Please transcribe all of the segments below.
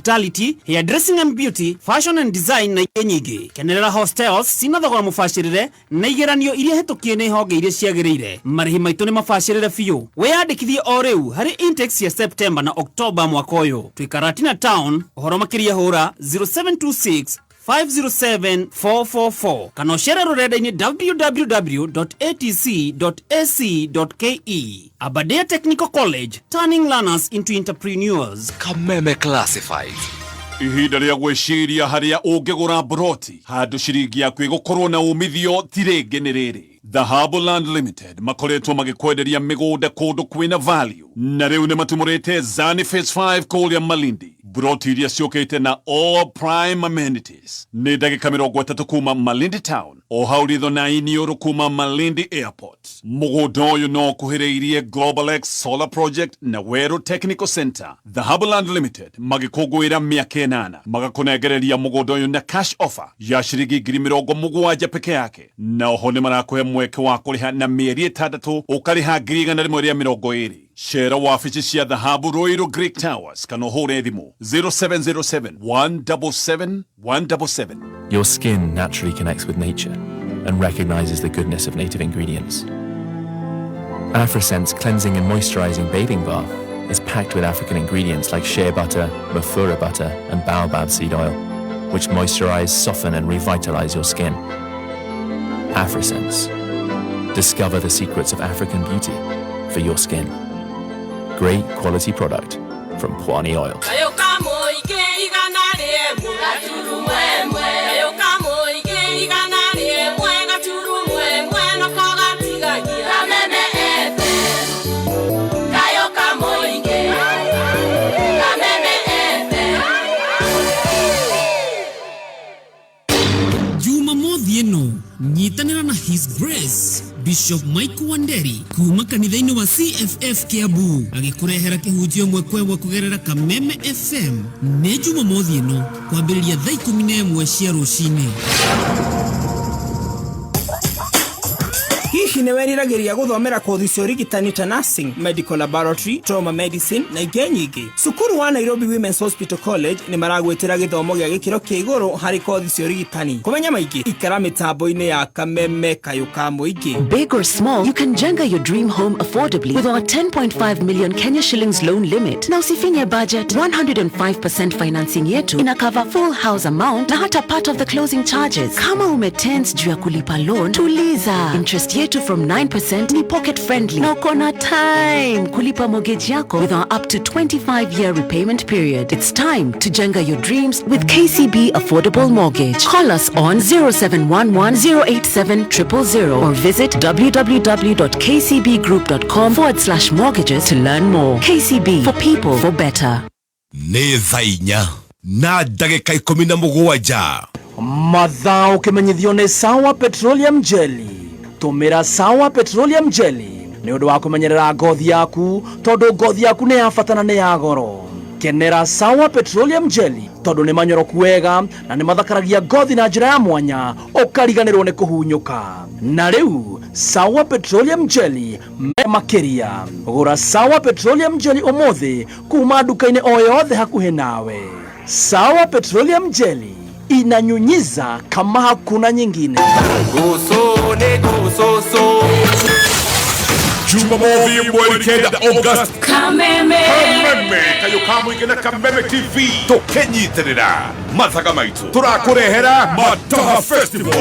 hospitality, hairdressing and beauty, fashion and design na nyingi. Kenerera Hostels cina thogora mubashirire na igeranio iria hetukie ni honge iria ciagirire. Marihi maitu ni mabashirire fiu. Weyandikithie o riu hari intakes ya September na October mwaka uyu. Twi Karatina Town, uhoro makiria hura 0726 507-444 kana ucere rurenda-ini www.atc.ac.ke. Aberdare Technical College, turning learners into entrepreneurs. Kameme Classified. Ihinda ria gwiciria haria ungigura broti handu ciringi yaku igukorwo na umithio tirenge ni riri. The Harbourland Limited makoretwo magikwenderia migunda kundu kwina value na riu ni matumurite Zani Phase 5 Kuria Malindi. Broti iria ciukite na all prime amenities ni ndagika 30 kuma Malindi Town o hauritho na inioro kuma Malindi Airport. Mugunda uyu no kuhiriirie Global X Solar Project na Weru Technical Center. The Harbourland Limited magikugwira miaka 8 magakunegereria mugunda uyu na cash offer ya ciringi 70,000 peke yake, na oho ni marakuhe mweke wa kuriha na mieri 6 ukariha 120. Share wafici cia The Harbour Royal Greek Towers kana uhure thimu 0707 177 177. Your skin naturally connects with nature and recognizes the goodness of native ingredients. AfriSense Cleansing and Moisturizing Bathing Bath is packed with African ingredients like shea butter, mafura butter, and baobab seed oil, which moisturize, soften, and revitalize your skin. AfriSense. Discover the secrets of African beauty for your skin. Great quality product from Pwani Oil. Nyitanira na His Grace Bishop Mike Wanderi kuma kanitha-ini wa CFF Kiambu agikurehera kihunjio mwekwe kugerera Kameme FM ne Jumamothi ino kwambiriria thaa 11 cia rucini. Hihi ni weriragiria guthomera kothi cia urigitani ta nursing, medical laboratory, trauma medicine na ingĩ nyingĩ? Cukuru wa Nairobi Women's Hospital College ni maragwetera githomo gĩa gĩkĩro kĩa igũrũ harĩ kothi cia urigitani. Kumenya maingĩ ikara mitambo-ini ya Kameme Kayuka Muingi. Big or small, you can jenga your dream home affordably with our 10.5 million Kenya shillings loan limit. Na usifinye budget, 105% financing yetu ina cover full house amount na hata part of the closing charges. Kama umetense juu ya kulipa loan, tuliza. Interest yetu from 9% ni pocket friendly. Na uko na time kulipa mortgage yako with our up to 25-year repayment period. It's time to jenga your dreams with KCB Affordable Mortgage. Call us on 0711-087-000 or visit www.kcbgroup.com/mortgages to learn more. KCB, for people, for better. Nĩ thaa 4 na ndagĩka 17. Mathaa ũkĩmenyithio nĩ Sawa Petroleum Jelly. Tumira Sawa Petroleum Jelly ni undu wa kumenyerera ngothi yaku, tondu ngothi yaku ni ya bata na ni ya goro. Kenera Sawa Petroleum Jelly tondu ni manyoroku wega na ni mathakaragia ngothi na njira ya mwanya ukariganirwo ni kuhunyuka. Na riu Sawa Petroleum Jelly makiria. Gura Sawa Petroleum Jelly umuthi kuma duka-ini o yothe hakuhi nawe. Sawa Petroleum Jelly inanyunyiza kama hakuna nyingine. Jumamothi mweri 9 August. Kameme Kayuka Muingi na Kameme TV tukenyitirira mathaga maitu turakurehera Mataha Festival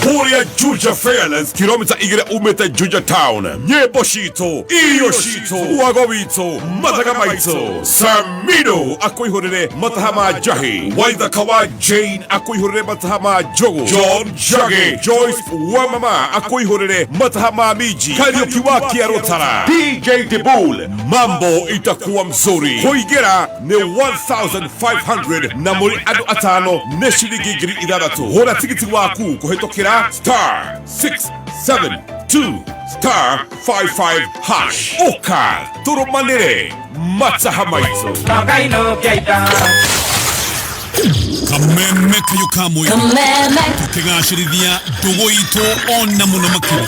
Kuria Juja Fairlands kilomita 2 umete Juja Town. Nyimbo shito iyo shito wago wito mathaga maitu. Samino akuihurire Mataha Majahi, Waitha Kawa Jane akuihurire Mataha Majogo, John Jage, Joyce Wamama akuihurire Mataha Mamiji, Kariuki wa Kiarotara, DJ Debul. Mambo itakuwa mzuri. Kuigera ni 1,500 na muri adu atano ne shilingi 6,000. Hora tikiti waku kuhetokera *672*55# Oka turumanire Mataha maitu. Kameme kayo kamwe tukigashirithia ndugu itu ona muno makiri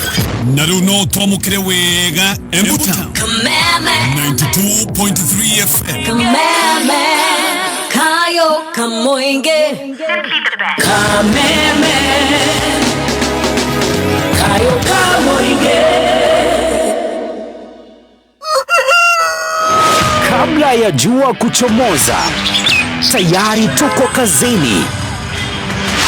na runo twamukire wega Embuta 92.3 FM Kameme kayo kamoinge Kameme kayo kamoinge. Kabla ya jua kuchomoza, tayari tuko kazini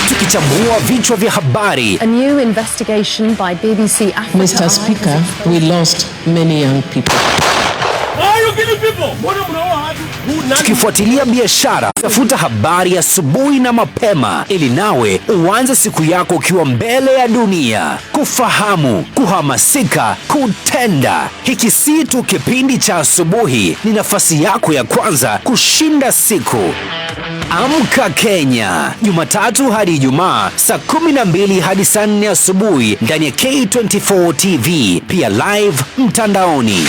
tukichambua vichwa vya habari. A new investigation by BBC Africa. Mr. Speaker, we lost many young people. Tukifuatilia biashara, tafuta habari asubuhi na mapema ili nawe uanze siku yako ukiwa mbele ya dunia. Kufahamu, kuhamasika, kutenda. Hiki si tu kipindi cha asubuhi, ni nafasi yako ya kwanza kushinda siku. Amka Kenya, Jumatatu hadi Ijumaa saa 12 hadi saa 4 asubuhi ndani ya K24 TV, pia live mtandaoni.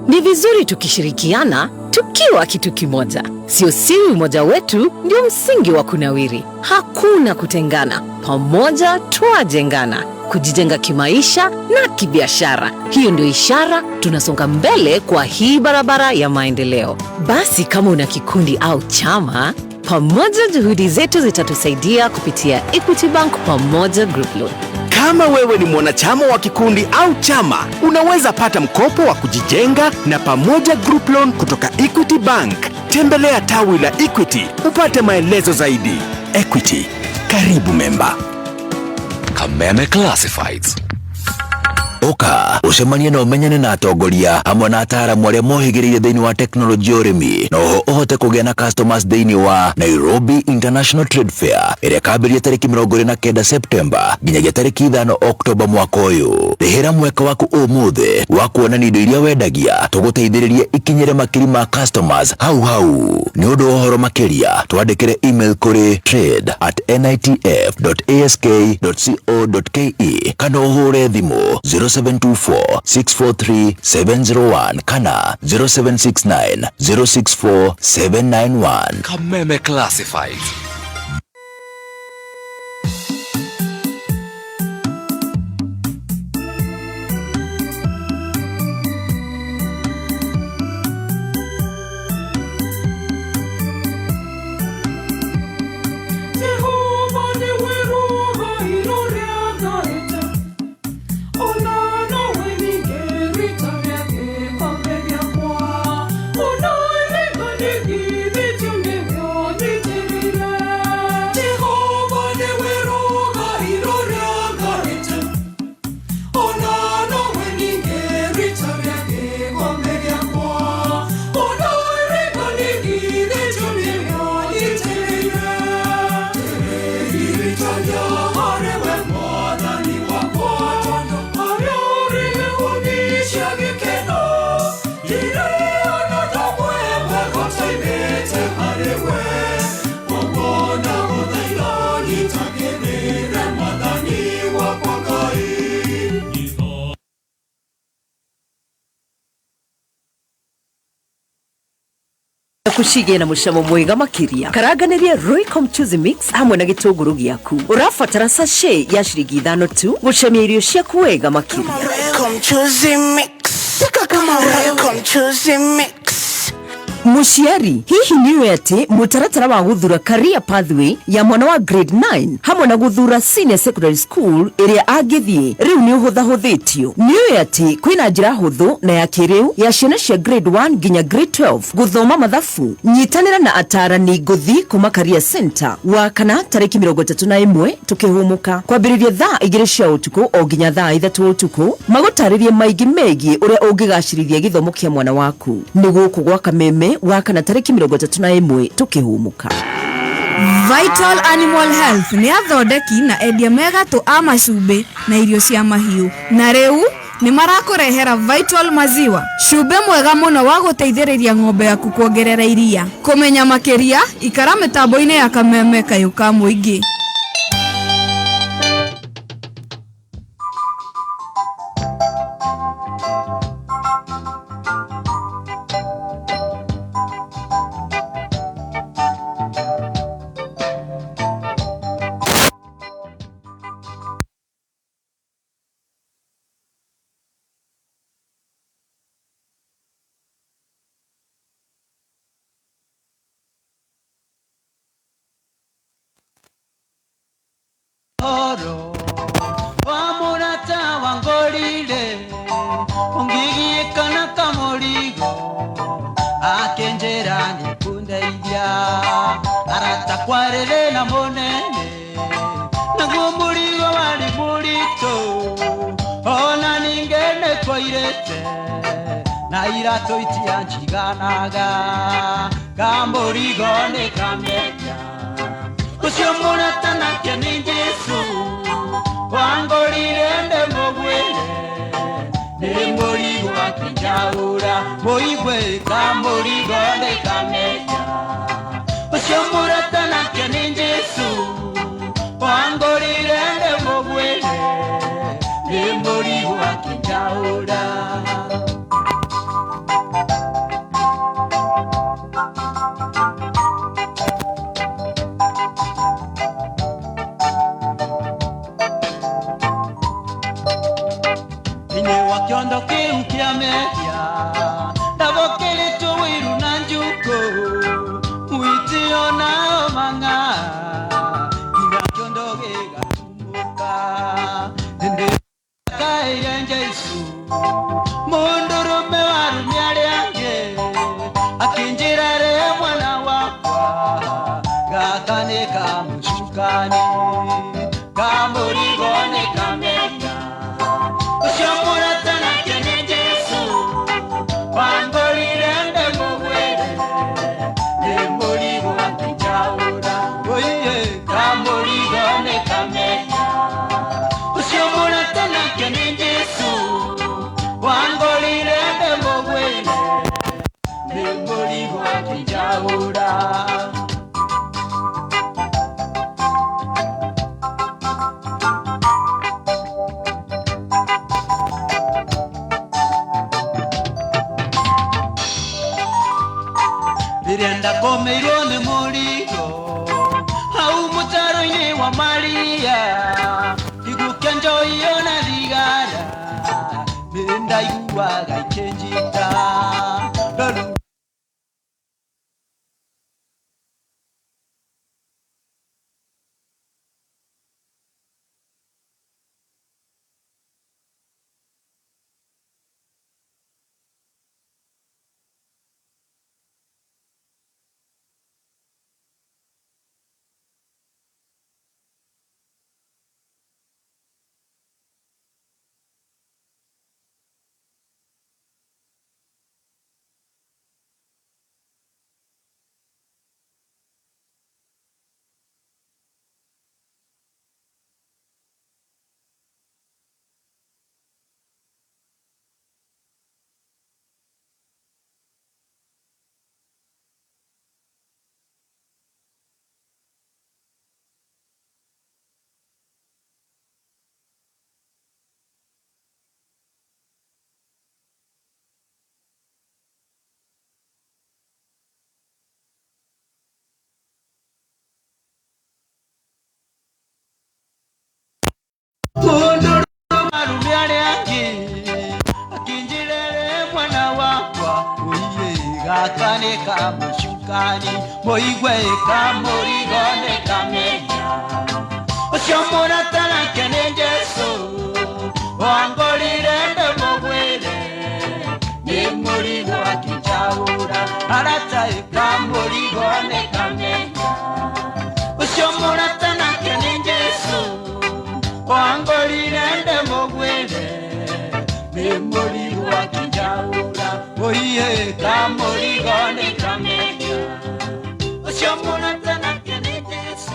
Ni vizuri tukishirikiana, tukiwa kitu kimoja. Sio siri, umoja wetu ndio msingi wa kunawiri. Hakuna kutengana, pamoja twajengana, kujijenga kimaisha na kibiashara. Hiyo ndio ishara tunasonga mbele kwa hii barabara ya maendeleo. Basi kama una kikundi au chama, pamoja juhudi zetu zitatusaidia kupitia Equity Bank Pamoja Group Loan. Kama wewe ni mwanachama wa kikundi au chama, unaweza pata mkopo wa kujijenga na Pamoja Group Loan kutoka Equity Bank. Tembelea tawi la Equity upate maelezo zaidi. Equity, karibu memba. Kameme Classifieds. Oka, ucemanie na umenyane na atongoria hamwe na ataaramu arĩa mohĩgĩrĩire thĩinĩ wa teknolojĩ ya ũrĩmi, na oho ũhote kũgĩa na customers thĩinĩ wa Nairobi International Trade Fair ĩrĩa ĩkambĩrĩria tarĩki 29 Septemba nginyagia tarĩki 5 Oktoba mwaka ũyũ. Rĩhĩra mweka waku ũmũthĩ wa kuonania indo iria wendagia, tũgũteithĩrĩrie ikinyĩre makiri ma customers hau. Nĩ ũndũ wa ũhoro makĩria, twandĩkĩre email kũrĩ trade@nitf.ask.co.ke kana ũhũre thimũ 0724-643-701 kana 0769-064-791. Kameme Classified. Kushige na mushamo mwega makiria. Karaganiria Royco mchuzi mix hamwe na gitunguru giaku. Urafatara sachet ya shilingi 5 tu gucamia irio ciaku wega makiria. Royco mchuzi mix. Sika kama Royco mchuzi mix. Mushiari, hihi niwe ati mutaratara wa guthura career pathway ya mwana wa grade 9 hamwe na guthura senior secondary school iria agithie riu ni uhuthahũthĩtio. Niwe ati kwina njira huthu na ya kiriu ya ciana cia grade 1 nginya grade 12 guthoma mathabu. Nyitanira na atarani nguthi kuma career center wa kana tariki 31 tukihumuka kwambĩrĩria thaa 2 cia utuku o nginya thaa 3 utuku, magutaririe maigi megie uria ungigacirithia githomo kia mwana waku. Ni guku gwa Kameme wakana tariki 31 tukihumuka. Vital Animal Health ni athondeki na endia megatu a macumbi na irio cia mahiu, na riu ni marakurehera Vital maziwa, cumbi mwega muno wa guteithĩrĩria ng'ombe yaku kuongerera iria. Kumenya makiria, ikara mitambo-ini ya Kameme kayuka muingi. goro wamurata wangorire ungigiekana kamurigo akenjera nikundeithia aratakwarere na monene naguo murigo wari murito ona ningene koirete na irato itianjiganaga kamurigo ni kamenya ucio murata nake ni Jesu wangorire ndemogwire ni murigo akinjaura moigwe kamurigo ni kamenya ucio murata nake ni Jesu wangorire ndemogwire ni murigo akinjaura Kiondo kiu kia media Ndavokele tuwiru na njuko Uitio na omanga Ina kiondo gega tumuka Nende kaire Jesu Mundurume waru miare ange Akinjirare mwana wakwa Gakane kamushukani Kamurigone kamenya Ushomurata nake ni Jesu wangorire ndemugwire ni murigo akinjaura oiye kamurigo ni kamenya Ushomurata nake ni Jesu wangorire ndemugwire ni murigo akinjaura Birenda komeiro ni murigo Hau mutaroini wa Maria Igukia njoi ona digara Birenda iguaga ikenjita Lolu Mundu marumiare angi Akinjirere mwana wakwa Uiye gakane kamushukani Moigwe kamurigone kamenya Ucio murata nake ni Jesu wangorire ndemugwire ni murigo akinjaura aratae kamurigone kamenya Ucio murata nake ni Jesu wangorire ndemugwire ni murigo akinjaura oiye kamurigone kamenya Ucio murata nake ni Jesu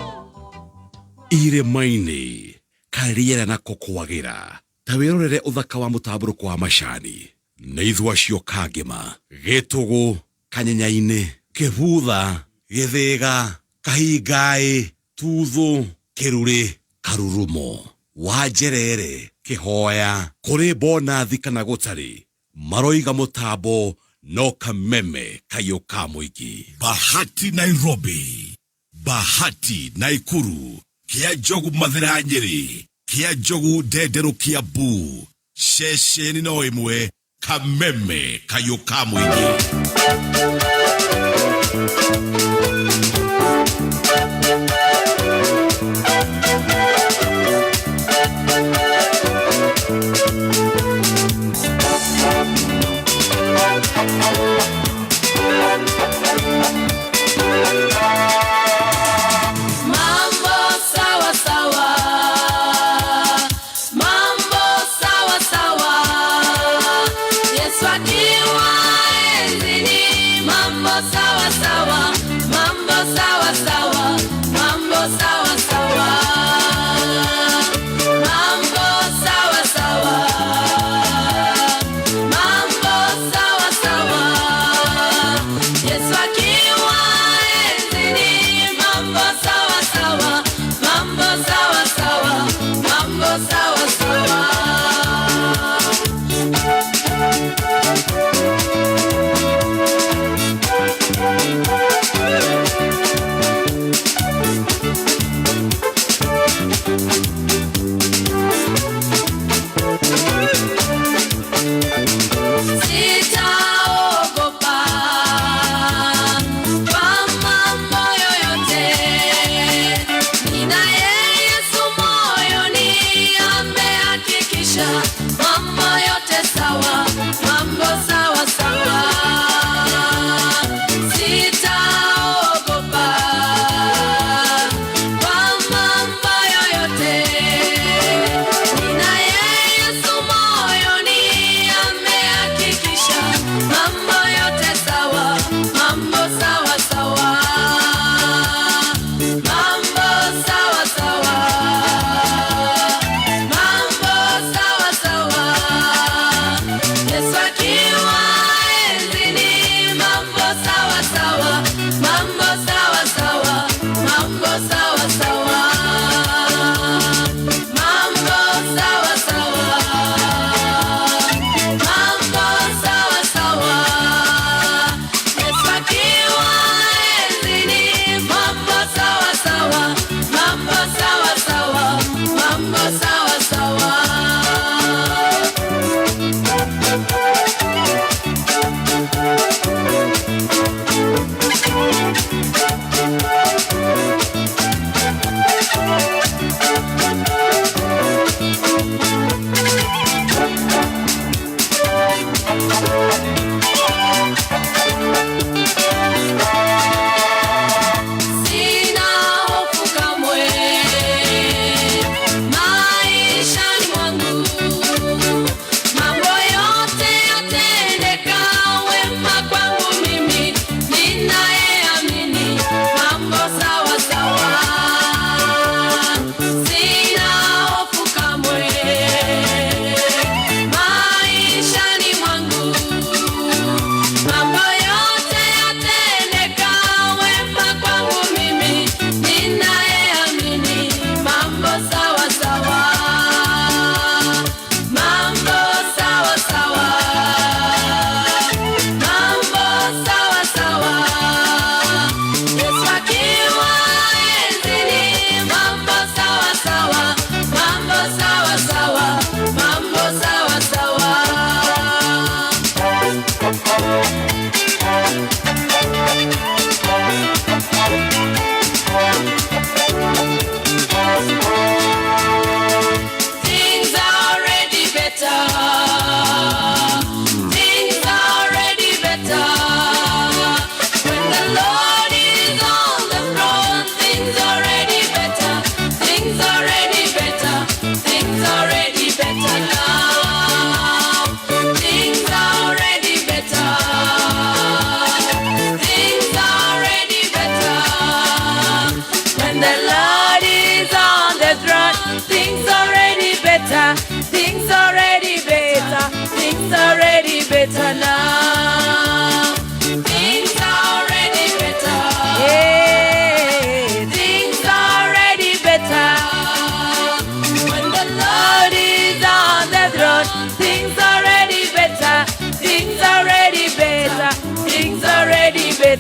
irĩma-inĩ kariera nako kwagira ta wĩrorere ũthaka wa mũtambũrũko wa macani nĩ ithua cio kangĩma gĩtũgũ kanyenyainĩ kĩbutha gĩthĩga kahingaĩ tuthũ kĩrurĩ karurumo wanjerere kĩhoya kũrĩ bonathi kana gũtarĩ maroiga mũtambo no kameme kayo ka mũingĩ Bahati Nairobi Bahati Naikuru Kia Jogu Mathira Nyeri Kia Jogu Ndenderu Kiambu Shesheni no imwe kameme kayo ka mũingĩ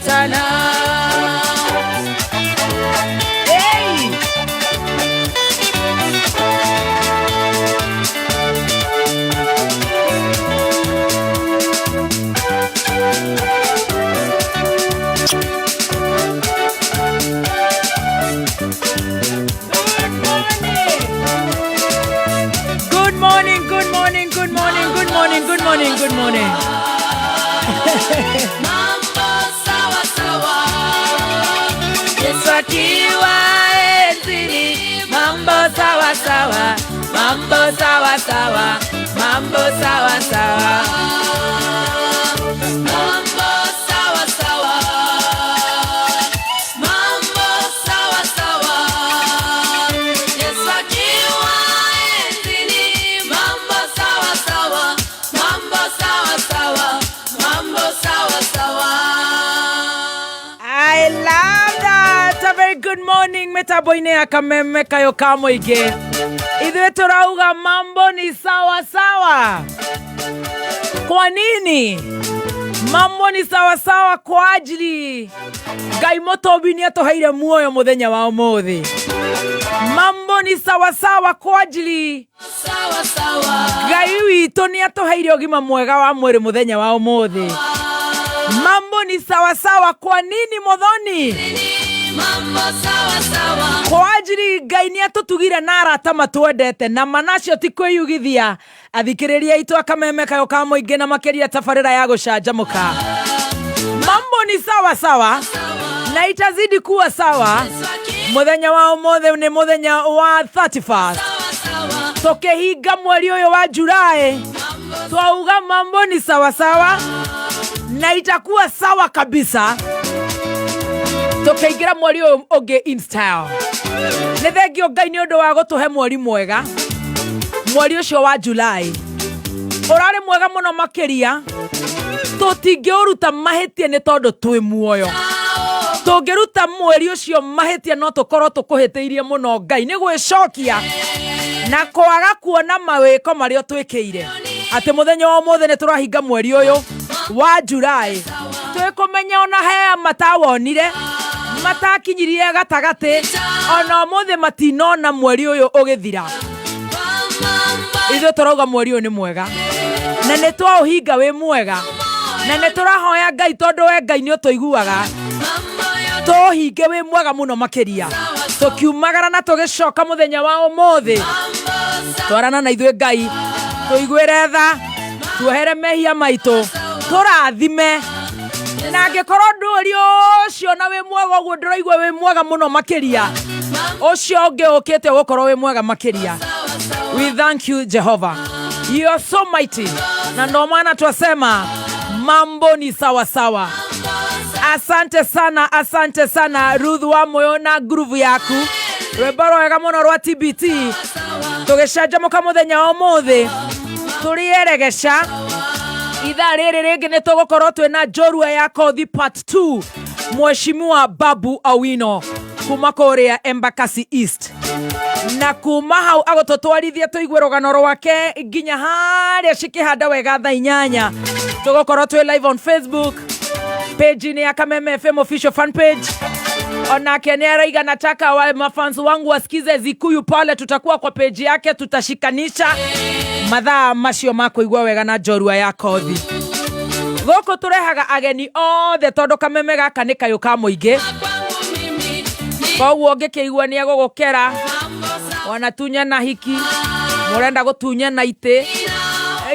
Satana. Hey! Good morning, good morning, good morning, good morning, good morning, good morning. Mambo sawa sawa. Yesu akiwa enzini. Mambo sawa sawa. Mambo sawa sawa. Mambo sawa sawa. Mambo sawa sawa. Mambo sawa sawa. Yesu akiwa enzini. Mambo sawa sawa. Mambo sawa sawa. Mambo sawa sawa. I love that. A very good morning. Metaboine akameme kayo kamoige. Idwe turauga mambo ni sawa sawa. Kwa nini? Mambo ni sawa sawa kwa ajili Ngai Motobi atohaire muoyo muthenya wa umuthi. Mambo ni sawa sawa kwa ajili sawa sawa. Ngai witu ni atohaire ugima mwega wa mwiri muthenya wa umuthi. Mambo ni sawa sawa kwa nini Muthoni? Mambo sawa sawa. Kwa ajili Ngai ni atutugire na arata matwendete na manacio ti kwiyugithia. Athikiriria itu akameme kayo ka muingi na makeria tafarira ya gucanjamuka. Mambo ni sawa sawa na itazidi kuwa sawa. Muthenya wa umuthi ni muthenya wa 31st. Tukihinga mweri uyu wa Julai. Twauga mambo ni sawa sawa na itakuwa sawa kabisa. Tukiingira mweri uyu ungi in style. Ni thengio Ngai ni undu wa gutuhe mweri mwega. Mweri ucio wa Julai urari mwega muno makiria. Tutingiuruta mahitia ni tondu twi muoyo. Tungiruta mweri ucio mahitia no tukorwo tukuhiteirie muno Ngai ni gwicokia na kwaga kuona mawiko mario twikiire. Ati muthenya wa umuthi ni turahinga mweri uyu wa Julai. Twikumenya ona he matawonire matakinyirie gatagati ona umuthi matinona mweri uyu ugithira. Ithuĩ turauga mweri uyu ni mwega na ni twauhinga wi mwega na ni turahoya Ngai tondu we Ngai ni utuiguaga. Tuhinge wi mwega muno makiria. Tukiumagara na tugicoka muthenya wa umuthi. Twarana na ithuĩ Ngai tuiguire tha tuohere mehia maitu turathime na ngikorwo nduri ucio na wi mwega uguo ndiraigua wi mwega muno makiria. Ucio ungi ukite gukorwo wi mwega makiria. We thank you Jehovah. You are so mighty. Na ndo maana twasema mambo ni sawa sawa. Asante sana Ruth wa moyo na groove yaku. Rwebaro wega muno rwa TBT. Tugicanjamuka muthenya wa umuthi. Turieregesha. Ithaa riri ringi ni tugukorwo twina njorua ya kothi part 2. Mheshimiwa Babu Awino kuma kuria Embakasi East. Na kuma hau agototwarithia tuigue rugano rwake nginya haria cikihanda wega thaa 8. Tugukorwo twi live on Facebook page ni ya Kameme FM official fan page. Ona kenera iga nataka wale mafans wangu wasikize Zikuyu pale, tutakuwa kwa page yake, tutashikanisha mathaa macio mako igwa wega na njorua ya kothi. Goko turehaga ageni othe tondu Kameme gaka ni kayo ka muingi. Koguo ngikigua ni agugukera wanatunya na hiki murenda gutunya na ite.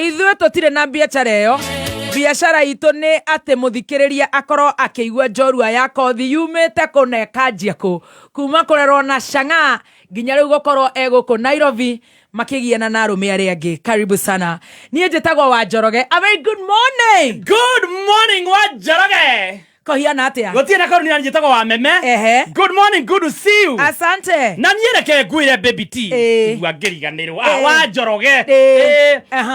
Ithuĩ tutire na biacara iyo. Biacara itu ni ate muthikiriria akorwo akigua njorua ya kothi yumite kunekajia kuma kurerwo na Shang'a nginya riu gukorwo eguko Nairobi makigiana na arume aria angi. Karibu sana. Nie njitagwo Wanjoroge. A very good morning. Good morning Wanjoroge. Kohiana atia? Gotiena koruni anjitagwo wa meme. Good morning, good to see you. Asante. Na niereke nguire baby T. Igua ngiriganirwo. Wanjoroge.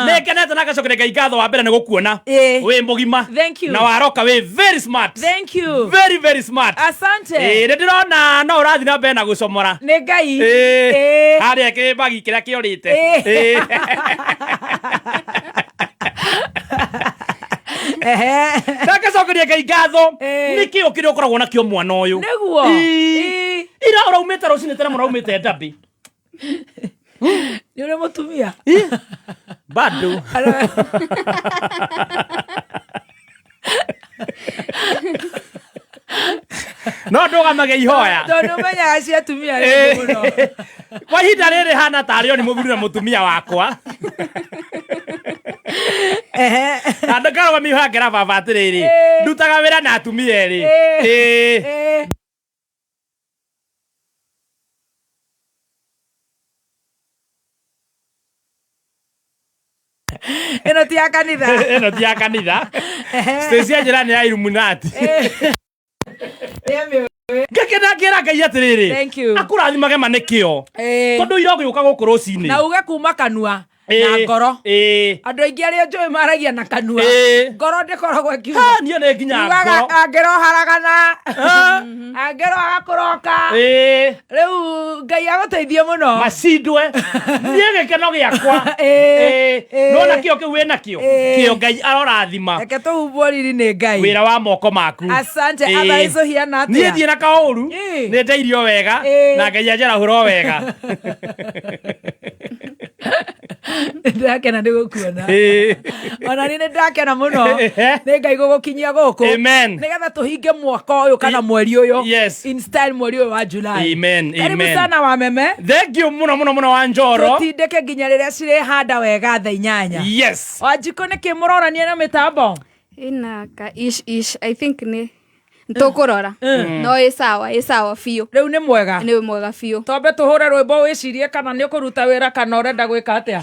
Nekenete nakacokere Ngai ngatho wa mbere ni gukuona. We mugima. Thank you. Na waroka we very smart. Thank you. Very very smart. Asante. Ndirona no urathi na mbere na gucomora. Ni Ngai. Haria ke bagi kira kiorite. Ndakacokeria Ngai ngatho niki ukire ukoragwo na kio mwana uyu niguo ira uraumite rucini tena muraumite ndabi ni ule mutumia bado no ndugamage ihoya tondu menyaga cia atumia rĩngĩ mũno kwa ihinda rĩrĩ hana tarĩo nĩ mũthuri na mũtumia wakwa andũkarũga mĩihoya ngera baba atĩrĩrĩ ndutaga wĩra na atumia erĩ ĩno ti ya kanitha ĩno ti ya kanitha Stacy Anjĩra nĩ ya Illuminati ngakena ngĩra Ngai atĩrĩrĩ akũrathimage manĩkĩo tondũ ira ũgĩũka gũkũ rũcinĩ na uge kuma kanua na ngoro andũ aingĩ arĩa njũĩ maragia na kanua ngoro ndĩkoragwo ĩkiuga niĩ nĩ nginya ngoro angĩroharagana angĩrohakũroka rĩu Ngai agũteithie mũno macindwe niĩ gĩkeno gĩakwa nona kĩo kĩu wĩna kĩo Ngai arorathima reke tũhumbwo riri nĩ Ngai wĩra wa moko maku asante athaico hiana atĩa niĩ thiĩ na kaũru nĩ ndeirio wega na Ngai anjarahũra wega ndakena nĩ gũkuona ona nĩ ndakena mũno nĩ Ngai gũgũkinyia gũkũ nĩgetha tũhinge mwaka ũyũ kana mweri ũyũ in style mweri ũyũ wa July karibu sana wa meme thank you mũno wa Njoro tũtindĩke nginya rĩrĩa cirĩhanda wega thaa 8 Wanjikũ nĩkĩ mũrorania na mĩtambo ina ka ish I think ni ntukurora no ĩ sawa biũ rĩu nĩ mwega biũ tombe tũhũre rwĩmbo wĩcirie kana nĩ ũkũruta wĩra kana ũrenda gwĩka atĩa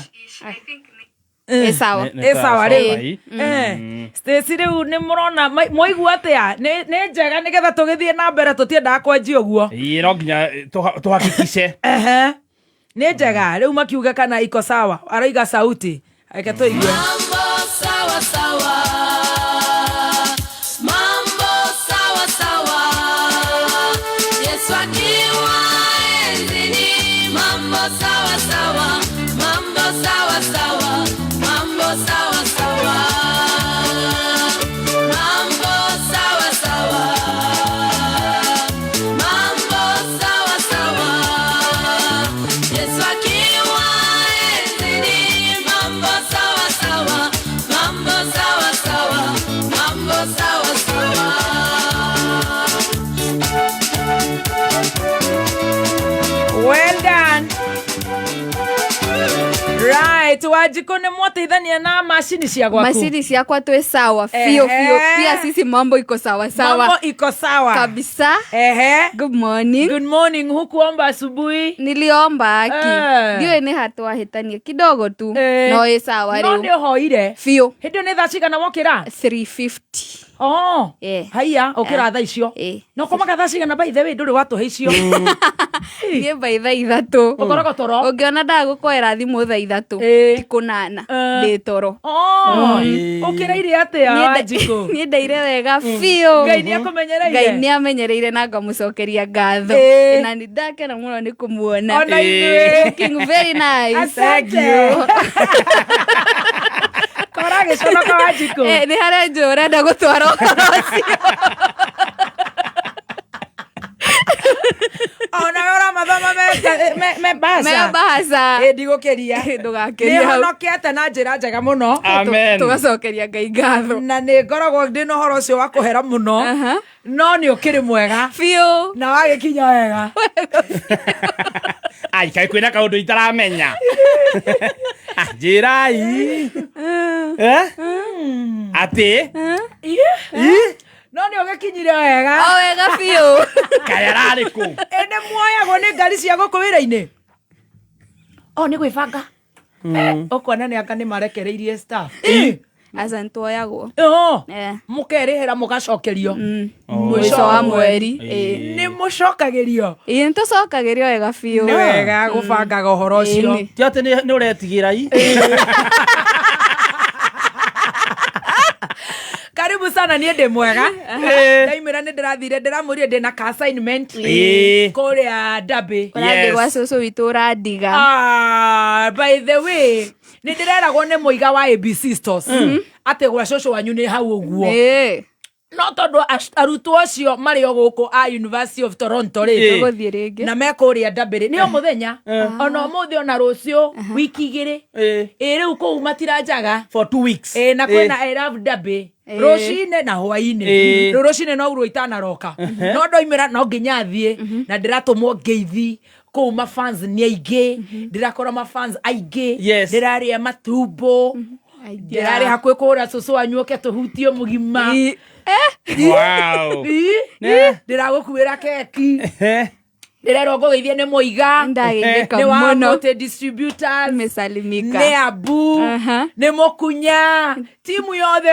ĩ sawa rĩu Stacy rĩu nĩ mũrona mwaigua atĩa nĩ njega nĩgetha tũgĩthiĩ na mbere tũtiendaga kwenjia ũguo no nginya tũhakikice nĩ njega rĩu makiuga kana iko sawa araiga sauti reke tũigue sawa sawa Wanjikũ nĩ mwateithania na macini cia gwaku macini ciakwa twĩ sawa biũ pia sisi mambo iko sawa mambo iko sawa kabisa good morning hukuomba asubuhi niliomba ndiyo ni hatwahĩtania kidogo tu no ĩ sawa rĩu no nĩ ũhoire biũ hĩndĩ nĩ thaa cigana mokĩra 3:50 haiya ũkĩra thaa icio no komaga thaa cigana by the way ndũrĩ watũhe icio niĩ by thaa 3 ũkoragwo toro ũngĩona ndagũkoera thimũ thaa 3 ti kũnana ndĩ toro ũkĩraire atĩa Wanjikũ niĩ ndaire wega biũ Ngai nĩakũmenyereire Ngai nĩamenyereire na ngamũcokeria ngatho na nĩ ndakena mũno nĩ kũmuona ona ithuĩ looking very nice thank you kora gĩconoka Wanjikũ nĩ harĩa njũ ũrenda gũtwara ũhoro ũcio ona ora mathoma me bahasa ndigũkĩria ndũgakĩria nĩhonokete na njĩra njega mũno tũgacokeria Ngai ngatho na nĩ ngoragwo ndĩ na ũhoro ũcio wa kũhera mũno no nĩ ũkĩrĩ mwega biũ na wagĩkinya wega ai kaĩ kwĩna kaũndũ itaramenya njĩrai atĩ no nĩ ũgĩkinyire wega wega biũ kaĩ ararĩ kũ nĩ muoyagwo nĩ ngari cia gũkũ wĩra-inĩ nĩ gwĩbanga ũkuona nĩ anga nĩ marekereirie staff aca nĩtuoyagwo mũkerĩhĩra mũgacokerio mũico wa mweri nĩ mũcokagĩrio nĩtũcokagĩrio wega biũ nĩ wega gũbangaga ũhoro ũcio ti atĩ nĩ ũretigĩra karibu sana niĩ ndĩ mwega ndaimĩra nĩ ndĩrathire ndĩramũrire ndĩna ka assignment kũrĩa Ndambĩ kũrandĩ gwa cũcũ witũ ũrandiga by the way Nĩ ndĩreragwo nĩ mũiga wa ABC stores atĩ gwa cũcũ wanyu nĩ hau ũguo. No tondu arutwo acio marĩ o gũkũ a University of Toronto rĩ na mekũrĩa Ndambĩrĩ nĩ o mũthenya ona ũmũthĩ ona rũciũ wiki igĩrĩ rĩu kũu matiranjaga for 2 weeks na kwĩna I love Ndambĩ rũcinĩ na hwainĩ rũcinĩ no urwo itanaroka no ndoimĩra no nginya thiĩ na ndĩratũmwo ngeithi kũu mafans nĩ aingĩ ndĩrakora mafans aingĩ ndĩrarĩa matumbo ndĩrarĩ hakuhĩ kũhũra cũcũ wanyu oke tũhutio mũgima. Wow. Ndĩragũkuĩra keki ndĩrerwo ngũgeithie nĩ mũiga nĩ wa Mote Distributors nĩ Abu nĩ Mũkunya timu yothe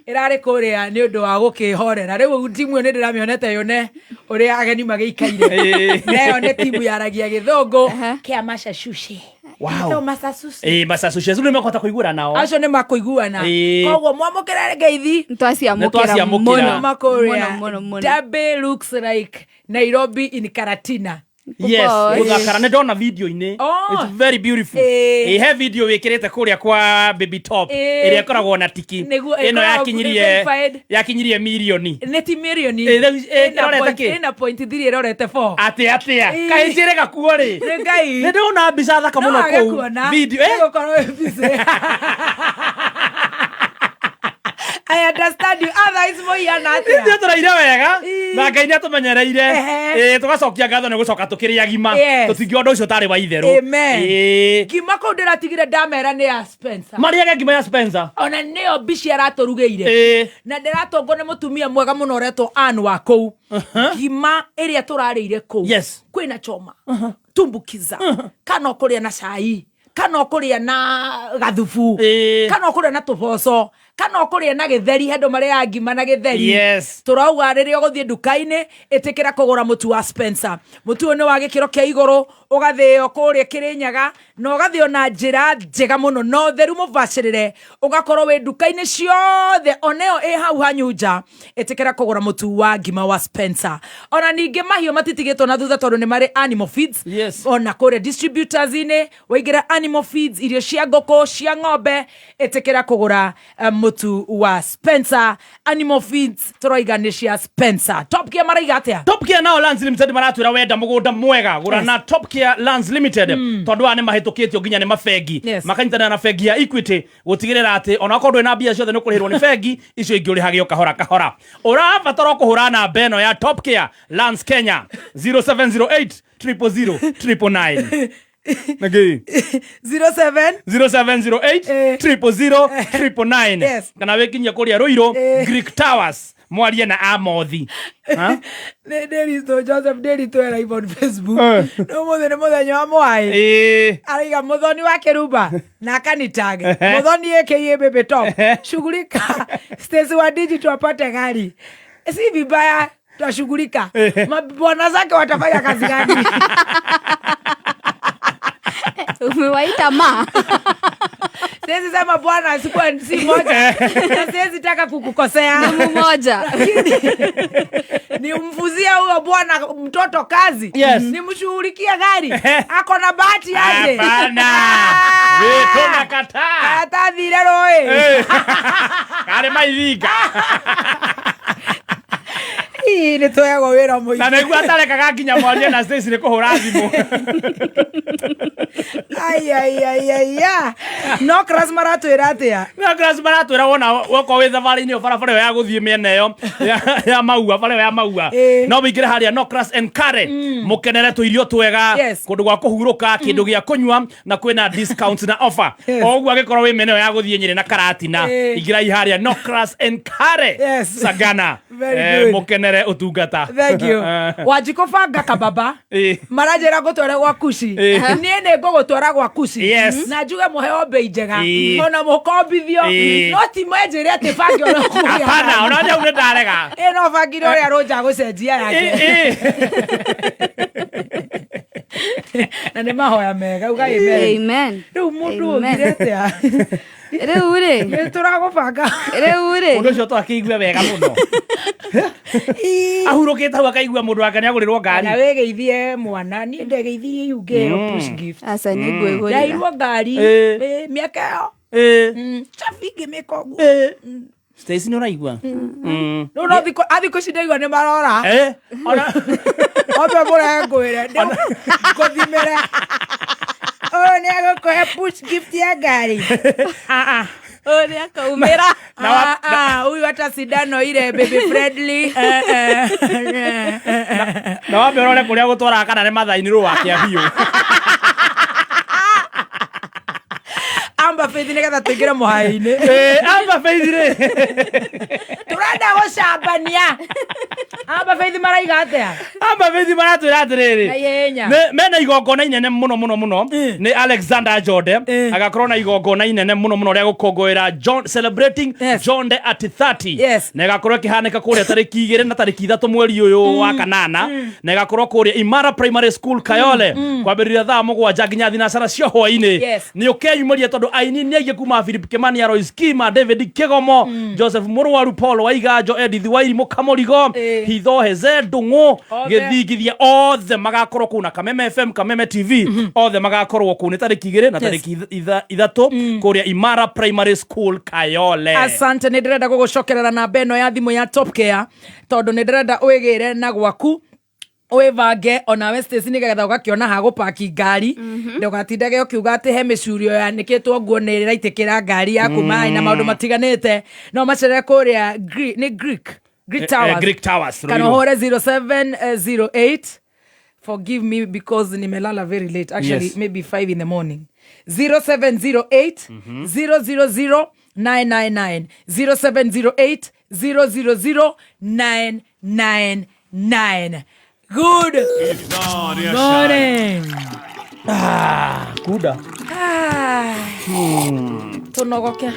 ĩrarĩ kũrĩa nĩ ũndũ wa gũkĩhorera rĩu timu ĩyo nĩ ndĩramĩonete yone ũrĩa ageni magĩikaire nayo nĩ timu yaragia Gĩthũngũ kĩa Massachusetts. Wow. Massachusetts nĩ makota kũiguana nao. Acio nĩ makũiguana. Koguo mwamũkĩra ngeithi twasiamũkĩra mũno makũrĩa. Ndambĩ looks like Nairobi in Karatina. Yes, uthakara nĩ ndona video-inĩ. It's very beautiful. He video wĩkĩrĩte kũrĩa kwa Baby Top ĩrĩa ĩkoragwo na tiki. Ĩno yakinyirie milioni. Nĩ ti milioni. Ĩna point 3 ĩrorete 4. Atia. Kaĩ njĩre gakuo rĩ. Nĩ ndona mbica thaka mũno kũu. Video. I understand you. Otherwise moyana atia. Nĩ tũraire wega. Na Ngai nĩ atũmenyereire. Tũgacokia ngatho nĩ gũcoka tũkĩrĩ agima. Tũtingĩ ũndũ ũcio tarĩ wa itherũ. Amen. Ngima kũu ndĩratigire ndamera nĩ ya Spencer. Mariaga ngima ya Spencer. Ona nĩyo bici aratũrugĩire. Na ndĩratongwo nĩ mũtumia mwega mũno ũretwo Ann wa kũu. Ngima ĩrĩa tũrarĩire kũu. Kwĩna choma. Tumbukiza. Kana kũrĩa na cai. Kana kũrĩa na gathubu. Kana kũrĩa na tũboco. Kana kũrĩa na gĩtheri handũ marĩa ngima na gĩtheri. Turauga rĩrĩa ũgũthiĩ nduka-inĩ ĩtĩkĩra kũgũra mũtu wa Spencer. Mũtu ũyũ nĩ wa gĩkĩro kĩa igũrũ ũgathĩo kũrĩa Kĩrĩnyaga na ũgathĩo na njĩra njega mũno no theru mũbacĩrĩre ũgakorwo wĩ nduka-inĩ ciothe oneyo ĩ hau hanyu nja ĩtĩkĩra kũgũra mũtu wa ngima wa Spencer. Ona ningĩ mahiũ matitigĩtwo na thutha tondũ nĩ marĩ Animal Feeds. Ona kũrĩa distributors-inĩ waingĩra Animal Feeds irio cia ngũkũ cia ng'ombe ĩtĩkĩra kũgũra mutu wa Spencer. Animal Feeds tũroiga nĩ cia Spencer. Top Gear maraiga atĩa? Top Gear nao Lands Limited maratwĩra wenda mũgũnda mwega gũra na Top Gear Lands Limited tondũ ane mahĩtũkĩtio nginya nĩ mabengi makanyitana na bengi ya Equity gũtigĩrĩra atĩ ona korwo ndwĩ na mbia ciothe nĩ ũkũrĩhĩrwo nĩ bengi icio ingĩ ũrĩhagio kahora ũrabatara kũhũra namba ĩno ya Top Gear Lands Kenya 0708 000 999 Nagi 0708 000 999 kana wekinyia kũrĩa Ruiru Greek Towers mwarie na Amothi. Derito Joseph Derito era on Facebook. No mũthenya mũthenya wa mwai. Araiga mũthoni wa Kĩrumba na kanitag. Mũthoni aka Baby Top. Shughulika. Stacy wa digital apate gari. Si vibaya tutashughulika. Mabwana zake watafanya kazi gani? Umewaita ma. Sisi sema bwana sikuwa si moja. Sisi taka kukukosea. Ni mmoja. Ni umfuzia huyo bwana mtoto kazi. Ni mshughulikia gari. Ako na bahati aje. Hapana. Wewe tuna kataa. Hata vile roe. Kale maiviga. Ni toyago wera mo. Na nĩguo atarekaga nginya mwarie na Stacy nĩ kũhũra thimũ. Ai. No Cras maratwĩra atĩa? No Cras maratwĩra wona woko wĩ thabarĩ-inĩ barabara ĩyo ya gũthiĩ mĩena ĩyo ya maua bara ya maua. No wĩingĩre harĩa No Cras and Kare mũkenere tũirio twega kũndũ gwa kũhurũka kĩndũ gĩa kũnyua na kwĩna discount na offer. Oguo agĩkorwo wĩ mĩena ĩyo ya gũthiĩ Nyĩrĩ na Karatina ingĩrai harĩa No Cras and Kare Sagana mũkenere utungata. Thank you. Wajiko banga kababa. Marajera gũtwara gwa Kushi. Niĩ nĩ ngũgũtwara gwa Kushi. Na njuge mũheo mbei njega. Ona mũkombithio. No ti mwenjere atĩ bangi ona kũgĩa. Hapana, ona nĩ ũrĩa ndarega. No bangire ũrĩa Roja gũcenjia yake. Na nĩ mahoya mega ugai amen. Amen. Rĩu mũndũ ũgire atĩa? Rĩu rĩ. Nĩ tũragũbanga. Rĩu rĩ. Mũndũ ũcio twakĩigua wega mũno. Ahurũkĩte hau akaigua mũndũ wake nĩagũrĩrwo ngari. Na wĩgeithie mwana niĩ ndegeithirie Yuge push gift. Aca nĩ ngwĩgũrĩra. Ndairwo ngari. Mĩaka ĩyo. Chafingi mĩkongu. Stacy nĩ ũraigua? No athikũ cindaigua nĩ marora. Obe mũrengwĩre. Ngũthimĩre. Nĩ agũkũhe push gift ya ngari. Nĩ akaumĩra. Huyu hata sindano ile baby friendly. Na wambe ũrore kũrĩa gũtwaraga kana nĩ mathainĩ rũwakĩa biũ. Amba Faith nĩgetha tũingĩre mũhaĩ-inĩ. Amba Faith rĩ. Tũrenda gũcambania. Amba Faith maraiga atĩa? Amba Faith maratwĩra atĩrĩrĩ. Naihenya. Mena igongona inene mũno. Nĩ Alexander Jode. Agakorwo na igongona inene mũno rĩa gũkũngũĩra John celebrating John Day at 30. Na igakorwo ĩkĩhanĩka kũrĩa tarĩki 2 na tarĩki 3 mweri ũyũ wa kanana. Na igakorwo kũrĩa Imara Primary School Kayole. Kwambĩrĩria thaa 7 nginya thinacara cia hwaĩ-inĩ. Nĩ ũkeyumĩria tondũ aini nĩ aingĩ kuma Philip Kimani, Royce Kima, David Kigomo, Joseph Mũrwaru, Paul Waiganjo, Edith Wairimu Kamurigo, Hitho Heze Ndung'u, Gĩthingithia othe magakorwo kũu na Kameme FM, Kameme TV, othe magakorwo kũu nĩ tarĩki 2 na tarĩki 3 kũrĩa Imara Primary School Kayole. Asante, nĩ ndĩrenda gũgũcokerera namba ĩno ya thimũ ya Top Care tondũ nĩ ndĩrenda wĩgĩre na gwaku wĩvange onawe Stacy nĩgetha ũgakĩona ha gũpaki ngari ndũgatindage ũkiuga atĩ he mĩcurio yanĩkĩtwo nguo nĩ ĩraitĩkĩra ngari yaku maĩ na maũndũ matiganĩte no macerere kũrĩa nĩ Greek Towers kana ũhũre 0708 forgive me because nimelala very late actually maybe 5 in the morning 0708 000 999 0708 000 999. Good morning. Kuda. Tunogoke.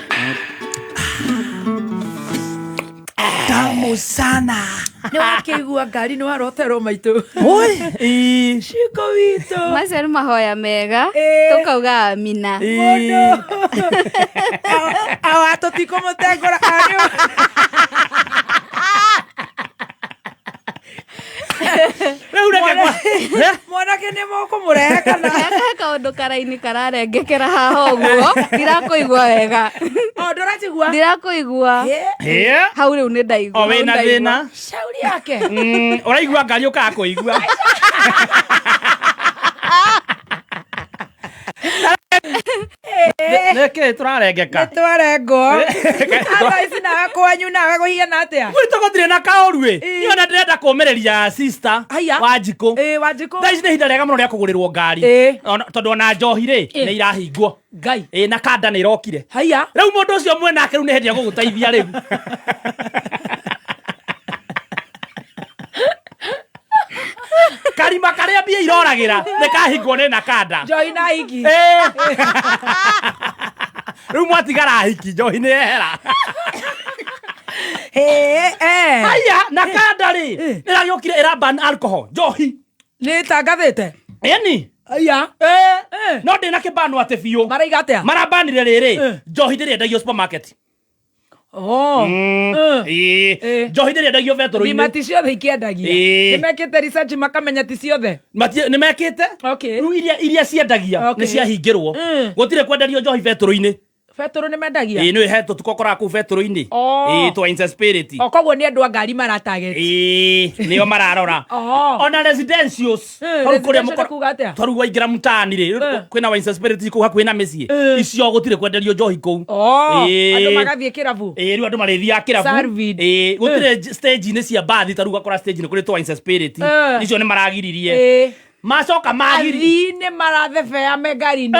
Tamu sana. Nĩ wakĩigua ngari nĩ waroterwo maitũ. Oi. Ciko witũ. Macio nĩ mahoya mega. Tũkauga amina. Awa tũtikũmũtengũra anyu. Mwanake nĩ mũkũmũrehe kana kaũndũ karaini kararengekera haha ũguo ndirakũigua wega ndũratigua ndirakũigua hau rĩu nĩ ndaigua wĩna thĩna shauri yake ũraigua ngari ũkaga kũigua nĩkĩ tũrarengeka nĩtwarengwo anda ici nawe kwanyu nawe gũhiana atĩa gwitũ gũtirĩ na kaũru niĩ ona ndĩrenda kũũmĩrĩria sister Wanjikũ thaa ici nĩ ihinda rĩega mũno rĩa kũgũrĩrwo ngari tondũ ona njohi nĩ irahingwo Ngai na kanda nĩ irokire rĩu mũndũ ũcio mwenake rĩu nĩ hĩndĩ ya gũgũteithia rĩu karima karĩa mbia iroragĩra nĩ kahingwo nĩ na kanda njohi na hiki rĩu mwatigara hiki njohi nĩ ehera haya na kanda rĩ ĩragĩũkire ĩraban alcohol njohi nĩ tangathĩte eni aya no ndĩna kĩbano atĩ biũ maraiga atĩa marabanire rĩrĩ njohi ndĩrĩendagio supermarket njohi ndĩrĩendagio betũrũ-inĩ mati ciothe ikĩendagia nĩmekĩte research makamenya ti ciothe nĩmekĩte rĩu iria ciendagia nĩ ciahingĩrwo gũtirĩ kwenderio njohi betũrũ-inĩ betũrũ nĩ mendagia nĩ ĩhetwo tukokoraga kũu betũrũ-inĩ twa Inspirity koguo nĩ andũ a ngari maratageti nĩo mararora ona residentials twaru waingĩra mũtaani rĩ kwĩna wa Inspirity kũu hakuhĩ na mĩciĩ icio gũtirĩ kwenderio njohi kũu andũ magathiĩ kĩrabu rĩu andũ marĩthiaga kĩrabu gũtirĩ stage-inĩ cia bathi ta rĩu ũgakora stage-inĩ kũrĩ twa Inspirity icio nĩ maragiririe macoka magiri nĩ marathebea ngari-inĩ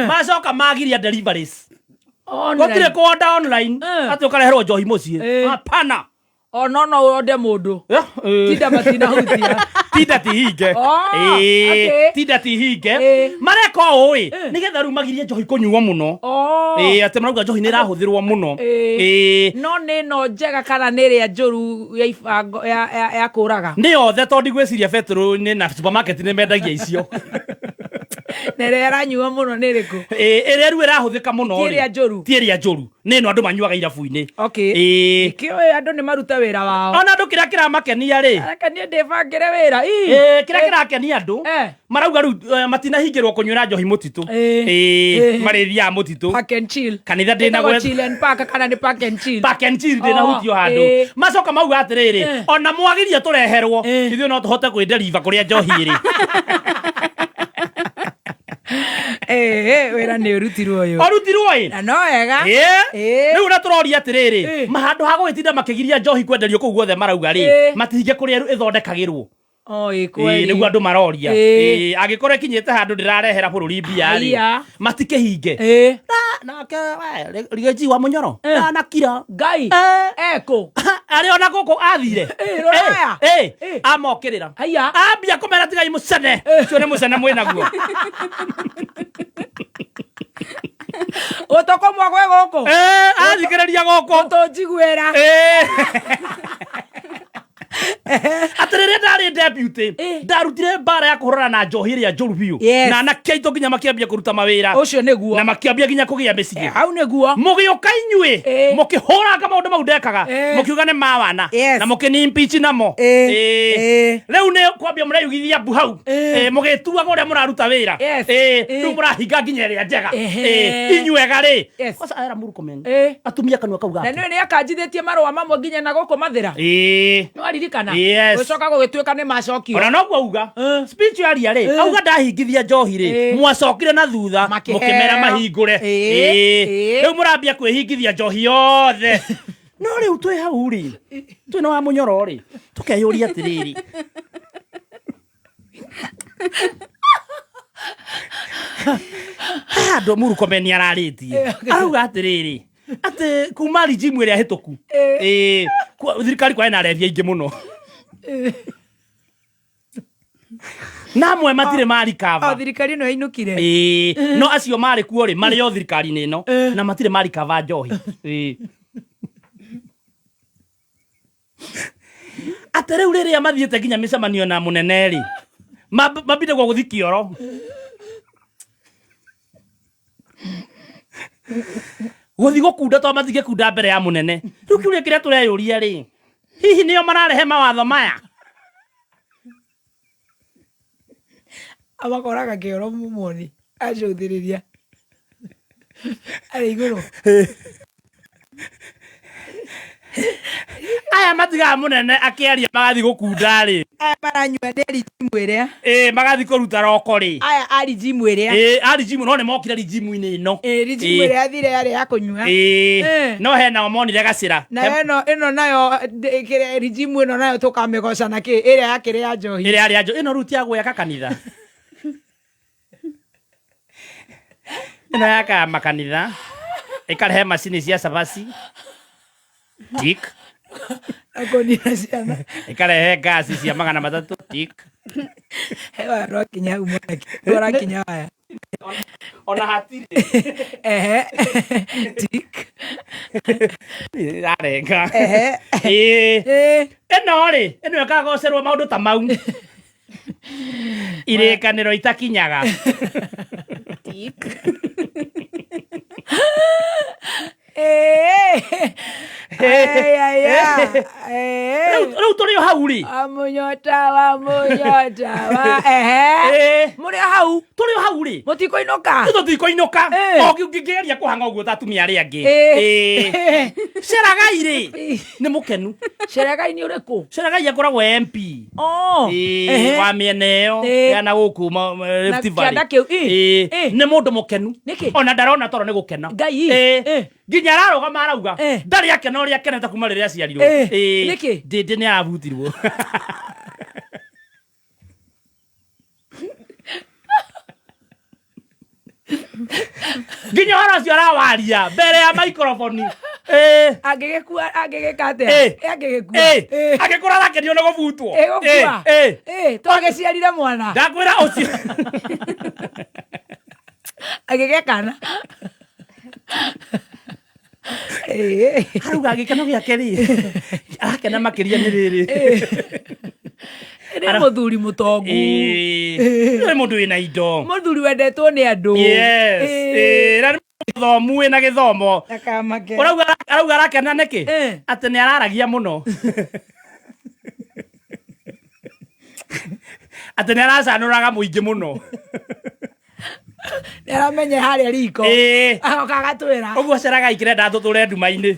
macoka magiria deliveries gũtirĩ kũonda online atĩ ũkareherwo njohi mũciĩ hapana no wonde mũndũ tinda matinahutia tinda tihinge tinda tihinge mareka ũĩ nĩgetha rĩu magirie njohi kũnyuo mũno atĩ marauga njohi nĩ ĩrahũthĩrwo mũno no nĩ no njega kana nĩ ĩrĩa njũru ya kũraga nĩ yothe tondũ ngwĩciria betũrũ-inĩ na supermarket nĩ mendagia icio Nere aranyua muno niriku. Ere ru irahuthika muno. Tieria njoru. Tieria njoru. Neno andu manyuaga irabu-ini. Okay. Kio andu ni maruta wira wao. Ona andu kira makenia ri. Arakania ndebangire wira. Kira kenia andu. Marauga ru matinahingirwo kunyura njohi mutitu. Marithia mutitu. Park and chill. Kanitha ndina gwe. Chill and park kana ni park and chill. Park and chill ndina hutio handu. Macoka mauga atiriri. Ona mwagiria tureherwo. Ithuĩ no tuhote kwĩnderiva kũrĩa njohi ĩrĩ. Wĩra nĩ ũrutirwo ũyũ. Ũrutirwo ĩ? Na no wega. Rĩu na tũroria atĩrĩrĩ, mahandũ ha gũgĩtinda makĩgiria njohi kwenderio kũu guothe marauga rĩ, matihinge kũrĩa ĩthondekagĩrwo. Nĩguo andũ maroria. Angĩkorwo ĩkinyĩte handũ ndĩrarehera bũrũri mbia rĩ, matikĩhinge. Nake Rigathi wa Munyoro ndanakira. Ngai eko arĩ ona gũkũ athire. Amokĩrĩra. Ambia kũmera tigai mũcene. Ũcio nĩ mũcene mwĩnaguo. Ũtokomwa gwe gũkũ. Athikĩrĩria gũkũ. Ũtũnjiguĩra. Atirĩrĩ ndarĩ deputy ndarutire mbara ya kũhũrana na njohi ĩrĩa njũru biũ na anake aitũ nginya makĩambia kũruta mawĩra ũcio nĩguo na makĩambia nginya kũgĩa mĩciĩ hau nĩguo mũgĩũka inyuĩ mũkĩhũranga maũndũ mau ndekaga mũkiuga nĩ mawana na mũkĩni-impeach namo rĩu nĩ kwambia mũreyugithia mbu hau mũgĩtuaga ũrĩa mũraruta wĩra rĩu mũrahinga nginya ĩrĩa njega inyuega rĩ era Murkomen atumia kanua kauga na nĩ akanjithĩtie marũa mamwe nginya na gũkũ mathĩra kana gũcoka gũgĩtuĩka nĩ macokio ona noguo auga speech yaria rĩ auga ndahingithia njohi rĩ mwacokire na thutha mũkĩmera mahingũre rĩu mũrambia kwĩhingithia njohi yothe no rĩu twĩ hau rĩ twĩna wa Munyoro rĩ tũkeyũria atĩrĩrĩ andũ Murkomen ararĩtie auga atĩrĩrĩ atĩ kuma rijimu ĩrĩa hĩtũku thirikari kwa ĩna arevia ingĩ mũno namwe matirĩ marikava thirikari ĩno yainũkire no acio marĩ kuo rĩ marĩ o thirikari-inĩ ĩno na matirĩ marikava njohi atĩ rĩu rĩrĩa mathiĩte nginya mĩcemanio na mũnene rĩ mambindagwo gũthi kĩoro gũthi gũkunda to matingĩkunda mbere ya mũnene rĩu kĩũria kĩrĩa tũreyũria rĩ hihi nĩo mararehe mawatho maya amakoraga kĩoro mũmoni acũthĩrĩria arĩ igũrũ aya matigaga mũnene akĩaria magathi gũkunda rĩ aya maranyua nĩ rijimu ĩrĩa magathi kũruta roko rĩ aya a rijimu ĩrĩa a rijimu no nĩ mokire rijimu-inĩ ĩno rijimu ĩrĩa athire yarĩ ya kũnyua no hena monire gacĩra na ĩno nayo rijimu ĩno nayo tũkamĩgoca na kĩ ĩrĩa yakĩrĩ ya njohi ĩrĩa yarĩ ya njohi ĩno rĩu ti ya gwaka kanitha ĩno yaka makanitha ĩkarehe macini cia cabaci tik akonira ciana ikarehe gasi cia 300 tik hewa rokinya umwaki rokinya haya ona hatire tik arenga eno rĩ eno ĩkagocerwo maũndũ ta mau irĩkanĩro itakinyaga tik rĩu tũrĩ o hau rĩ Munyota mũrĩ hau tũrĩ o hau rĩ mũtikoinũka tũtikoinũka ngĩgeria kũhanga ũguo ta atumia arĩa angĩ Ceragai rĩ nĩ mũkenu Ceragai nĩ ũrĩkũ Ceragai akoragwo MP wa mĩena ĩyo yana gũkũ Rift Valley nĩ mũndũ mũkenu ona ndarona toro nĩ gũkena nginya ararũgama arauga ndarĩ akena ũrĩa akenete kuma rĩrĩa aciarirwo ndĩndĩ nĩ arabutirwo nginya hora cio arawaria mbere ya microphone angĩgĩka atĩa angĩkũra arakenio nĩ gũbutwo twagĩciarire mwana ndakwĩra ũcio agĩgĩa kana harauga gĩkeno gĩake rĩ arakena makĩria nĩ rĩrĩ Nĩ mũthuri mũtongu. Nĩ mũndũ wĩna indo. Mũthuri wendetwo nĩ andũ. Yes. Na gĩthomu wĩna gĩthomo. Arauga arakena nĩkĩ? Atĩ nĩ araragia mũno. Atĩ nĩ aracanũraga mũingĩ mũno. Nĩ aramenya harĩa riko. Agoka agatwĩra. Ũguo ceraga ikĩrenda tũtũre nduma-inĩ.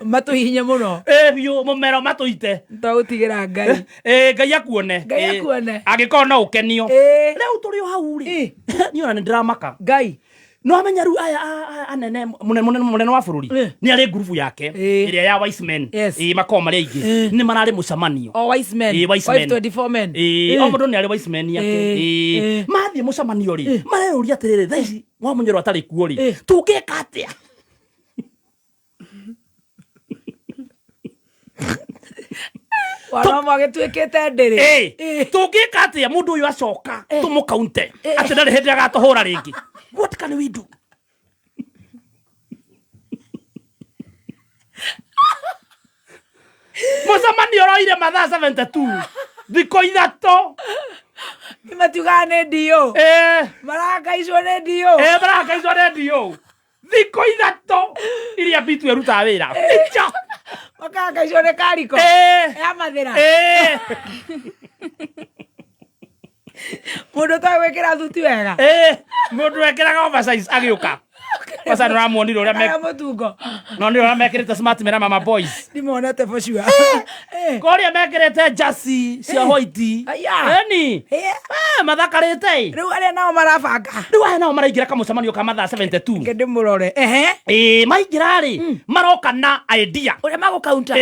Matũhinye mũno. Biũ mũmero matũite. Tũgũtigĩra Ngai. Ngai akuone. Ngai akuone. Angĩkorwo no ũkenio. Rĩu tũrĩ o hau rĩ. Niĩ ona nĩ ndĩramaka. Ngai. No amenya rĩu aya anene mũnene wa bũrũri nĩ arĩ ngurubu yake ĩrĩa ya wise men makorwo marĩ aingĩ nĩ mararĩ mũcemanio. Wise men. 524 men. O mũndũ nĩ arĩ wise men yake. Mathiĩ mũcemanio rĩ marerũria atĩrĩrĩ thaa ici wa Mũnyoro atarĩ kuo rĩ tũngĩka atĩa? Waroma gĩtuĩkĩte ndĩrĩ. Tũngĩka atĩa mũndũ ũyũ acoka tũmũkaunte atĩ ndarĩ hĩndĩ agatũhũra rĩngĩ? What can we do? Mũcemanio ũroire mathaa 72 thikũ ithatũ. Matiugaga nĩ ndio. Marangaicwo nĩ ndio. Marangaicwo nĩ ndio thikũ ithatũ iria bitu erutaga wĩra. Makangaicwo nĩ kariko ya mathĩra. Mũndũ ta gwĩkĩra thuti wega. Mũndũ wekĩraga oversize agĩũka. Basa nĩ ũramuonire ũrĩa mũtungo. No nĩ ũrĩa mekĩrĩte smart mera mama boys. Ndimonete for sure. Kũrĩa mekĩrĩte jersey cia white. Eni. Mathakarĩte. Rĩu arĩa nao marabanga. Rĩu aya nao maraingĩra kamũcemanio ka mathaa 72. Ngĩndĩmũrore. Maingĩra rĩ maroka na idea. Ũrĩa magũkaunta.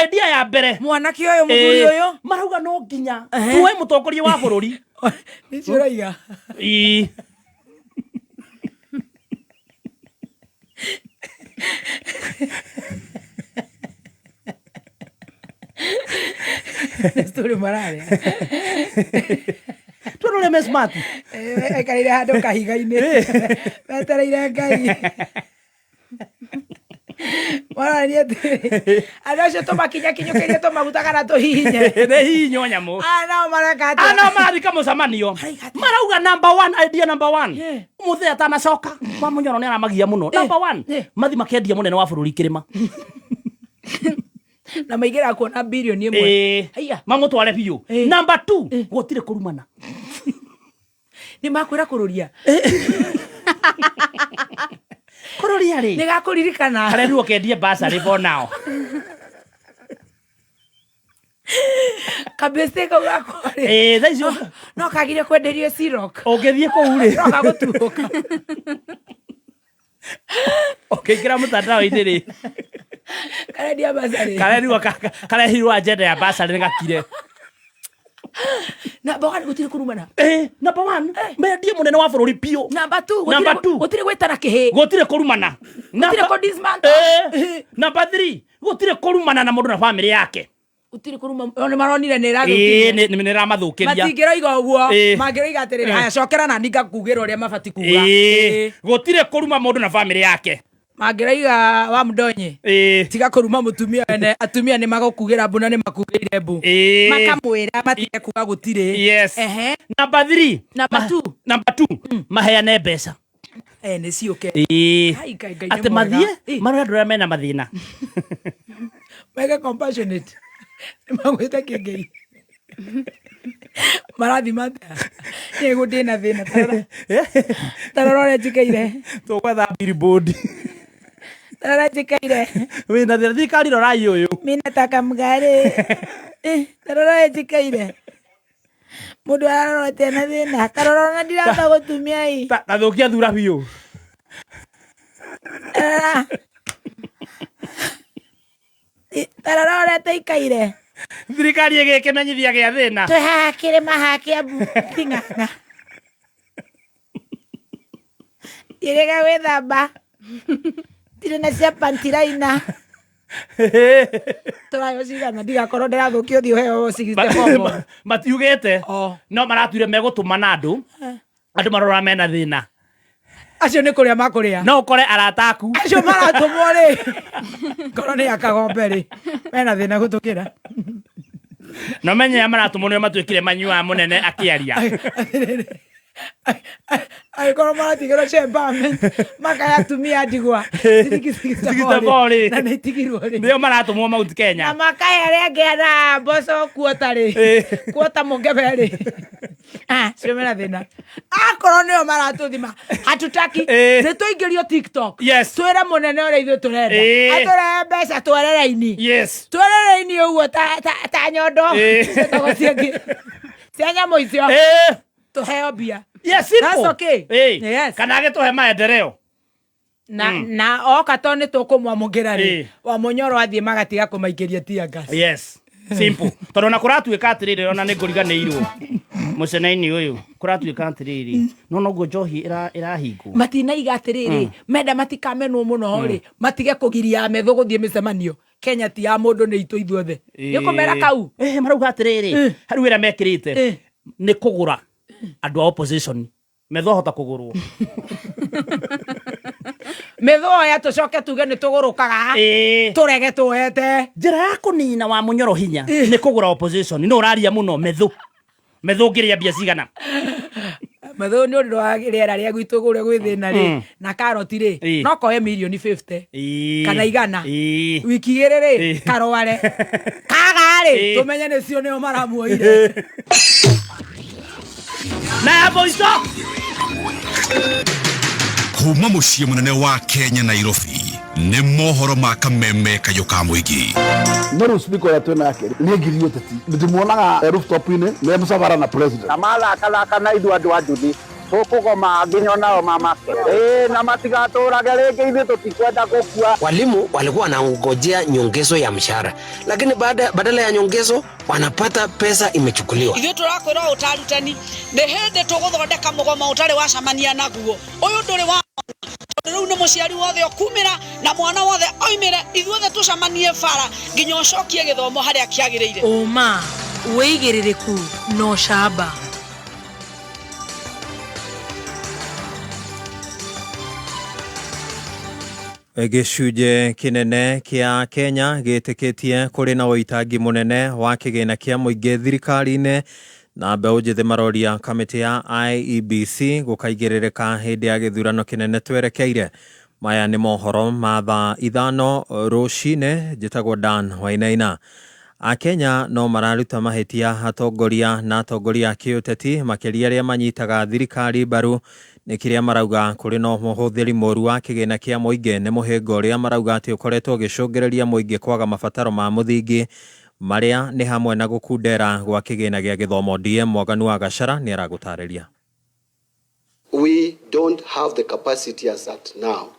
Idea ya mbere. Mwanake ũyũ mũthuri ũyũ. Marauga no nginya tuoe mũtongoria wa bũrũri. Nĩcio ũraiga. Story marare. Tũrore me smart. Ekarire handũ kahiga-inĩ. Wetereire Ngai. Marania atĩrĩrĩ. Andũ acio tũmakinyakinyũkĩrie tũmagutaga na tũhihinye. Nĩ hihinyo nyamũ. Nao mareka atĩa? Nao marathika mũcemanio. Marauga number 1 idea number 1. Mũthee atanacoka. Wa Mũnyoro nĩ aramagia mũno. Number 1. Mathi makendia mũnene wa bũrũri kĩrĩma. Na maigĩra kuona bilioni ĩmwe. Haiya mamũtware biũ. Number 2 gũtirĩ kũrumana. Nĩ makwĩra kũrũria. Kũrũria rĩ. Nĩ gakũririkana. Arerwo kendie basarĩ for now. Kabese kau gakwa rĩ. Thaa icio no kagire kwenderio Sirok. Ũngĩthiĩ kũu rĩ. No gagũtuũka. Ũkĩingĩra mũtandao-inĩ rĩ. Karendia basarĩ. Karehirwo agenda ya basarĩ nĩ gakire. Number 1 gũtirĩ kũrumana. Number 1 mendie mũnene wa bũrũri piũ. Number 2 gũtirĩ gwĩtana kĩhĩ. Gũtirĩ kũrumana. Gũtirĩ kũdismantle. Number 3 gũtirĩ kũrumana na mũndũ na family yake. Gũtirĩ kũruma. Nĩ maronire nĩ ĩrathũkĩria. Nĩ ĩramathũkĩria. Matingĩroiga ũguo. Mangĩroiga atĩrĩrĩ haya cokera na ninga kugĩra ũrĩa mabati kuga. Gũtirĩ kũruma mũndũ na family yake. Mangĩroiga wa Mndonye. Tiga kũruma mũtumia wene atumia nĩ magũkugĩra mbu na nĩ makugĩire mbu. Makamwĩra matige kuga gũtirĩ. Yes. Number 3. Number 2 maheane mbeca. Nĩ ciũke. Atĩ mathiĩ marore andũ arĩa mena mathĩna. Mega compassionate. Magwĩte kĩngei. Marathi mata. Yego ndĩna thĩna. Tarora ũrĩa njikaire. Tũkwetha billboard. Tarora njikaire. Wĩna thĩna thirikari rorai ũyũ. Mimi nataka mgari. Tarora ũrĩa njikaire. Mũndũ ararora tena thĩna. Tarora na ndiramba gũtumia hii. Tathũkia thura biũ. Tarora ũrĩa tũikaire. Thirikari ĩgĩkĩmenyithia gĩa thĩna. Twĩhaha kĩrĩma hakia thing'ang'a. Irega gwĩthamba. Tirĩ na cia pantiraina. Tũrayo cigana ndigakorwo ndĩrathũkio ũthiũ heo 64. Matiugĩte. No maratuire megũtũmana andũ. Andũ marora mena thĩna. Acio nĩ kũrĩa makũrĩa. No ũkore arata aku. Acio maratũmwo rĩ. Ngoro nĩ yakagombe rĩ. Mena thĩna gũtũkĩra. No menye maratumonio matwikire manyua munene akiaria. Ai kono maratigero chemba makaya tumia digwa Tikita bori na netigirwo ri ndio maratumwo Mount Kenya na makaya regera boso kuota ri kuota mongebe ri semena thina akoro nio maratuthima hatutaki nituingirio TikTok twira munene ore ithu turenda atura mbeca twerere-ini twerere-ini uguo ta nyondo tutagotiengi sianya moicio tuheo bia. Yes, simple. That's okay. Yes. Kanage tuhe maendeleo. Na okatone tukumwamugera ri wa munyoro athie magatiga kumaikiria tia gas. Yes. Simple. Toro na kuratuika atiriri ona ni nguriganirwo. Mucenaini uyu kuratuika atiriri. No go njohi irahingu. Matina iga atiriri. Menda matikamenwo muno ri. Matige kugiria metho guthie micemanio. Kenya ti ya mundu ni itu ithuothe. Nikumera kau. Marauga atiriri. Haru wira mekirite. Ni kugura andu a opposition metho hota kugurwo metho ya tucoke tuge ni tugurukaga turege tuete njira ya kunina wa munyoro hinya ni kugura opposition no uraria muno metho ngiria bia cigana metho ni undu wa riera ria gwitu gure gwithina ri na karoti ri no koe milioni 50 kana igana wiki igiri ri karoware kaga ri tumenye ni cio ni maramuoire na boiso kuma muciĩ munene wa Kenya Nairobi nĩ mohoro ma kameme kayoka muigi Nero speaker ya tena yake ni girio tati ndimuonaga rooftop-ini ne musabara na president na mala kala na idu andu anduthi tukugoma nginya nao mama na matigaturage rĩngĩ ithuĩ tutikwenda gũkua. Walimu walikuwa wanangojea nyongezo ya mshahara, lakini badala ya nyongezo wanapata pesa imechukuliwa. Ithuĩ turakwĩra utarutani nĩ hĩndĩ tũgũthondeka mũgomo ũtarĩ wacamania naguo. Ũyũ ndũrĩ wa rĩu nĩ mũciari wothe ũkumĩra na mwana wothe oimĩre ithuothe tũcamanie bara nginya ũcokie gĩthomo harĩa kĩagĩrĩire. Ũma wĩigĩrĩrĩku no camba. Gĩcunjĩ kĩnene kĩa Kenya gĩtĩkĩtie kũrĩ na ũitangi mũnene wa kĩgĩna kĩa mũingĩ thirikari-inĩ na mbeũ njĩthĩ maroria kamĩtĩ ya IEBC gũkaigĩrĩrĩka hĩndĩ ya gĩthurano kĩnene twerekeire. Maya nĩ mohoro ma thaa 5 rũcinĩ. Njĩtagwo Dan Wainaina. Akenya no mararuta mahĩtia atongoria na atongoria a kĩũteti makĩria arĩa manyitaga thirikari mbaru nĩ kĩrĩa marauga kũrĩ na mũhũthĩri mũru wa kĩgĩna kĩa mũingĩ nĩ mũhĩngo ũrĩa marauga atĩ ũkoretwo ũgĩcũngĩrĩria mũingĩ kwaga mabataro ma mũthingi marĩa nĩ hamwe na gũkundera gwa kĩgĩna gĩa gĩthomo. DM Mwaganu wa Gacara nĩ aragũtarĩria. We don't have the capacity as at now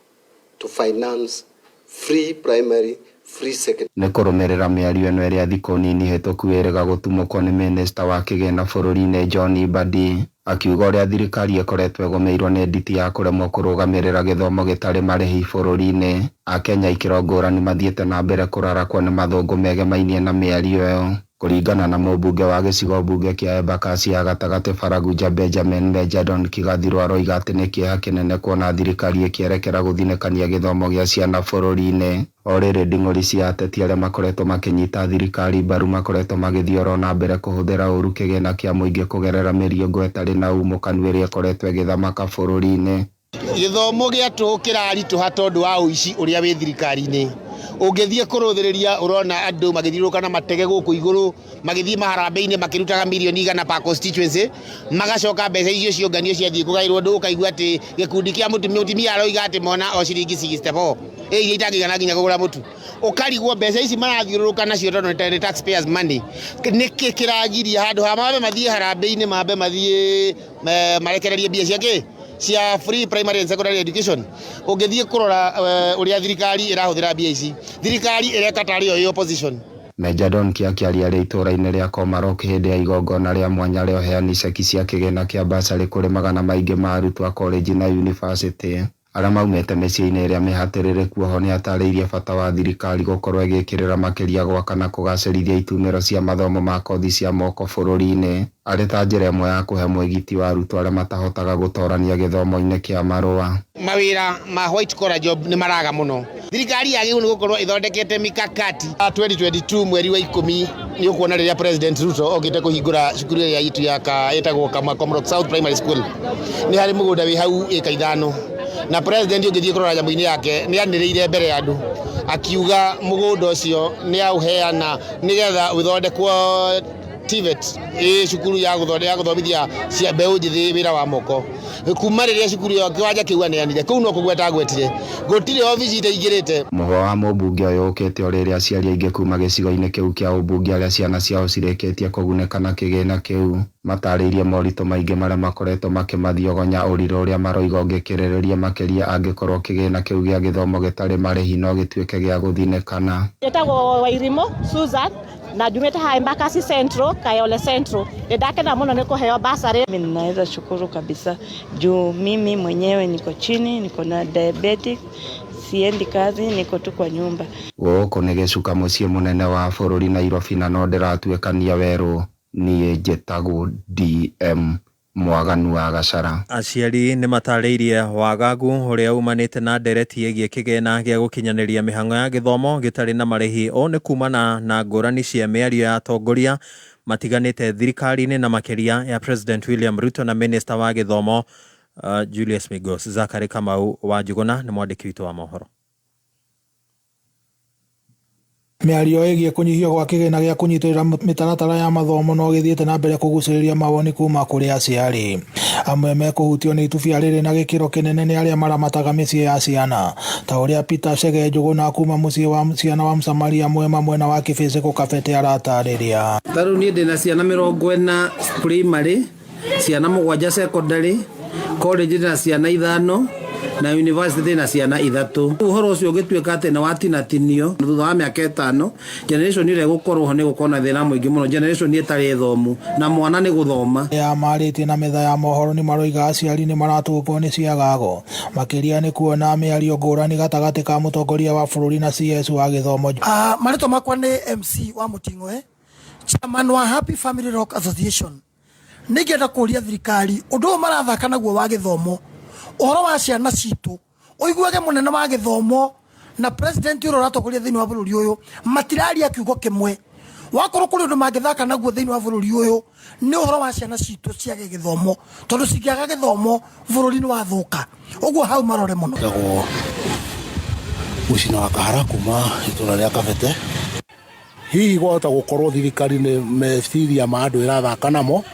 to finance free primary, free secondary. Nĩ kũrũmĩrĩra mĩario ĩno ĩrĩa thikũ nini hĩtũku ĩrĩga gũtumũkwo nĩ minista wa kĩgĩna bũrũri-inĩ John Mbadi akiuga ũrĩa thirikari ĩkoretwo ĩgũmĩirwo nĩ nditi ya kũremwo kũrũgamĩrĩra gĩthomo gĩtarĩ marĩhi bũrũri-inĩ. Akenya ikĩro ngũrani mathiĩte na mbere kũrarakwo nĩ mathũngũ megemainie na mĩario ĩyo. Kũringana na mũmbunge wa gĩcigo mbunge kĩa Embakasi ya gatagatĩ Faraguja Benjamin Mejadon Kigathirũ aroiga atĩ nĩ kĩeha kĩnene kuona thirikari ĩkĩerekera gũthinĩkania gĩthomo gĩa ciana bũrũri-inĩ. O rĩrĩ nding'ũri cia ateti arĩa makoretwo makĩnyita thirikari mbaru makoretwo magĩthiĩ oro na mbere kũhũthĩra ũru kĩgĩna kĩa mũingĩ kũgerera mĩriongo ĩtarĩ na umũkanu ĩrĩa ĩkoretwo ĩgĩthamaka bũrũri-inĩ. Gĩthomo gĩatũ kĩraritũha tondũ wa ũici ũrĩa wĩ thirikari-inĩ. Ũngĩthiĩ kũrũthĩrĩria ũrona andũ magĩthiũrũrũka na matege gũkũ igũrũ magĩthiĩ maharambĩ-inĩ makĩrutaga mirioni 100 per constituency magacoka mbeca icio cionganio ciathiĩ kũgaĩrwo andũ ũkaigua atĩ gĩkundi kĩa mũtumia aroiga atĩ mona o ciringi 64 iria itangĩigana nginya kũgũra mũtu. Ũkarigwo mbeca ici marathiũrũrũka nacio tondũ nĩ taxpayers money. Nĩkĩ kĩragiria handũ ha mabe mathiĩ harambĩ-inĩ mabe mathiĩ marekererie mbia ciake cia free primary and secondary education. Ũngĩthiĩ kũrora ũrĩa thirikari ĩrahũthĩra mbia ici, thirikari ĩreka tarĩ yo opposition. Mejadon akĩaria arĩ itũũra-inĩ rĩa Komarok hĩndĩ ya igongona rĩa mwanya rĩa ũheani ceki cia kĩgĩna kĩa basarĩ kũrĩ magana maingĩ ma arutwo a college na university. Arĩa maumĩte mĩciĩ-inĩ ĩrĩa mĩhatĩrĩrĩku oho nĩatarĩirie bata wa thirikari gũkorwo ĩgĩkĩrĩra makĩria gwaka na kũgacĩrithia itumĩro cia mathomo ma kothi cia moko bũrũri-inĩ arĩ ta njĩra ĩmwe ya kũhe mwĩgiti wa arutwo arĩa matahotaga gũtorania gĩthomo-inĩ kĩa marũa. Mawĩra ma white collar job nĩ maraga mũno. Thirikari yagĩrĩirwo nĩ gũkorwo ĩthondekete mikakati. 2022 mweri wa 10 nĩ ũkuona rĩrĩa President Ruto okĩte kũhingũra cukuru ya itu ĩtagwo Komorok South Primary School. Nĩ harĩ mũgũnda wĩ hau ĩka 5 na president ũngĩthiĩ kũrora nyamũ-inĩ yake nĩ anĩrĩire mbere ya andũ akiuga mũgũnda ũcio nĩ auheana nĩgetha ũthondekwo TVET cukuru ya gũthomithia cia mbeũ njĩthĩ wĩra wa moko. Kuma rĩrĩa cukuru ya kĩwanja kĩu aneanire kũu no kũgweta agwetire gũtirĩ obici itaingĩrĩte. Mũhwa wa mũmbunge ũyũ ũkĩte o rĩrĩa aciari aingĩ kuma gĩcigo-inĩ kĩu kĩa ũmbunge arĩa ciana ciao cirĩkĩtie kũgunĩka na kĩgĩna kĩu matarĩirie moritũ maingĩ marĩa makoretwo makĩmathiogonya ũrirũ ũrĩa maroiga ũngĩkĩrĩrĩria makĩria angĩkorwo kĩgĩna kĩu gĩa gĩthomo gĩtarĩ marĩhi no gĩtuĩke gĩa gũthinĩkana. Njĩtagwo Wairimo Susan na jumete ha Embakasi Central, Kayole Central. Ndakena muno niko heo basari. Mimi naweza shukuru kabisa juu mimi mwenyewe niko chini, niko na diabetic, siendi kazi, niko tu kwa nyumba. Gũkũ nĩ gĩcuka mũciĩ mũnene wa bũrũri Nairobi na no ndĩratuĩkania werũ niĩ njĩtagwo DM Mwaganu wa Gacara. Aciari nĩ matarĩirie wagagu ũrĩa umanĩte na ndereti ĩgiĩ kĩgĩna gĩa gũkinyanĩria mĩhang'o ya gĩthomo gĩtarĩ na marĩhi o nĩ kumana na ngũrani cia mĩario ya atongoria matiganĩte thirikari-inĩ na makĩria ya President William Ruto na Minister wa Gĩthomo Julius Migos. Zakari Kamau wa Njuguna nĩ mwandĩki witũ wa mohoro. Mĩario ĩgiĩ kũnyihio gwa kĩgĩna gĩa kũnyitĩrĩra mĩtaratara ya mathomo no gĩthiĩte na mbere kũgucĩrĩria mawoni kuma kũrĩ aciari. Amwe mekũhutio nĩ itubia rĩrĩ na gĩkĩro kĩnene nĩ arĩa maramataga mĩciĩ ya ciana ta ũrĩa Peter Chege Njũgũna kuma mũciĩ wa ciana wa Msamaria mwena wa Kĩbĩcĩkũ Kabete aratarĩria. Tarĩu niĩ ndĩna ciana 40 primary, ciana 7 secondary, college na ciana 5 na university na ciana 3. Ũhoro ũcio ũgĩtuĩka atĩ nĩ watinatinio thutha wa mĩaka 5, generation ĩrĩa gũkorwo ho nĩ gũkorwo na thĩna mũingĩ mũno, generation ĩtarĩ thomu na mwana nĩ gũthoma. Ya marĩtie na metha ya mohoro nĩ maroiga aciari nĩ maratũngwo nĩ ciagago makĩria nĩ kuona mĩario ngũrani gatagatĩ ka mũtongoria wa bũrũri na CS wa gĩthomo. Marĩtwa makwa nĩ MC wa Mũting'oe, chairman wa Happy Family Rock Association. Nĩngĩenda kũria thirikari ũndũ ũyũ marathaka naguo wa gĩthomo, ũhoro wa ciana citũ ũiguage mũnene wa gĩthomo na president ũrĩa ũratongoria thĩinĩ wa bũrũri ũyũ matiraria kiugo kĩmwe. Wakorwo kũrĩ ũndũ mangĩthaka naguo thĩinĩ wa bũrũri ũyũ nĩ ũhoro wa ciana citũ ciage gĩthomo, tondũ cingĩaga gĩthomo bũrũri nĩ wathũka. Ũguo hau marore mũno. Mũcina wa Kahara kuma itũra rĩa Kabete. Hihi gwahota gũkorwo thirikari nĩ meciria ma andũ ĩrathaka namo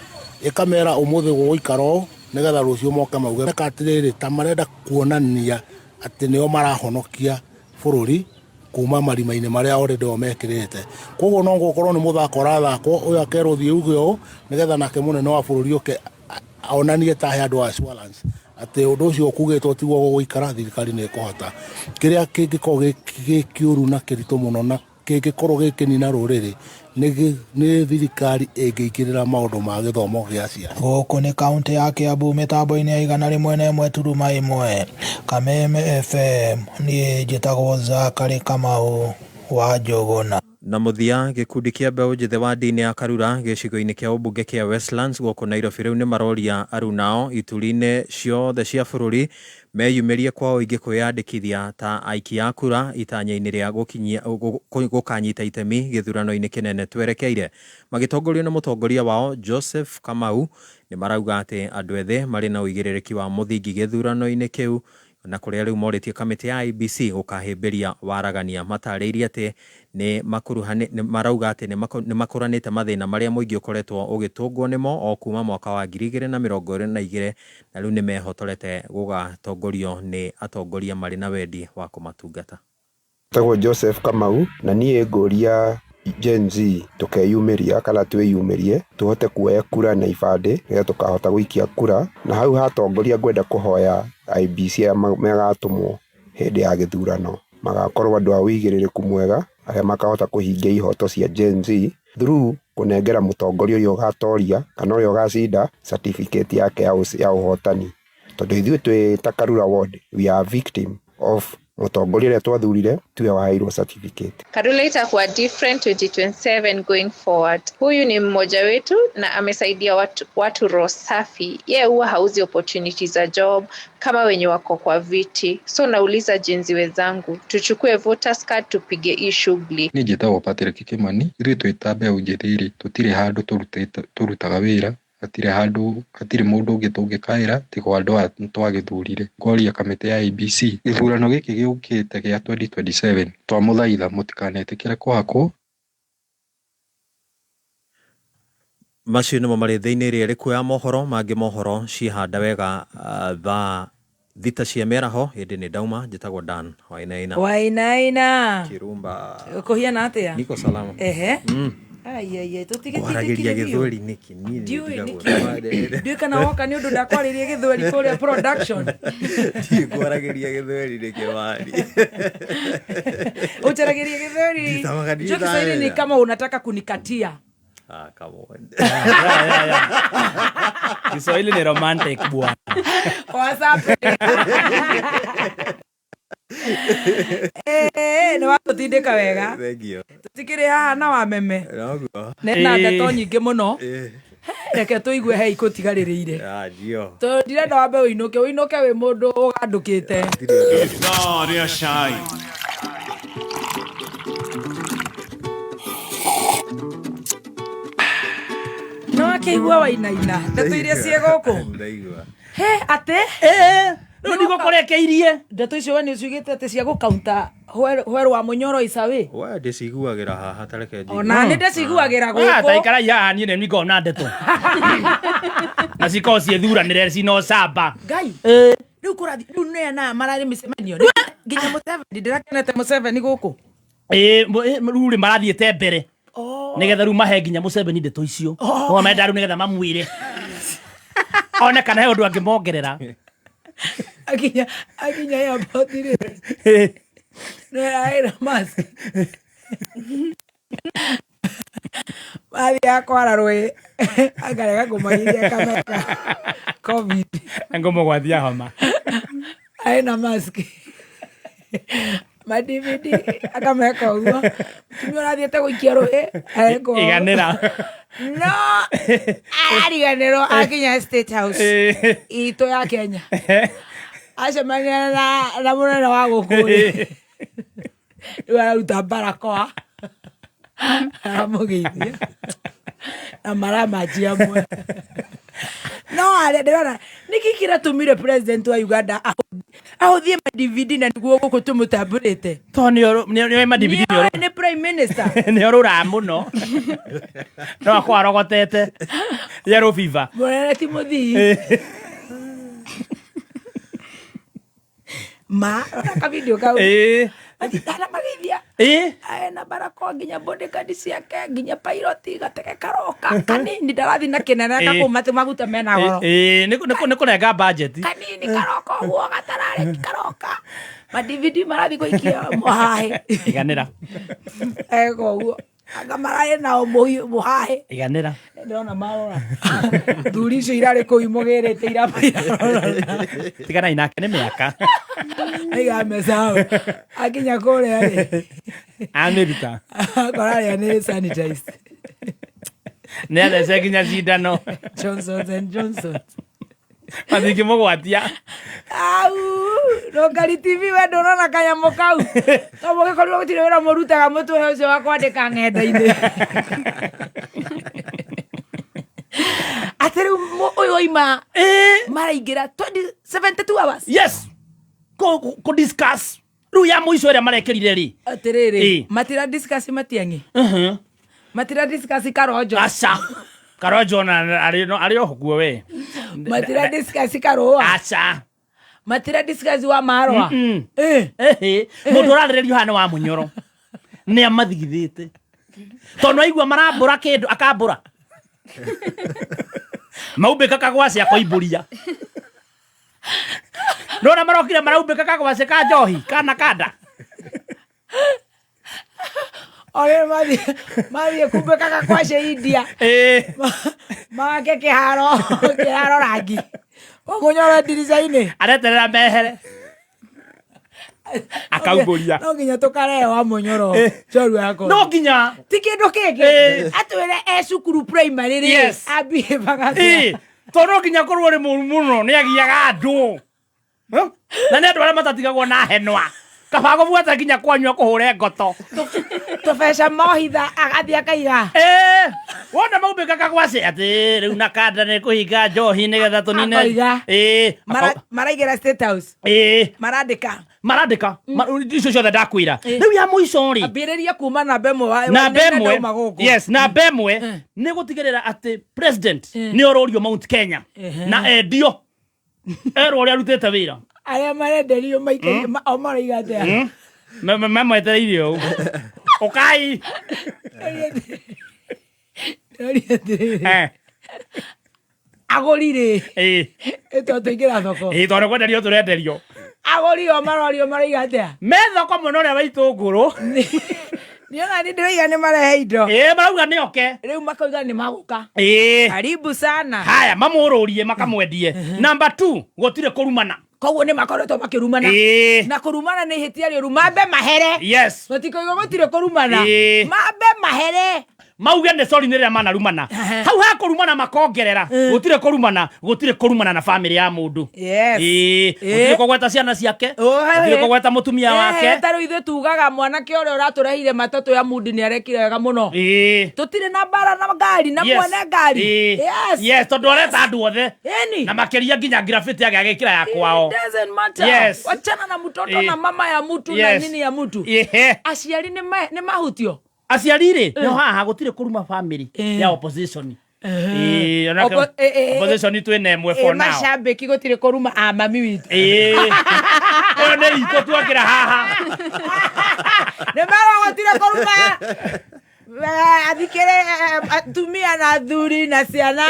ĩkamera ũmũthĩ gũgũikara ũũ nĩgetha rũciũ moke mauge atĩrĩrĩ ta marenda kuonania atĩ nĩo marahonokia bũrũri kuma marima-inĩ marĩa already o mekĩrĩte. Koguo no gũkorwo nĩ mũthako ũrathakwo ũyũ akerwo thiĩ uge ũũ nĩgetha nake mũnene wa bũrũri ũke aonanie ta he andũ assurance atĩ ũndũ ũcio ũkugĩtwo tiguo gũgũikara, thirikari nĩ ĩkũhota. Kĩrĩa kĩngĩkorwo gĩkĩũru na kĩritũ mũno na kĩngĩkorwo gĩkĩnina rũrĩrĩ nĩ thirikari ĩngĩingĩrĩra maũndũ ma gĩthomo gĩa ciana. Gũkũ nĩ kaunti ya Kiambu, mĩtambo-inĩ ya 101.1 Kameme FM. Niĩ njĩtagwo Zakari Kamau wa Njũgũna. Na mũthia gĩkundi kĩa mbeũ njĩthĩ wa ndini ya Karura gĩcigo-inĩ kĩa ũmbunge kĩa Westlands gũkũ Nairobi rĩu nĩ maroria arunao ituri-inĩ ciothe cia bũrũri meyumĩrie kwa ũingĩ kwĩyandĩkithia ta aiki a kura itanya-inĩ rĩa gũkanyita itemi gĩthurano-inĩ kĩnene twerekeire. Magĩtongorio na mũtongoria wao Joseph Kamau nĩ marauga atĩ andũ ethĩ marĩ na ũigĩrĩrĩki wa mũthingi gĩthurano-inĩ kĩu na kũrĩa rĩu morĩtie kamĩtĩ ya IBC gũkahĩmbĩria waragania. Matarĩirie atĩ marauga atĩ nĩ makũranĩte mathĩna marĩa mũingĩ ũkoretwo ũgĩtũngwo nĩmo o kuma mwaka wa 2022 na rĩu nĩ mehotorete gũgatongorio nĩ atongoria marĩ na wendi wa kũmatungata. Tagwo Joseph Kamau na niĩ ngũria Gen Z tukeyumĩria kana twĩyumĩrie tuhote kuoya kura na ibandĩ nĩgetha tukahota gũikia kura, na hau hatongoria ngwenda kũhoya IBC magatũmwo hĩndĩ ya gĩthurano magakorwo andũ a ũigĩrĩrĩku mwega arĩa makahota kũhingia ihoto cia Gen Z through kũnengera mũtongoria ũrĩa ũgatoria kana ũrĩa ũgacinda certificate yake ya ũhotani. tondu ithuĩ twĩ ta Karura ward we are victim of mutongoria ũrĩa twathurire tiwe waheirwo certificate. Karura itakuwa different 2027 going forward. Huyu ni mmoja wetu na amesaidia watu roho safi. Yeye huwa hauzi opportunities za job kama wenye wako kwa viti. So nauliza jinsi wenzangu, tuchukue voters card tupige hii shughuli. Ni njĩtagwo Patrick Kimani, ithuĩ twĩta mbeũ njĩthĩ tũtirĩ handũ tũrutaga wĩra, hatirĩ mũndũ ũngĩ tũngĩkaĩra tiga andũ twagĩthurire. Ngoria kamĩtĩ ya IEBC, gĩthurano gĩkĩ gĩũkĩte gĩa 2027 twamũthaitha mũtikanetĩkĩre kũhakwo. Macio nĩmo marĩ thĩinĩ rĩrĩ kuoya mohoro mangĩ mohoro cihanda wega thaa thita cia mĩaraho hĩndĩ nĩ ndauma. Njĩtagwo Dan Wainaina Kirumba. Kũhiana atĩa? Niko salama. Ehe. Ai Kwaragĩria gĩthweri nĩkĩ niĩ ndiũĩ kana woka nĩ ũndũ ndakwarĩria gĩthweri kũrĩa production. Kwaragĩria gĩthweri nĩkĩ wari. Ucharagĩria gĩthweri. Jo Kiswahili ni kama unataka kunikatia. Come on. Kiswahili ni romantic bwana. WhatsApp. Nĩ watũtindĩka wega. Tũtikĩrĩ haha na wameme. Na ndeto nyingĩ mũno. Reke tũigue he ikũtigarĩrĩire. Tondũ ndirenda wambe ũinũke wĩ mũndũ ũgandũkĩte. No, nĩ acai. No akĩigua Wainaina. Ndeto iria ciĩ gũkũ. He ate? Rĩu ndigũkũrekeirie. Ndeto icio we nĩ ucugĩte atĩ cia gũkaunta Hweru wa Munyoro Isawe. We ndĩciguagĩra haha tareke njigua. Ona nĩ ndĩciguagĩra gũkũ. Taikara haha niĩ nĩ ngona ndeto. Na cikorwo ciĩthuranĩre cino camba. Ngai. Rĩu kũrathi rĩu nĩ na mararĩ mĩcemanio. Nginya Museveni ndĩrakenete Museveni gũkũ. Rĩu rĩ marathiĩte mbere. Nĩgetha rĩu mahe nginya Museveni ndeto icio. O menda rĩu nĩgetha mamwĩre. Ona kana he ũndũ angĩmongerera. Akinya ya botire. No era mask. Mali akwara rwe. Agarega kumagiria kamera. COVID. Ngomogwathia homa. Aina mask. Madividi akameka ugo. Tumĩrathiĩte gũikia rũĩ. Iganĩra. No. Ariganĩrwo akinya State House. Itũ ya Kenya. Acemania na mũnene wa gũkũ. Rĩu araruta barakoa. Aramũgeithia. Na maramajia mwe. No ndĩrona nĩkĩ kĩratũmire president wa Uganda ahũthie ma-DVD na nĩguo gũkũ tũmũtambũrĩte. Tondũ nĩ ma-DVD nĩ prime minister. Nĩ orũra mũno. No akwa arogotete. Yellow fever. Mũnene Timothy. Ona video kau. Ana magithia. Na barakoa nginya bodyguard ciake nginya pilot gateke karoka. Kanini ndarathi na kinene kakuma maguta mena goro. Nĩ kũrenga budget. Kanini karoka huo gatarare karoka. Ma-DVD marathi gũikia mũhahe. Iganĩra. Ego huo. Anga maraye na mũhahe. Iganĩra. Ndona marora. Thuri icio irarĩ kũu imũgĩrĩte irarora. Tigana inake nĩ mĩaka. Aiga mesao. Akinya kũrĩa rĩ. Amerika. Kũrarĩa nĩ sanitized. Nĩ athece nginya cindano. Johnson & Johnson. Mathingĩ mũgwatia. No Ngari TV we ndũrona kanyamũ kau. To mũgĩkorirwo gũtirĩ wĩra mũrutaga mũtũhe ũcio wa kwandĩka ng'enda-inĩ. Atĩ rĩu ũyũ oima maraingĩra 72 hours. Yes. Ko discuss. Rĩu ya mũico ĩrĩa marekĩrire rĩ. Atĩrĩrĩ. Matira discuss Matiang'i. Matira discuss Karonjo. Aca. Karonjo na arĩ o guo we. Matira discuss Karũa. Aca. Matira discuss wa Marwa. Mũndũ ũrarĩrĩrio haha nĩ wa Munyoro. Nĩ amathigithĩte. Tondũ aigua marambũra kĩndũ akambũra. Maumbĩka kagwacĩ akoimbũria. Nona marokire maraumbĩka kagwacĩ ka njohi kana kanda. Ole mathiĩ kumbĩka kagwacĩ India. Make kĩharo rangi. Munyoro diricaini. Areterera mehere. Akauguria. No nginya tukare wa munyoro. Choru yako. No nginya. Ti kindu kingi. Atwire cukuru primary ri. Abi bagathia. Toro nginya korwo ri muno ni agiaga andu. Na ni andu aria matatigagwo na henwa. Kabago buata nginya kwanywa kuhure ngoto. Tufeca mohitha agathia kaiga. Wona maubika kagwase ati riu na kanda ni kuhinga njohi nigetha tunine. Maraigira State House. Marandika. Icio ciothe ndakwira. Riu ya muico ri. Ambiriria kuma na bemwe. Na bemwe. Yes, na bemwe ni gutigirira ati president ni ororio Mount Kenya na endio. Ero ria rutete wira. Aria marenderio maike o maraiga atia. Mamwetereirio. Okai. Agorire. Eto tuingira thoko. Tore kwenderio turenderio. Agorio marorio maraiga atia. Me thoko muno ria waitunguru. Niona ni ndoiga ni marehe indo. Marauga ni oke. Riu makauga ni maguka. Karibu sana. Haya mamururie makamwendie. Number 2 gotire kurumana. Koguo ni makoretwo makirumana. Na kurumana ni hitia ri rumambe mahere. Yes. Matikoigo gotire kurumana. Mambe mahere. Mauge ne sorry ni ria mana rumana. Hau ha kurumana makongerera. Gotire kurumana na family ya mundu. Yes. Gotire kugweta ciana ciake. Gotire kugweta mutumia wake. Taru ithe tugaga mwanake ore uraturehire matatu ya mundu ni arekire wega muno. Tutire na bara na ngari na mwene ngari. Yes, tondu areta andu othe. Na makeria nginya graffiti yake agikira ya kwao. It doesn't matter. Yes. Wachana na mtoto na mama ya mtu na nini ya mtu. Aciari ni mahutio. Aciari ri no haha gutire kuruma family ya opposition. Opposition twine emwe for now. Mashabiki gutire kuruma mami witu. One ito twakira haha. Ne mara gutire kuruma. Adikere tumia na thuri na ciana.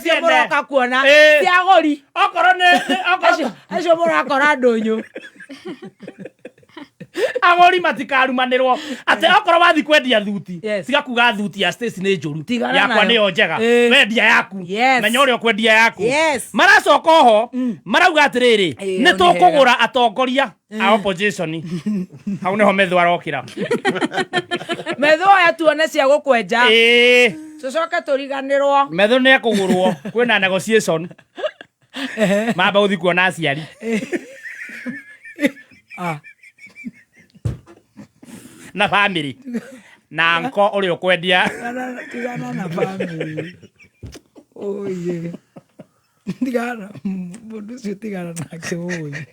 Cia muroka kuona. Cia gori. Okoro ne acio murakora ndunyu. Agori matikarumanirwo ate okoro wathi kwendia thuti tiga kuga thuti ya station ni njuru yakwa ni njega wendia yaku menya uri okwendia yaku maracoka ho marauga atiriri ni tukugura atongoria a opposition hau niho metho arokira metho ya tuone cia gukwenja tucoke turiganirwo metho ni kugurwo kwina negotiation mamba uthi kuona aciari na family na nko uri okwendia tigana na family oye tigana mundu cio tigana nake oye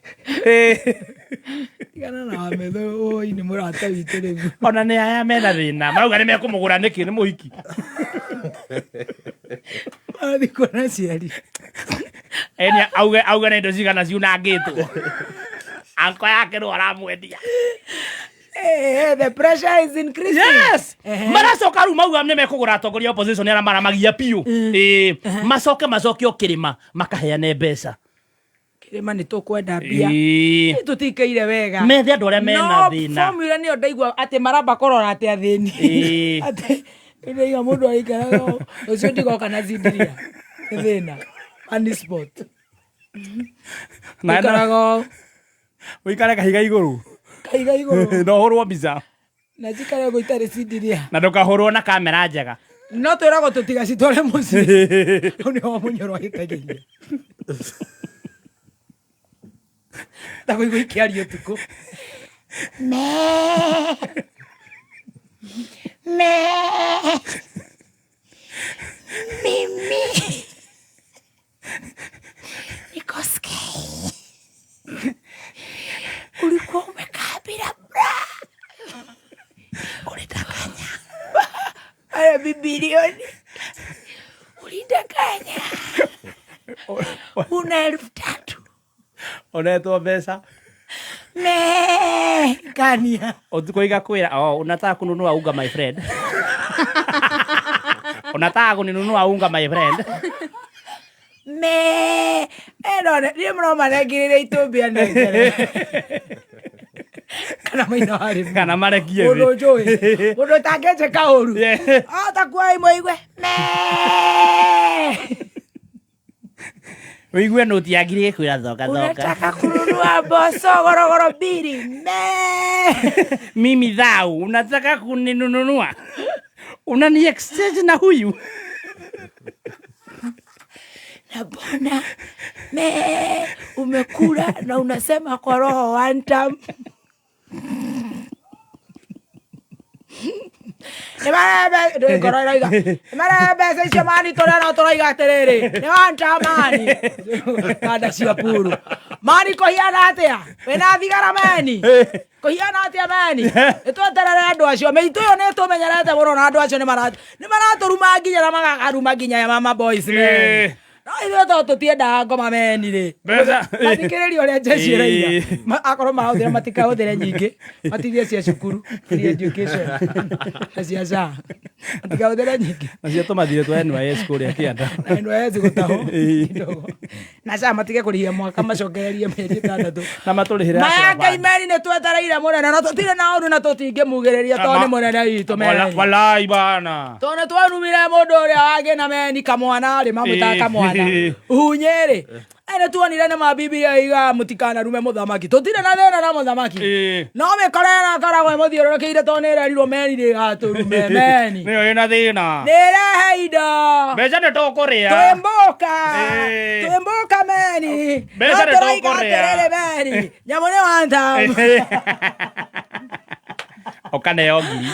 tigana na metho oye ni murata witu riu ona ni aya mena thina marauga ni mekumugura niki ni muhiki athi kuona ciari eni auga ni ndo cigana ciunangitwo anko yake ro aramwendia. The pressure is increasing. Yes. Maracoka ru mauga ni mekugura atongoria opposition ara maramagia piu. Macoke okirima makaheane mbeca. Kirima ni tukwenda mbia. Tutikeire wega. Methe andu aria mena thina. No formula ni ondaigua ati maramba korora ati athini. Ati ndeiga mundu aikaraga ucio ndigoka na zindiria. Thina. On spot. Na ndarago. Uikare kahiga iguru. Kaiga iguru. No horwo mbica. Na jikare go itare sindiria. Na ndukahorwo na kamera njega. No twirago tutiga citware muci. Ni wa munyoro ahitagiire. Ndako igo ikiario tuko. Mimi. Nikoske. Ulikuwa umekaa bila bra. Ulidanganya. Aya bibilioni. Ulidanganya. Una 3,000. Unaitwa pesa? Kania. Utikoiga kwira, unataka kununua unga my friend. Unataka kununua unga my friend. Erone, ni mno maragirire itubia ndengere. Kana maina wari. Kana marekie. Uno joy. Uno tageje kaoru. Takuwa imo igwe. Uigue no tiagire kwira thoka. Unataka kununua boso gorogoro mbili? Mimi dhau, unataka kuninunua? Unani exchange na huyu? Na bona umekula na unasema kwa roho one time. Marebe chamani torero toriga terere. Ne wanta mani. Kada sia puru. Mani kohiana atia. Wena thigara mani. Kohiana atia mani. Eto terere andu acio me ito yo ne to menyerete muno na andu acio ne maratoruma nginya na magakaruma nginya ya mama boys ne. Ino to tienda ngoma meni ri. Mathikiririo ria jeshi reiga. Akoro mahauthira matikahuthire nyingi. Matithie cia cukuru, free education. Cia za. Matikahuthire nyingi. Nacio tumathire twa NYS kuria kianda. NYS gutaho. Na za matige kurihia mwaka macokererie mieri 6. Na maturihira. Maya imeri ne twetereire munene na tutire na undu na tutingimugiriria to ni munene witu meri. Walai bana. Tone twanumire mundu uria wage na meni kamwana ri mamutaka mwana. Unyere ene tuonire na mabibi iga mutikana rume muthamaki tutire na thena na muthamaki no me korera karagwe muthiororokeire tonera rirwo meni ri gaturume meni ni ina thina nere heida beja ne tokoria twemboka meni beja ne tokoria meni nyamone wanta okane yogi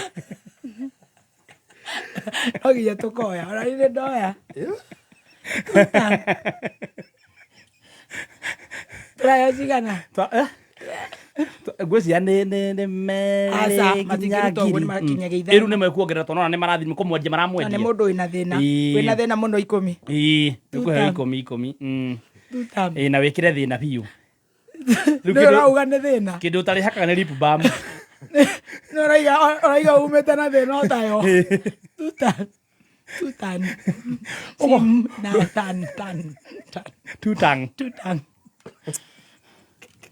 ogi ya tokoya ora ile doya Traya sigana. Gwesi ane ne mere kinyagiri. Eru ne mekuongerera tonona ne marathi kumwendia maramwendia. Ne mundu ina thina. Wina thina muno 10. Tukuhe 10. Na wekire thina biu. Ndio uga ne thina. Kindu tari hakaga ne lip balm. No raiga umete na thina otayo. Tutan. Na tan. Tutang.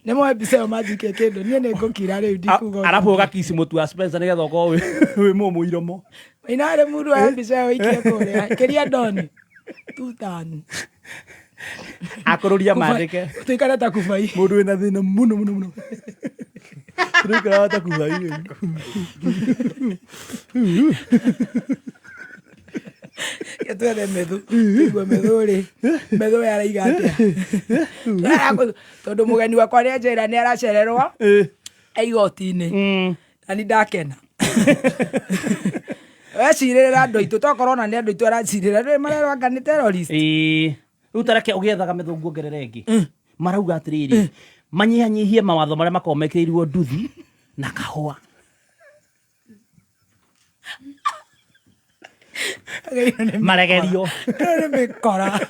Nemo episode magic kendo nie ne gokira re ndikugo. Arapo gakisi mutu a Spencer ne getho ko we mumu iromo. Ina re muru a episode ikie kore. Keria doni. Tutan. Akororia mandike. Tuikara ta kufai. Mundu ena thina muno. Tuikara ta kufai. Ya tu eres medu. Igwe medore. Medo ya raiga atia. Tondu mugeni wakwa ni njira ni aracererwo. Igoti-ini. Na ni ndakena. Wecirĩrĩra andũ aitũ tokorwo na nĩ andũ aitũ aracirĩrĩra rĩu marerwo anga nĩ terrorist. Rĩu tareke ũgĩethaga mĩthũngũ ongerere ĩngĩ. Marauga atĩrĩrĩ manyihanyihie mawatho marĩa makoragwo mekĩrĩirwo nduthi na kahũa. Maregerio. Nĩ mĩkora.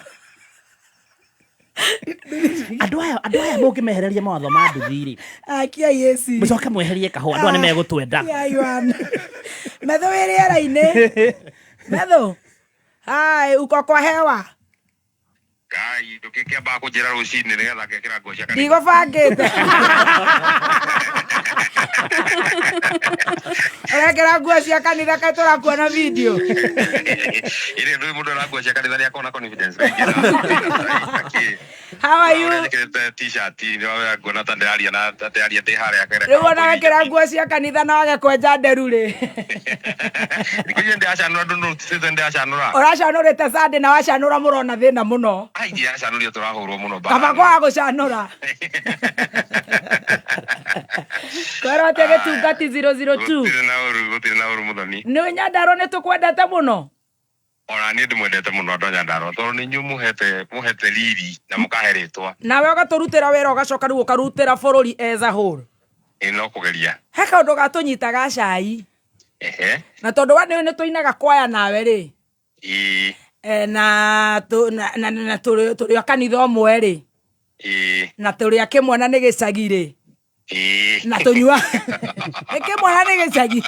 Andũ aya mũngĩmehereria mawatho ma nduthi-rĩ. Akia Yesu. Mũcoke mweherie kahũa andũ aya nĩ megũtwenda. Metho rĩera-inĩ. Metho. Hai uko kwa hewa. Kai ndũkĩkĩamba kũnjĩra rũcinĩ nĩgetha ngekĩra nguo cia kanitha. Ndigũbangĩte. Ũrekĩra nguo cia kanitha kaĩ tũrakuona video. Ĩrĩ ndũĩ mũndũ arakuo cia kanitha nĩakona confidence kaingĩ. How are you? Ndĩkĩrĩte t-shirt nĩ nguona ta ndĩraria ndĩ harĩa kere. Rĩu ona wekĩra nguo cia kanitha na wage kwenja nderu-rĩ. Ndikĩrĩ ndĩracanũra ndũnũ tĩte ndĩracanũra. Ũracanũrĩte Sunday na wacanũra mũrona thĩna mũno. Ai ndĩracanũrio tũrahũrwo mũno bana. Kaba kwa gũcanũra. Kwero atĩ gĩtungati 002. Gũtirĩ na ũru mũthoni. Nĩ Nyandarũa nĩ tũkwendete mũno. Ona niĩ ndĩmwendete mũno andũ a Nyandarũa tondũ nĩ inyuĩ mũhete riri na mũkahe rĩtwa. Nawe ũgatũrutĩra wĩra ũgacoka rĩu ũkarutĩra bũrũri as a whole. No kũgeria. He kaũndũ gatũnyitaga cai. Na tondũ wa nĩ tũinaga kwaya nawe-rĩ. Na tũrĩ a kanitha ũmwe-rĩ. Na tũrĩ a kĩmwana nĩ gĩcagi-rĩ. Na tũnyua nĩ kĩmwana nĩ gĩcagi.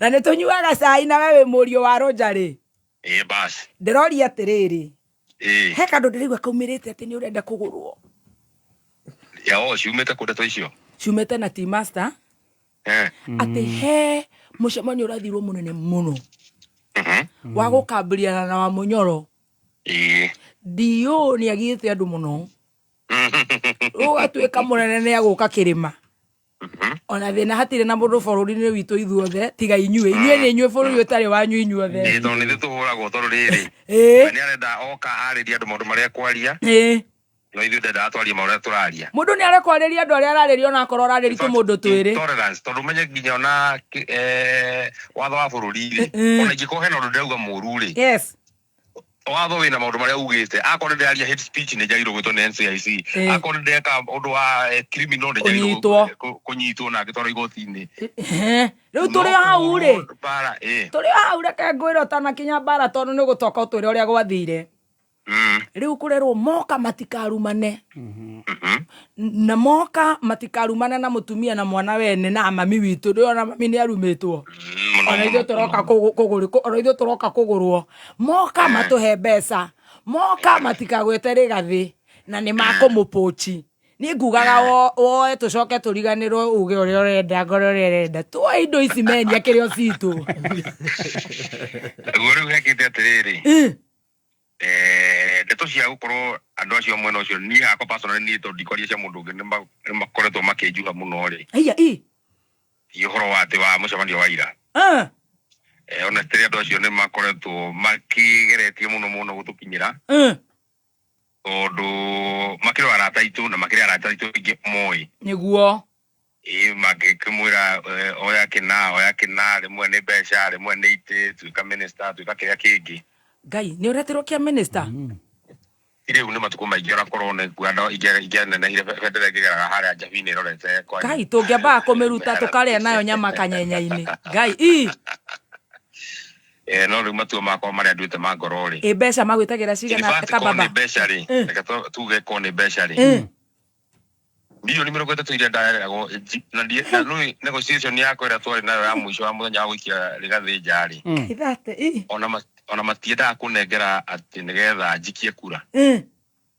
Na nĩ tũnyuaga cai na we wĩ mũriũ wa Roja-rĩ. Basi. Ndĩroria atĩrĩrĩ. He kandũ ndĩraigua kaumĩrĩte atĩ nĩ ũrenda kũgũrwo. Ciumĩte kũndũ icio. Ciumĩte na Tea Master. ati he mucemanio urathirwo munene muno wa gukambiriana na wa Munyoro dio ni agiite andu muno ugatuika munene ni aguka kirima ona thina hatire na mundu bururi-ini witu ithuothe tiga inyue ni inyue bururi utari wanyu inyuothe ni thoni thi tuhuragwo toru riri ni arenda oka ariria andu maundu maria kwaria no ithu ndenda atwaria maundu turaria mundu ni arekwareria andu aria arariria ona akorwo arariria tu mundu twiri tolerance tondu menye nginya ona watho wa bururi ona ingikohe na undu ndauga muru ri watho wina maundu maria ugite akorwo ndaria hate speech ni njagirwo gwitwo ni NCIC akorwo ndeka undu wa criminal ni njagirwo kunyitwo na ngitwaro igoti-ini riu turi hau ri turi hau reke ngwire tana kinya bara tondu ni gutoka utwire uria gwathire riu kurerwo moka matikarumane na moka matikarumane na mutumia na mwana wene na mami witu ri ona mami ni arumitwo ona ithu turoka kuguriko ona ithu turoka kugurwo moka matuhe mbeca moka matikagwete rigathi na ni makumupochi ni ngugaga woe tucoke turiganirwo uge uria urenda ngoro uria urenda tuwa indo ici menia kirio citu guru hekite atiriri ndeto cia gukorwo andu acio mwena ucio ni hakwa personally ni to ndikoria cia mundu ungi ni makoretwo makijuha muno ri ihoro wa ati wa mucemanio wa ira ona tiri andu acio ni makoretwo makigeretie muno gutukinyira tondu makiri arata itu na makiri arata itu ingi moi niguo magikimwira oya kina rimwe ni mbeca rimwe ni ite tuika minister tuika kiria kingi Ngai ni uretirwo kia minister ire une matuko maingi orakorwo ne kwanda igene na ire federa ngigeraga haria njabini rorete kwa Ngai tungiamba kumiruta tukaria nayo nyama kanyenya-ini Ngai no riu matuo makwa maria nduite ma ngoro ri mbeca magwitagira cigana kababa mbeca ri reke tuge ko ni mbeca ri milioni mirongo itatu iria ndareragwo na rĩu negotiation yakwa ĩrĩa twarĩ nayo ya mũico wa mũthenya wa gũikia rĩgathĩ njarĩ ona matiendaga kũnengera atĩ nĩgetha njikie kura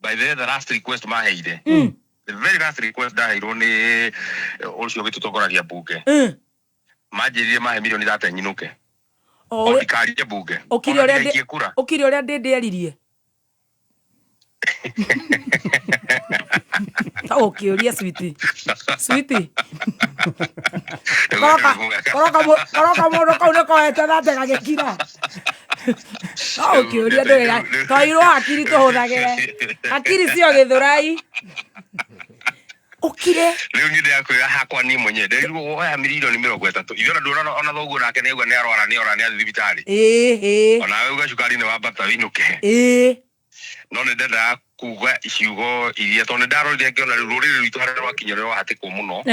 by the last request maheire the very last request ndaheirwo nĩ ũcio gĩtũtongoragia mbunge manjĩrire mahe milioni 30 nyinũke ndikarie mbunge ũkire ũrĩa ndĩndĩeririe ukiuria sweetie koroka mundu kau ni kohete na ndega gikira ukiuria ndwira toirwo akiri tuhuthagire akiri cio githurai ukire riu ni ndakwira hakwa ni mwenye nderirwo oya milioni 30 ithora ndurana ona thoguo nake ni auga ni arwara ni ora ni athibitari ona we uga cukari ni wambata winuke no ni ndenda kuga iciugo iria tondu ndarorire ngiona ruriri rwitu haria rwakinyirwo hatikwo muno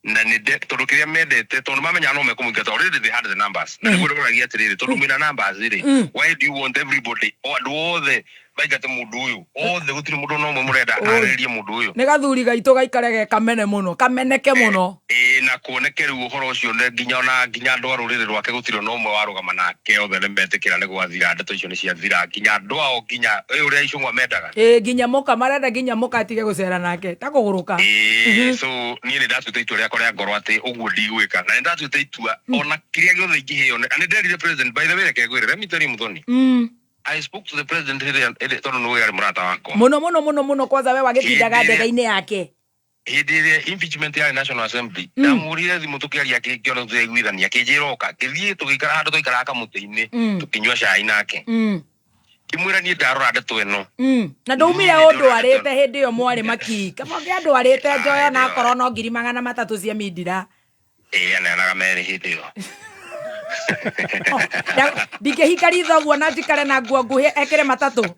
na ni tondu kiria mendete tondu mamenya no mekumungeta already they had the numbers na nguragia atiriri tondu mwina numbers ri why do you want everybody all the baigate mundu uyu othe gutiri mundu no mwe murenda aririe mundu uyu ni gathuri gaitu gaikarege kamene muno kameneke muno na kuoneke riu uhoro ucio nginya andu a ruriri rwake gutiri no mwe warugama nake othe ni metikira ni gwathira ndeto icio ni ciathira nginya andu ao nginya uria icungwa mendaga nginya muka marenda nginya muka atige gucera nake ta kuguruka so ni ndatuite itua riakwa ria ngoro ati uguo ndigwika na ndatuite itua ona kiria giothe ingiheo na nderire president by the way rekegwire let me tell you Muthoni I spoke to the president here tondu no yari murata wako muno kwanza we wagitindaga ndega-ini yake hindi iria impeachment ya National Assembly ndamurire thimu tukiaria kĩono twiguithania kĩnjiroka gĩthiĩ tũgĩikara handũ tũikara kamuti-inĩ tukinyua cai nake kimwira ni ndarora ndeto ĩno na ndaumire ũndwarĩte hĩndĩ ĩyo mwarĩ maki kama ũngĩandwarĩte njoyo na korwo no 300 cia mindira aneanaga merĩ hĩndĩ ĩyo ndingĩhikari thoguo na njikare na nguo nguhĩ ekĩre matatũ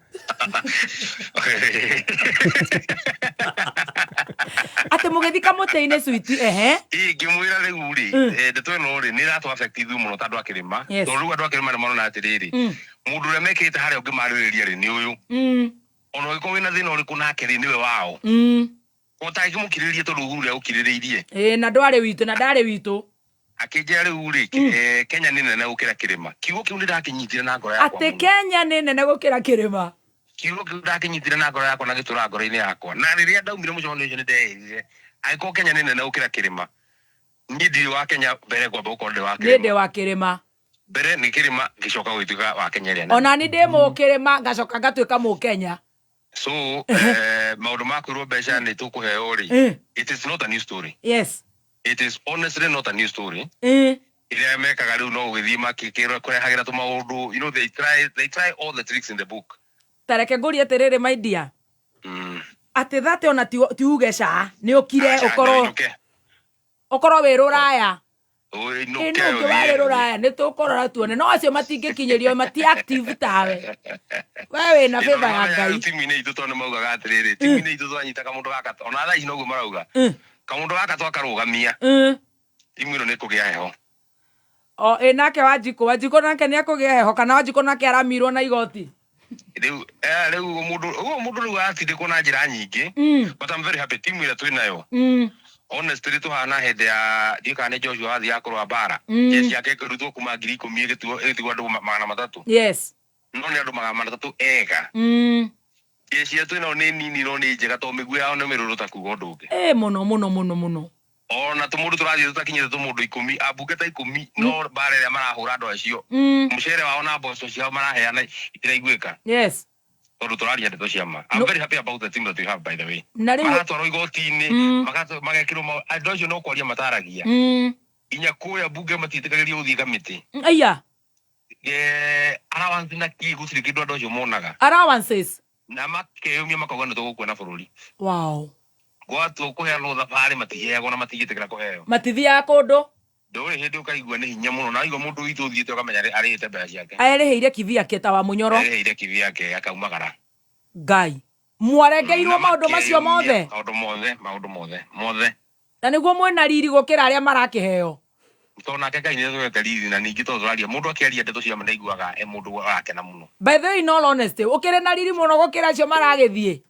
ati mugithika mũtĩ-inĩ switi ngĩmwĩra rĩu rĩ ndeto ĩno rĩ nĩ ĩratũ affect ithuĩ mũno ta andũ a kĩrĩma tondũ rĩu andũ a kĩrĩma nĩ marona atĩrĩrĩ mũndũ ũrĩa mekĩte harĩa ũngĩmarĩrĩria rĩ nĩ ũyũ ona ũngĩkorwo wĩna thĩna ũrĩkũ nake rĩ nĩwe wao ũtangĩmũkirĩrĩrie tondũ Uhuru nĩagũkirĩrĩirie na ndarĩ witũ akĩnjĩra rĩu rĩ Kenya nĩ nene gũkĩra kĩrĩma kiugo kĩu nĩndakĩnyitire na ngoro yakwa atĩ Kenya nĩ nene gũkĩra kĩrĩma kiugo kĩu ndakĩnyitire na ngoro yakwa na gĩtũra ngoro-inĩ yakwa na rĩrĩa ndaumire mũcemanio ũcio nĩndeĩrire angĩkorwo Kenya nĩ nene gũkĩra kĩrĩma Ndi wa Kenya mbere kwa boko ndi wa Kirima. Ndi wa Kirima. Mbere ni Kirima gicoka gwituka wa Kenya ria. Ona ni ndi mu Kirima gacoka gatuika mu Kenya. So maundu makwirwo mbeca ni tukuheo ri. It is not a new story. Yes. It is honestly not a new story. Iria mekaga riu no githii makikira kurehagira tu maundu, you know, they try all the tricks in the book. Tareke nguri atiriri my dear. Ati thate ona ti ugeca ni ukire ukoro wiruraya. Oi no ke wiruraya ni tukorora tuone no acio matingikinyirio mati active tawe. Wewe na favor ya Ngai. Timu ni itu tone mauga gatiriri. Timu ni itu twanyita kamundu gaka. Ona tha ino guo marauga. Kamundu gaka twakarugamia. Timu ino ni kugia heho. O nake Wanjiko nake ni akugia heho kana Wanjiko nake aramirwo na igoti. Riu mundu riu atindikwo na njira nyingi, but I'm very happy timu ira twinayo. Honestly tuhana hende ya dikane Joshua athi akorwa bara. Jesi yake kurutwo kuma 10,000 gitigo andu 300. Yes. No ni andu 300 ega. Jesi yetu ino ni nini no ni njega to miguu yao ni miruruta kugo nduge. Muno. Ona tumudu turathie tutakinyire tumudu 10 abugeta 10 no bare ya marahura ndo acio. Mucere wao na boso ciao maraheana itiraiguika. Yes. Tondu turaria ndeto ciama. I'm very happy about the team that we have, by the way. Maratwarwo igoti-ini magekirwo andu acio no kwaria mataragia. Inya kuya bunge matitikagiria uthii kamiti. Aya. Allowance na ki gutiri kindu andu acio monaga. Allowances. Na makeyumia makauga nĩ tũgũkuona bũrũri. Wow. Gwatu kuheanwo thabarĩ matiheagwo na matigitikira kuheo. Matithiaga kundu. Ndũrĩ hĩndĩ ũkaigua nĩ hinya mũno na aigua mũndũ witũ ũthiĩte ũkamenya arĩhĩte mbeca ciake. Arĩhĩire kithi yake ta wa Munyoro. Arĩhĩire kithi yake akaumagara. Ngai. Mwarengeirwo maũndũ macio mothe. Maũndũ mothe. Na nĩguo mwena riri gũkĩra arĩa marakĩheo. Tona Ngai nĩ twete riri na ningĩ to tũraria mũndũ akĩaria ndeto cia ndaiguaga mũndũ wake na mũno. By the way, in all honesty, ũkĩrĩ na riri mũno gũkĩra acio maragĩthiĩ.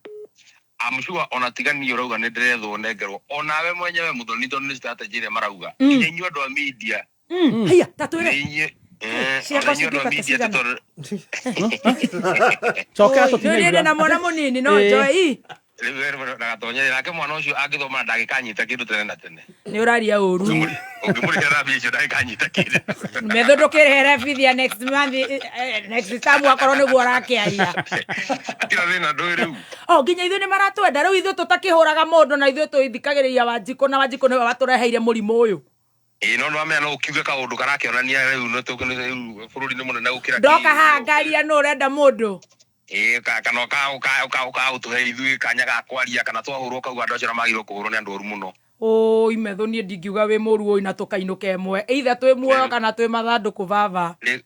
I'm sure ona tigani urauga ni ndirethwo nengerwo ona we mwenyewe muthoni to ni strategy ire marauga inyu andu a media haya tatwire choka to tine na mwana munini no joy na tonye nake mwana ucio angithoma ndagikanyita kindu tene na tene ni uraria uru ngimurikira bicho ndagikanyita kindu methondokere fithia next month next time akorwo niguo arakiaria kira thina ndũĩ nginya ithuĩ nĩ maratwenda rĩu ithuĩ tũtakĩhũraga mũndũ na ithuĩ twĩthikagĩrĩria Wanjikũ na Wanjikũ nĩwe watũreheire mũrimũ ũyũ. No amenya no ukiuge kaũndũ karakĩonania rĩu no bũrũri nĩ mũnene gũkĩra ndoka haha ngaria nũ ũrenda mũndũ kana ũtũhe ithuĩ kanya ga kwaria kana twahũrwo kauga andũ acio magĩrĩirwo kũhũrwo nĩ andũ oru mũno. Imetho niĩ ndingiuga wĩ mũru ũyũ na tũkainũka ĩmwe either twĩ muoyo kana twĩ mathandũkũ baba. Nĩ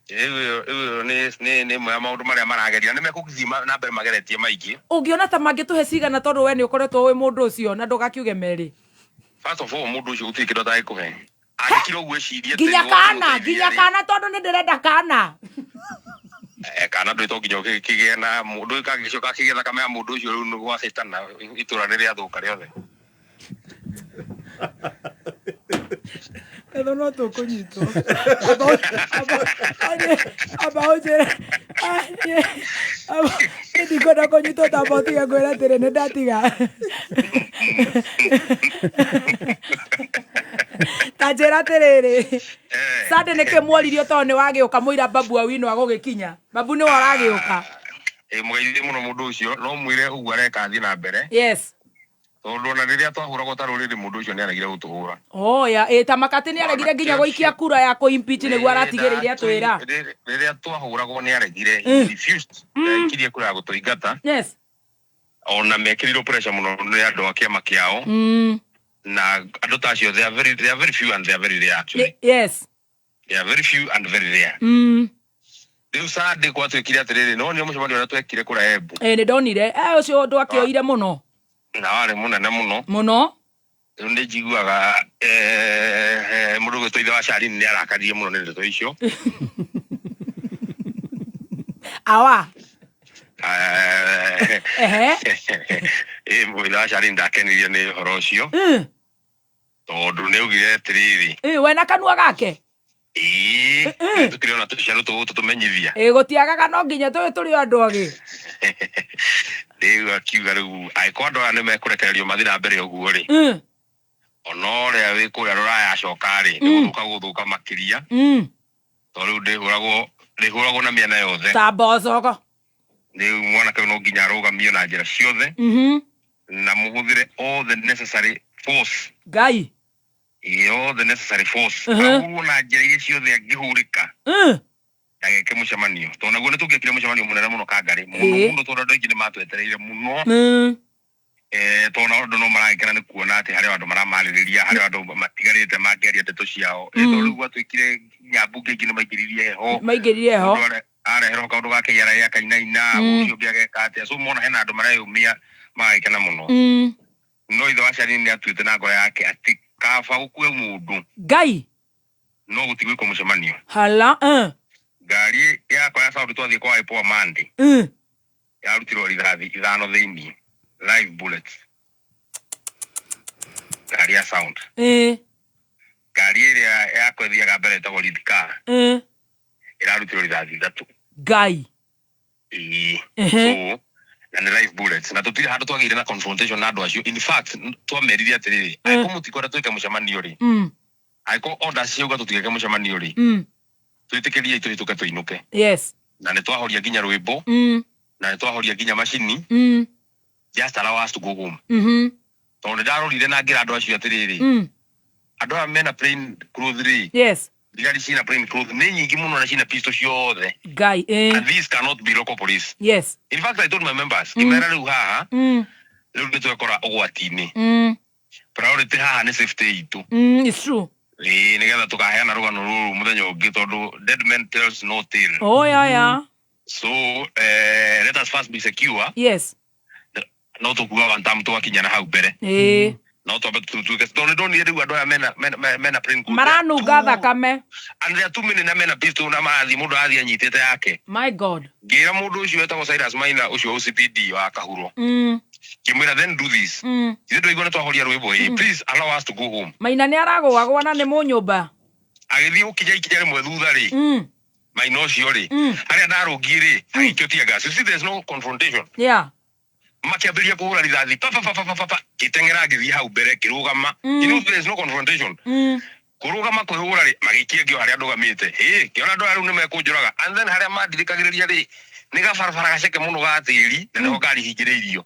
mwe maũndũ marĩa marageria nĩ mekũgithia na mbere mageretie maingĩ. Ũngĩona ta mangĩtũhe cigana tondũ we nĩ ũkoretwo wĩ mũndũ ũcio na ndũgakiuge merĩ. First of all mũndũ ũcio gũtirĩ kĩndũ atagĩkũhe. Andĩkirwo gwĩciria nginya kana tondũ nĩ ndĩrenda kana. Kana ndũ ĩtonginya ũkĩgĩa na mũndũ ũkagĩcoka akĩgetha kamenya mũndũ ũcio rĩu nĩ gwa citana itũra rĩrĩa thũka rĩothe. Edo no tũkũnyitwo abaũnjĩra ndikwenda kũnyitwo tamba ũtiga kwĩra atĩrĩ nĩ ndatiga ta njĩra atĩrĩrĩ Sande nĩkĩ mworirio tondũ nĩ wagĩũka mũira Babu Owino agũgĩkinya Babu nĩwe aragĩũka mũgeithie mũno mũndũ ũcio no mwĩre ũguo areka athiĩ na mbere. Yes. Tondu na riria twahuragwo ta ruriri mundu ucio ni aregire gutuhura. Ya ta makati ni aregire nginya guikia kura ya kuimpeach niguo aratigiriria atwira. Riria twahuragwo ni aregire refused kiria kura ya gutuingata. Yes. Ona mekirirwo pressure muno ni andu a kiama kiao. Na andu ta acio they are very few and they are very rare actually. Yes. They are very few and very rare. Riu Sande kwa twikire atiriri no ni mucemanio na twekire kura Embu. Ni ndonire ucio ndu akioire muno. Na wale munene muno nĩ njiguaga mũndũ gwĩtwo ithe wa Sharini nĩ arakaririe mũno nĩ ndeto icio awa ithe wa Sharini ndakenirio nĩ ũhoro ũcio tondũ nĩ augire atĩrĩrĩ we na kanua gake tukire ona tuciaro tumenyithia gũtiagaga no nginya tũrĩ andũ agĩ rĩu akiuga rĩu angĩkorwo andũ aya nĩ mekũrekererio mathiĩ na mbere ũguo rĩ onore awe ko rora ya shokari guthuka makiria toriu ndihuragwo na miena yothe ta bocogo ni mwana ka no nginya rugamio na njira ciothe na muhuthire all the necessary force Ngai all the necessary force na njira iria ciothe angihurika ageke mucemanio tona guo nitugekire mucemanio munene muno kangari muno tondu andu aingi ni matwetereire muno tona andu no maragikana ni kuona ati hari andu maramaririria hari andu matigarite mangiaria ndeto ciao tondu gwa twikire nyambunge ingi ni maigiririe ho arehero kaundu gake yara ya kainaina ucio biageka ati so mona hena andu marayumia magikana muno no itho acari ni atuite na ngoro yake ati kaba gukue mundu Ngai no gutigwe ko mucemanio hala gari yakwa ya sauti twathie kwa ipo Monday yarutirwo rithathi ithano thiini live bullets gari ya sound gari iria yakwa thiaga mbere tagwo lead car irarutirwo rithathi ithatu Ngai so na live bullets na tutire handu twagire na confrontation na andu acio in fact twamerire atiriri aiko mutikora twike mucemanio ri aiko order ciuga tutigeke mucemanio ri twitikirie itu tuke tuinuke yes na ni twahoria ginya rwimbo na ni twahoria ginya machini just allow us to go home tondu ndarorire na ngira andu acio atiriri andu a mena plain clothes ri yes digari cina plain clothes ni nyingi muno na cina pistol ciothe Ngai and these cannot be local police yes in fact I told my members kimera riu haha riu nitwekora ugwatini priority haha ni safety itu it's true nigetha tukaheana rugano ruru muthenya ungi tondu dead man tells no tale yeah so let us first be secure yes no tukuga wantam twakinya na hau mbere no to but to tondu ndoni riu andu aya mena plain clothes maranunga thakame and there are too many na mena pistol na marathi mundu athi anyitite yake my god ngira mundu ucio etagwo Cyrus Maina ucio OCPD wa Kahuro kimwira then do this ithe ndu igona twahoria rwimbo please allow us to go home Maina ni aragwa na ni mu nyumba agithii ukija ikinya rimwe thutha ri Maina ucio ri aria ndarungi ri agikio tia gas see there's no confrontation makiambiria kuhura rithathi pa kitengera ngithii hau mbere kirugama you know there's no confrontation kurugama kwihura ri magikie ngio haria ndugamite kiona andu aru ni mekunjuraga and then haria mandirikagiriria ri ni gabarabara gaceke muno gatiri na niho ngari hingiriirio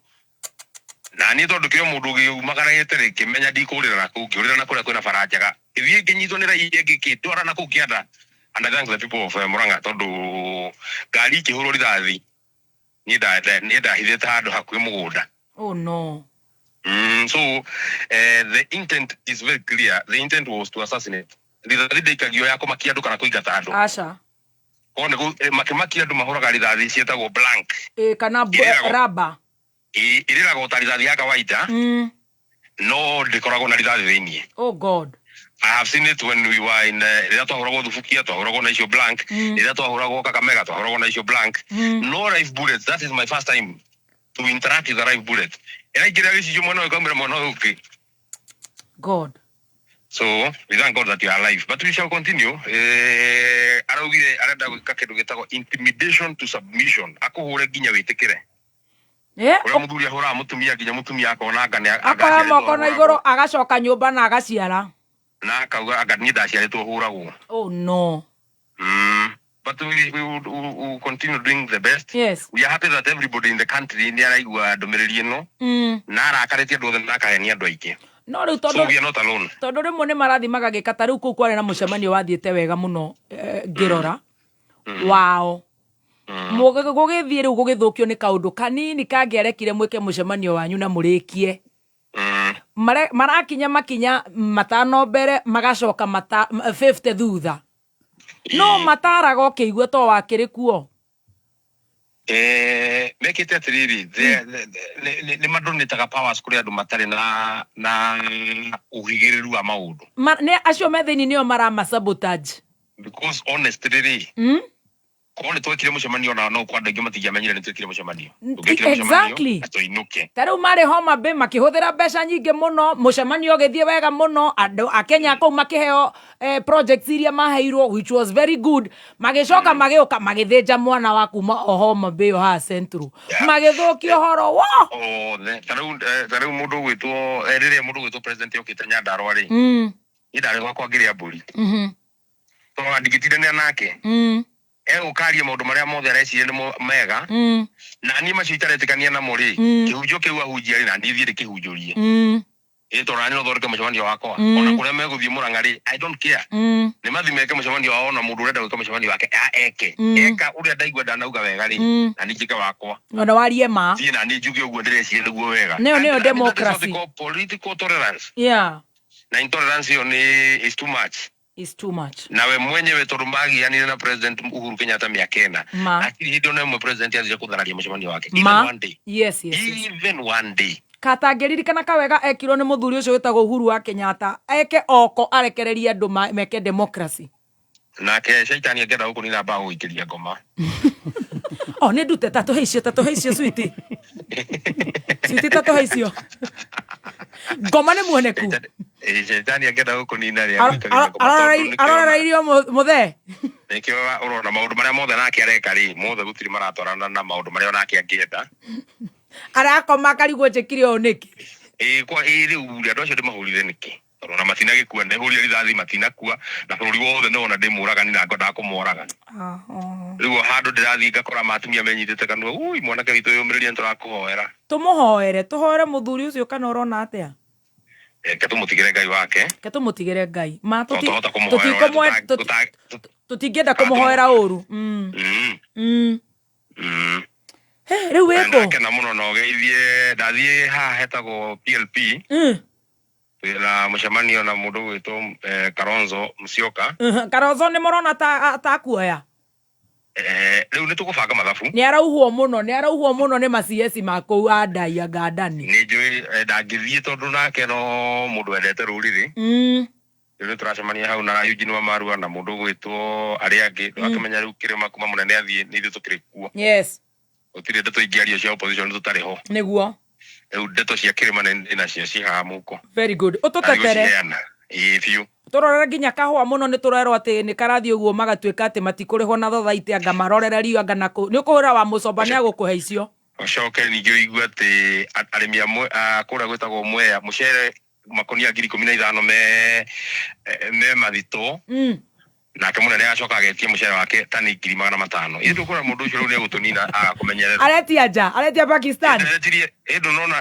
na ni tondu kio mundu giumagaragite ri kimenya ndikurira na ku ngiurira na kuria kwina bara njega ithie nginyitwo ni rai ingi kitwara na ku kianda and I thank the people of Murang'a tondu ngari kihuru rithathi ni ndahithite handu hakuhi mugunda oh no so the intent is very clear. The intent was to assassinate. Rithathi ndikagio ya kumakia andu kana kuingata andu acha one go makimakia andu mahoraga rithathi cietagwo blank kana raba iriraga utarithathi ya kawaida no ndikoragwo na rithathi thiini oh god I have seen it when we were in rira twahuragwo thubukia twahuragwo na icio blank rira twahuragwo Kakamega twahuragwo na icio blank no live bullets. That is my first time to interact with a live bullet. And I get a vision mwana ukamera mwana okay. God. So we thank God that you are alive, but we shall continue. Arugire arenda gwika kindu gitagwo intimidation to submission. Akuhure ginya witikire. Ura muthuri ahura mutumia ginya mutumia akona ngane akora moko na iguru agacoka nyumba na agaciara na akauga agani ndaciaritwo huragwo. Oh no. But we will continue doing the best. Yes. We are happy that everybody in the country ni araigua ndumiriri ino na arakaritie andu othe na akahenia andu aingi. No riu tondu we are not alone. Tondu rimwe ni marathi magagikata riu kuu kwari na mucemanio wathiete wega muno ngirora. Wow. Mugigithie riu gugithukio ni kaundu kanini kangierekire mwike mucemanio wanyu na murikie. Marakinya makinya matano mbere magacoka 50 thutha. No mataraga ukiigua to wakiri kuo. Mekite atiriri ni madonetaga powers kuri andu matari na uhigiriru wa maundu. Ne acio methini nio marama sabotage. Because honestly Kone twekire mucemanio na no kwanda ingi matigia menyire ni twekire mucemanio. Exactly. Atoinuke. Taru mari Homa Bay makihuthira mbeca nyingi muno, mucemanio githie wega muno, andu a Kenya ko makiheo projects iria maheirwo, which was very good. Magicoka magioka magithinja mwana wa kuma Homa Bay ha Central. Magithukio horo wo. Taru mundu gwitwo rire mundu gwitwo president yokite Nyandarua ri. Idare gwakwa ngiria mburi. To andigitire nake. Ukaria maundu maria mothe areciria ni mega na ni macio itaretikania na muri kihunjo kiu ahunjia ri na ndithire kihunjurie ito rani no thoreke mucemanio wakwa ona kuria meguthie Murang'a ri I don't care ni mathimeke mucemanio wao na mundu urenda gwika mucemanio wake eka uria ndaigua ndanauga wega ri na ni njike wakwa ona warie ma thie na ni njuge uguo ndireciria niguo wega neo democracy political tolerance na intolerance yo is too much. Is too much. Nawe mwenyewe torumbagi yani na President Uhuru Kenyatta miakena. Lakini hiyo ndio president yazije kuthararia mucemanio wake. Even one day. Yes. Even one day. Katangeririkana kawega ekirwo ni muthuri ucio witagwo Uhuru wa Kenyatta eke oko arekereria andu meke democracy. Nake shaitani agenda huko ni namba guikiria ngoma. Ni ndute tatu heicio switi. Switi tatu heicio. Ngoma ni muoneku. Shaitani agenda huko ni nari arora irio muthe. Nikio urona maundu maria mothe nake areka ri mothe gutiri maratwarana na maundu maria nake angienda. Arakoma karigwo njekire o niki. Kwa riu andu acio ndimahurire niki. Rona matina gikua ne huria rithathi matina kua na bururi wothe no ona ndimuraga ni ngenda kumuoraga. Riu handu ndirathi ngakora matumia menyitete kanua ui mwanake witu yumiriria nturakuhoera. Tumuhoere tuhoere muthuri ucio kana urona atia? Ketumutigire Ngai wake. Ketumutigire Ngai. Ma tutingenda kumuhoera uru. Riu weko. Kana muno no geithie ndathie ha hetagwo PLP. Na mucemanio na mundu gwitwo Kalonzo Musyoka. Kalonzo ni morona ta kuoya. Riu ni tukubanga mathabu. Ni arauhwo muno ni macs makou andai agandani. Ni njui ndangithie tondu nake no mundu endete ruriri. Riu turacemania hau na Eugene Wamalwa na mundu gwitwo aria angi akimenya riu kirima kuma munene athie ni ithu tukiri kuo. Yes. Utire ndeto ingiario cia opposition tutari ho. Niguo. Ndeto cia kirima na cia ciha muko. Very good. Ututetere. Ifyu. Turorera nginya kahua muno ni turerwo ati ni karathi uguo magatuika ati matikurihwo na thothaiti anga marorera rio anga nako ni ukuhura wa mucomba ni agukuhe icio. Ocoke ningio igua ati arimi amwe kuria gwitagwo Mwea mucere makonia 15,000 me mathito. Nake munene acoka agetie mucere wake tani 500,000. Ithu kura mundu ucio ni agutunina akumenyerera. Aretia Pakistan.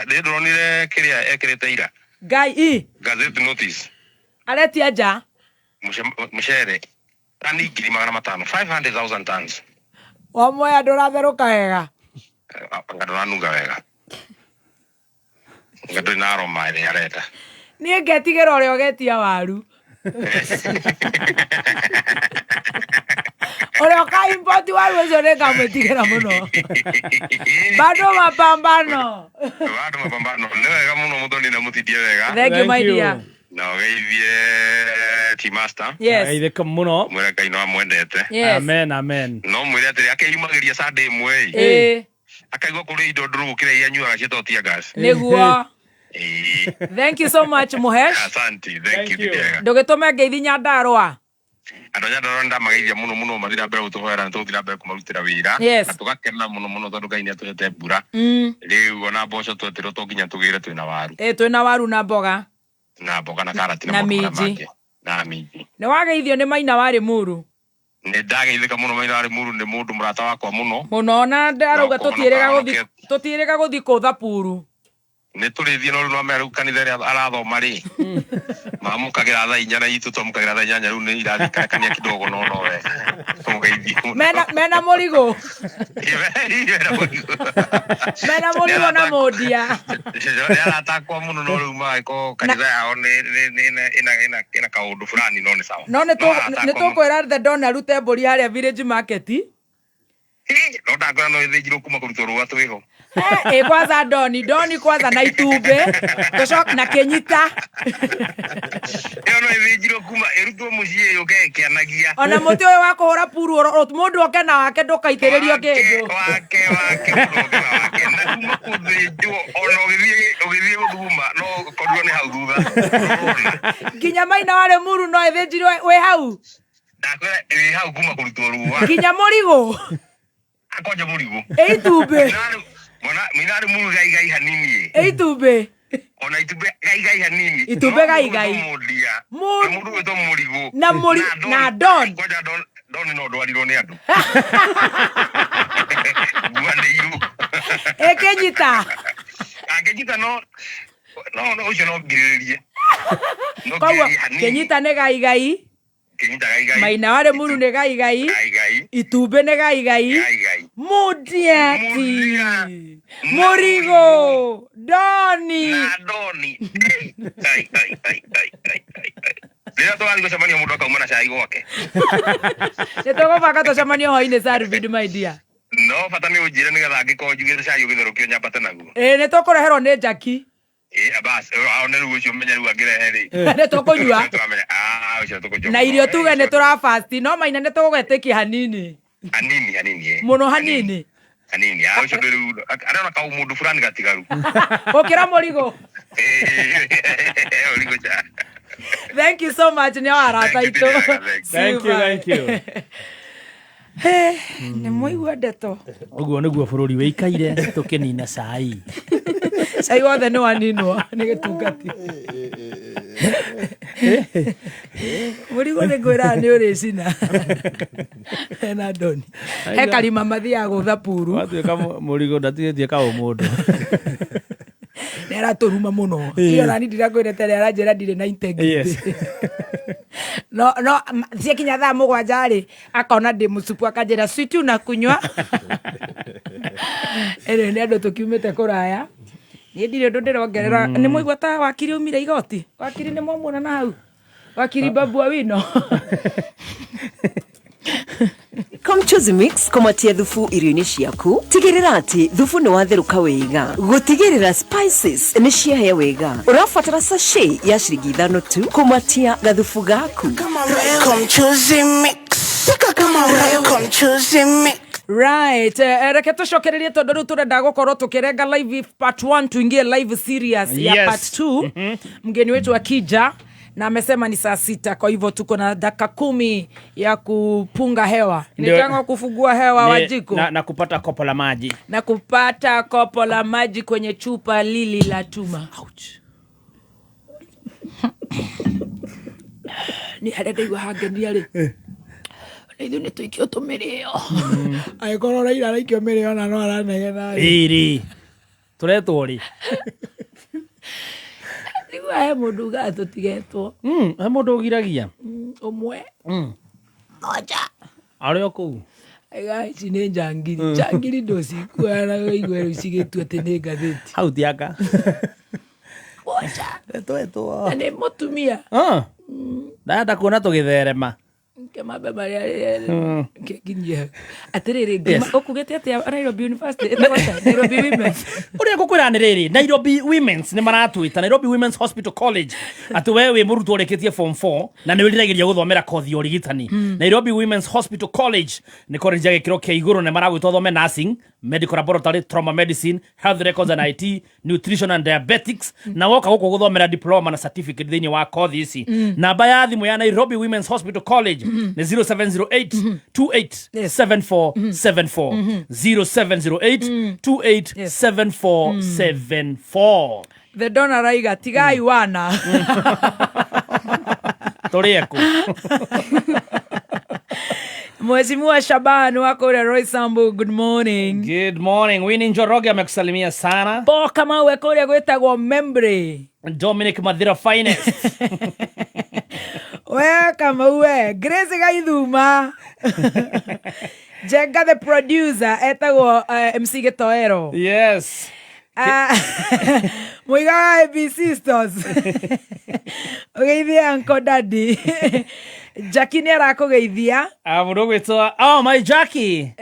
Ndio nonire kiria ekirite ira. Ngai Gazette notice. Aretia nja. Mucere tani 500,000. 500,000 tons. Wa Mwea nduratheruka wega. Ngaduranuga wega. Ngadu na aroma ile areta. Ni ngetigera uria ugetia waru. Ora ka import waru ucio ni ngamwetigera muno. Bado mapambano. Ni wega muno muthoni na mutithie wega. Thank you my dear. Na geithie T-Master. Yes. Geithie muno. Mwira Ngai no amwendete. Amen. No mwire atiri akeimagiria Sunday mwe. Akaigwa kuri indo nduru kire yanyuaga citotia gas. Niguo. Thank you so much Muhesh. Asante. Thank you. Ndugitume ngeithi Nyandarua. Andu Nyandarua ndamageithia muno mathira mbere gutuhoera na tuthira mbere kumarutira wira na tugakena muno tondu Ngai ni atuhete mbura. Riu ona mboco twetirwo to nginya tugire twina waru. Twina waru na mboga. Na mboga na karati na mboga na minji. Ni wageithio ni Maina wari Muru. Ni ndageithika muno Maina wari Muru ni mundu murata wakwa muno na ndarauga tutirega guthi kuthapuru. Ni turithie no no meru kanitha ria arathoma ri mamukagira thaa 4 na itu tomukagira thaa 8 riu ni irathikania kidogo no we tugeithie mena murigo na modia atakwa muno no riu maiko kanitha yao ni ina kaundu fulani no ni sawa no ni tukwira the don arute mburi haria village market No ndakora no ithijiro kuma kurutwo rwa twiho. Kwanza Doni kwanza na Itumbe Toshok na Kenyita. No ithijiro kuma erutwo mucie yoke kianagia. Ona muti oyo wa kuhura puru mundu oke na wake ndukaitiririo kindu. Wake na kuma kuthijwo ona ogithie guthuma no korwo ni hau thutha. Nginya Maina wale muru no ithijiro we hau. Ndakora hau kuma kurutwo rwa. Nginya Murigo. Akoja Murigo. Itumbe. Minari muru gai hanini. Itumbe. Ona Itumbe gai hanini. Itumbe gai. Mundu weto Murigo. Na Don. Koja Don no dwarirwo ni andu. Guandiru. Kenyita. Kenyita no ucio no ngiririe. Kwa Kenyita ne gai. Kenyita gai. Maina wale muru ne gai. Itumbe ne gai. Mudiati. Murigo. Doni. Leo to ali gocemania mundu akauma na cai gwake. Nitoko baka tucemanio hoine Sarvid my dear. No bata ni unjire ni getha ngiko njugire cai ugitherukio nyambate naguo. Nitukureherwo ni Jackie. Abas ona ruo ucio menya ruo agirehe ri. Nitukunyua. Ucio tukunyua. Na irio tuge ni turafast no Maina nitugugetekia hanini. Hanini. Muno hanini. Hanini. Ucio ndu arona ka mundu fulani gatigaru. Okira Murigo. Murigo cha. Thank you so much ni arata itu. Thank you. Ni muigua ndeto. Uguo niguo bururi wikaire tukinina cai. Cai wothe ni waninwo ni gitungati. Murigo ni gwira ni uri cina. Na Doni. He kalima mathia gutha puru. Watuika Murigo ndatigetie ka umundu. Nera turuma muno. Iyo nani ndirakwirete aranjira ndire na integrity. No cia kinya thaa mugwanja ri akona ndi musupu akanjira sweet una kunywa. Ere ni andu tukiumite kuraya. Ni ndire ndo ndirongerera ni muigua ta wakiri umire igoti. Wakiri ni mwamuna na hau. Wakiri Babu Awino. Comchoose Mix komatia thufu irio-inĩ ciaku. Tigĩrĩra atĩ thufu nĩ watheruka wega. Gũtigĩrĩra spices nĩ ciahĩa wega. Ũrabatara sachet ya ciringi 5 tu kũmatia gathufu gaku. Comchoose Mix. Comchoose Mix. Right, reke tucokererie tondu riu turenda gukorwo tukirenga live part 1 tuingie live series ya part 2. Mgeni wetu akija na amesema ni saa 6, kwa hivyo tuko na dakika 10 ya kupunga hewa. Nitanga kufungua hewa wajiko na kupata kopo la maji. Na kupata kopo la maji kwenye chupa lili la tuma. Ouch. Ni harede iwa hageni yale. Nithu ni tuikio tumirio. Aikoro raira raikio mirio na no aranegena. Iri. Turetwo ri. Nigua he mundu gato tigetwo. He mundu ugiragia. Umwe. Moja. Ari oku. Aiga ici ni njangiri. Njangiri ndoci kuara igwero cigitu ati ni ngatheti. Hau tiaka. Moja. Eto. Ni mutumia. Ndata kuona tugitherema. Kema baba ya kinje atiriri okugete ati Nairobi University Nairobi Women's uri gukwira niriri Nairobi Women's ni maratwita Nairobi Women's Hospital College ati wewe murutwo reketie form 4 na ni wiriragiria guthomera kothi urigitani. Nairobi Women's Hospital College ni college ya gikiro kia iguru na maragwitwo thome nursing, medical laboratory, trauma medicine, health records and IT, nutrition and diabetics na woka guko guthomera diploma na certificate thini wa kothi ici. Namba ya thimu ya Nairobi Women's Hospital College ni 0708 287474 0708 287474. The donor raiga tigai wana Torieko. Mheshimiwa Shaban wako ule Roy Sambu, good morning. Good morning. Winnie Njoroge amekusalimia sana. Po kama uwe kule gwetagwo Membre. Dominic Madira Finest. Wewe kama uwe Grace Gaithuma. Jenga the producer etagwo MC Getoero. Yes. Muiga AB Sisters. Ugeithia Uncle Daddy. Jackie ni arakugeithia. Mundu gwitwa my Jackie.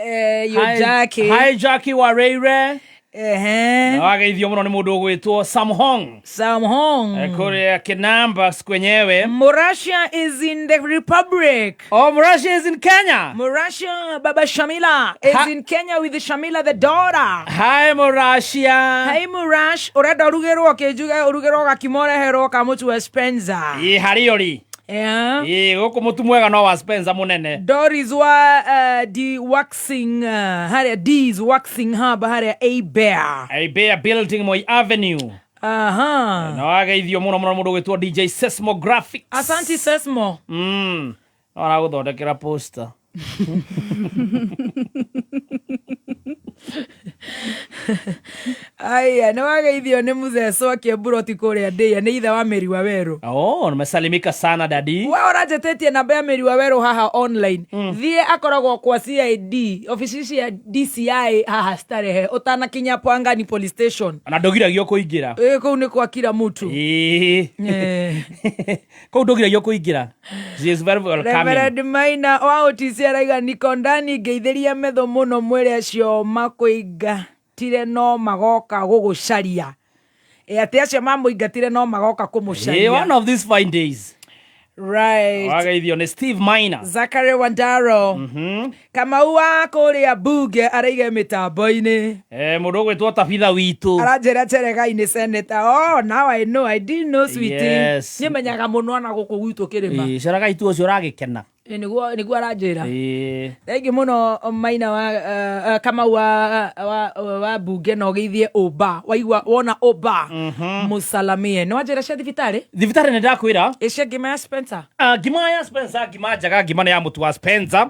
Jackie. Hi Jackie Wareire. Na wageithio muno ni mundu gwitwa Sam Hong. Kore Kinamba kwenyewe. Murashia is in the Republic. Murashia is in Kenya. Murashia Baba Shamila is in Kenya with Shamila the daughter. Hi Murashia. Hi Murash. Ureda rugerwo kejuga rugerwo gakimorehero kamutu wa Spencer. Hariori. Goko mutu mwega no wa Spencer munene. Doris wa the waxing haria D's waxing hub haria A Bear building Moi Avenue. Na wageithio muno mundu gwitwa DJ Seismographics. Asante Seismo. Ora guthondekera poster. Aya, na wageithio ni mutheso akiemburoti kuria ndia ni ithe wa Meri wa Weru. Nimesalimika sana dadi. Wewe urajetetie namba ya Meri wa Weru haha online. Thie akoragwo kwa CID, ofisi ya DCI haha Starehe. Utana kinya Pwangani police station. Anadogiragio kuingira. Kou ni kwa kila mtu. Kou dogiragio kuingira. She is very welcoming. Reverend Maina wa otisi araiga niko ndani ngeithĩria metho muno mwĩre acio makũingatire no magoka gũgũcaria. Ati acio mamũingatire no magoka kũmũcaria. One of these fine days. Right. Wageithio ni Steve Maina. Zachary Wandaro. Kama uwa kuria buge araiga mitambo-ini. Mundu gwitwo Tabitha witu. Aranjera Cherega ini senator. Now I know. I didn't know sweetie. Yes. Nimenyaga muno na guku gwitu kirima. Cherega itu ucio uragikena. Niguo aranjira. Thengi muno Maina wa kama wa buge no geithie Oba. Waigua wona Oba. Musalamie. No anjira cia thibitari? Thibitari ni ndakwira. Icia ngima ya Spencer. Ngima ya Spencer, ngima njaga, ngima ni ya mutu wa Spencer.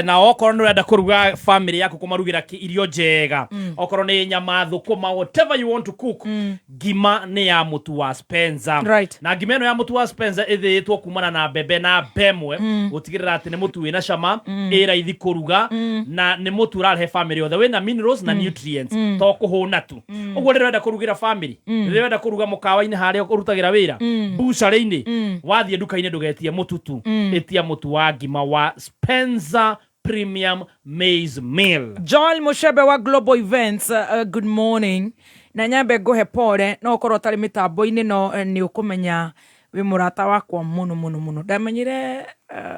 Na okorwo ni urenda kuruga family yaku kumarugira irio njega. Okorwo ni nyama thukuma, whatever you want to cook. Ngima ni ya mutu wa Spencer. Right. Na ngima no ya mutu wa Spencer ithitwo kumana na mbembe na bemwe. Gutigirira ati ni mutu wina cama, raithi kuruga na ni mutu urahe family othe wina minerals na nutrients. To kuhuna tu. Uguo ndirenda kurugira family. Ndirenda kuruga mukawa-ini haria urutagira wira. Bucare-ini. Wathie nduka-ini ndugetie mutu tu. Etia mutu wa ngima wa Spencer Premium Maize Meal. Joel Mushebe wa Global Events, good morning. Na nyambe nguhe pole no korwo tari mitambo-ini no ni ukumenya we murata wakwa muno ndamenyire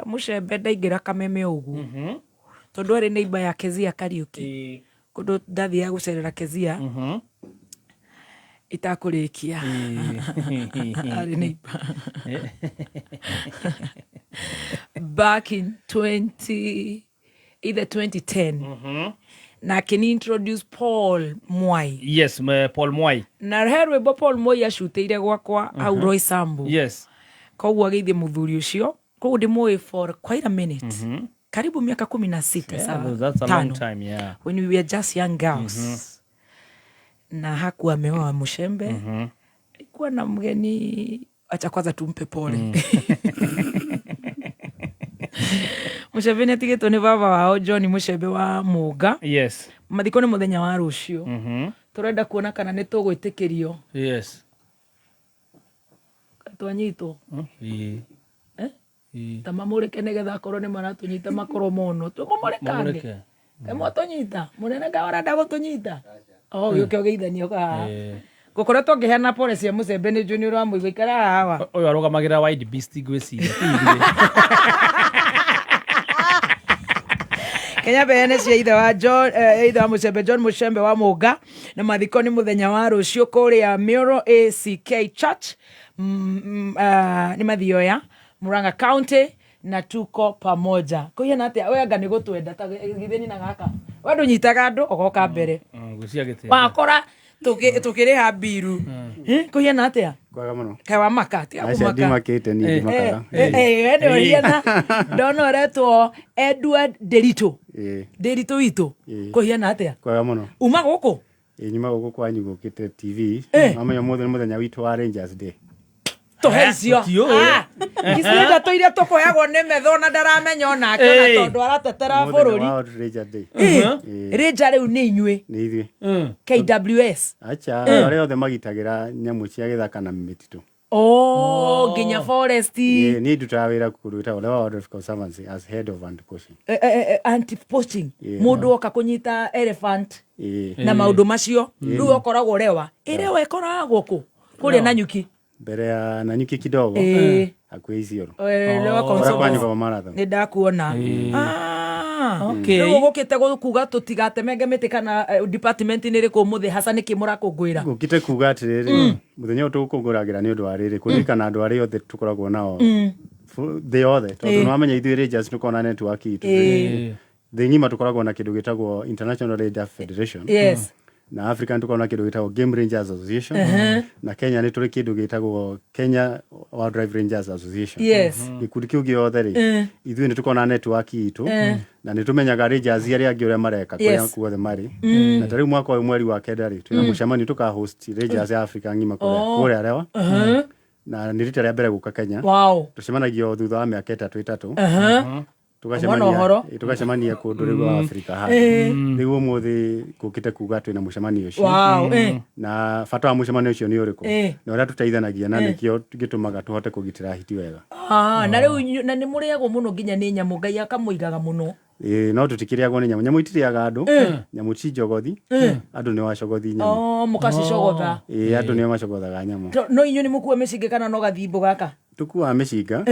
Mushebe ndaingira kameme ugu tondu ari neighbor ya Kezia Kariuki kundu ndathia gucerera Kezia itakurikia ari neighbor back in 2010 na kini introduce Paul Mwai. Yes, Paul Mwai. Na herwe bo Paul Mwai ashuteire gwakwa au Roy Sambu. Yes. Koguo ageithie muthuri ucio. Koguo ndimoi for quite a minute. Karibu miaka 16 sawa. That's a long time, yeah. When we were just young girls. Na haku ameoa Mushembe. Alikuwa na mgeni, acha kwanza tumpe pole. Mushebe netigitwo ni baba wao John Mushebe wa Muga. Yes. Mathiko ni muthenya wa rucio. Turenda kuona kana ni tugwitikirio. Yes. Twanyitwo. Tamamurike negetha korwo ni maratunyita makoro mono. Tumurekange. Kemo tonyita. Munene ngawara ndagutunyita. Gioke geithanio ka. Gukora tongehana pole cia Mushebe ni junior wa muigo ikara hawa. Oyo arugamagira Wide Beast gwiciria. Kenya bene cia ithe wa John ithe wa Mushebe John Mushembe wa Muga na mathiko ni muthenya wa rucio kuria Miro ACK Church ni mathioya Murang'a County na tuko pamoja. Kuhiana atia we anga ni gutwenda ta githeni na gaka we ndunyitaga andu ogoka mbere gucia gite wakora tukiriha biru kuhiana atia kwaga muno kawa makati acha ndimakite ni ndimakaga ene hiana ndono retwo Edward Derito Derito ito kuhiana atia kwaga muno uma guku nyuma guku kwanyu gukite TV mama yomothe muthenya witu wa Rangers Day tohecio kisida to iria tokoyagwo ne metho na ndaramenya ona kana tondu aratetera bururi Ranger riu ni inywe ni ithuĩ KWS acha ari othe magitagira nyamu cia githaka na mititu Nginya forest. Ni ndutaga wira kundu gwitagwo Wildlife Conservancy as head of anti-poaching. Anti-poaching. Mundu oka kunyita elephant na maundu macio riu okoragwo rewa irewa ikoragwo ku kuria Nanyuki mbere ya Nanyuki kidogo hakuhĩ Isiolo. Kwa marathon ni ndakuona. Okay. Riu gukite kuga tutigatemenge miti kana department ni riku muthi hasa niki murakungwira gukite kuga atiriri muthenya tukunguragira ni undu wa riri kuririkana andu ari othe tukoragwo nao they othe tondu nwamenya ithuĩ Rangers tukona network itu thĩ ng'ima tukoragwo na kindu gitagwo International Ranger Federation. Yes. Na African tukona kindu gitagwo Game Rangers Association. Na Kenya ni turi kindu gitagwo Kenya Wildlife Rangers Association. Yes. Gikundi kiu giothe ri ithuĩ ni tukona network itu na ni tumenyaga Rangers aria angi uria mareka kuria kuothe mari. Na tariu mwaka wa mweri wa kenda ri twina mucemani tuka host Rangers ya Africa ng'ima kuria rewa. Na ni rita rĩa mbere guka Kenya. Tucemanagio thutha wa mĩaka 3 tugacemania kundu riu wa Africa ha niguo muthi gukite kuga twina mucemanio ucio na bata wa mucemanio ucio ni uriku na uria tuteithanagia na nikio gitumaga tuhote kugitira hiti wega na riu na ni muriagwo muno nginya ni nyamu Ngai akamuigaga muno no tutikiriagwo ni nyamu itiriaga andu nyamu ci njogothi andu ni wacogothi nyamu mukacicogotha andu ni macogothaga nyamu no inyu ni mukua micinga kana no gathimbo gaka tukua micinga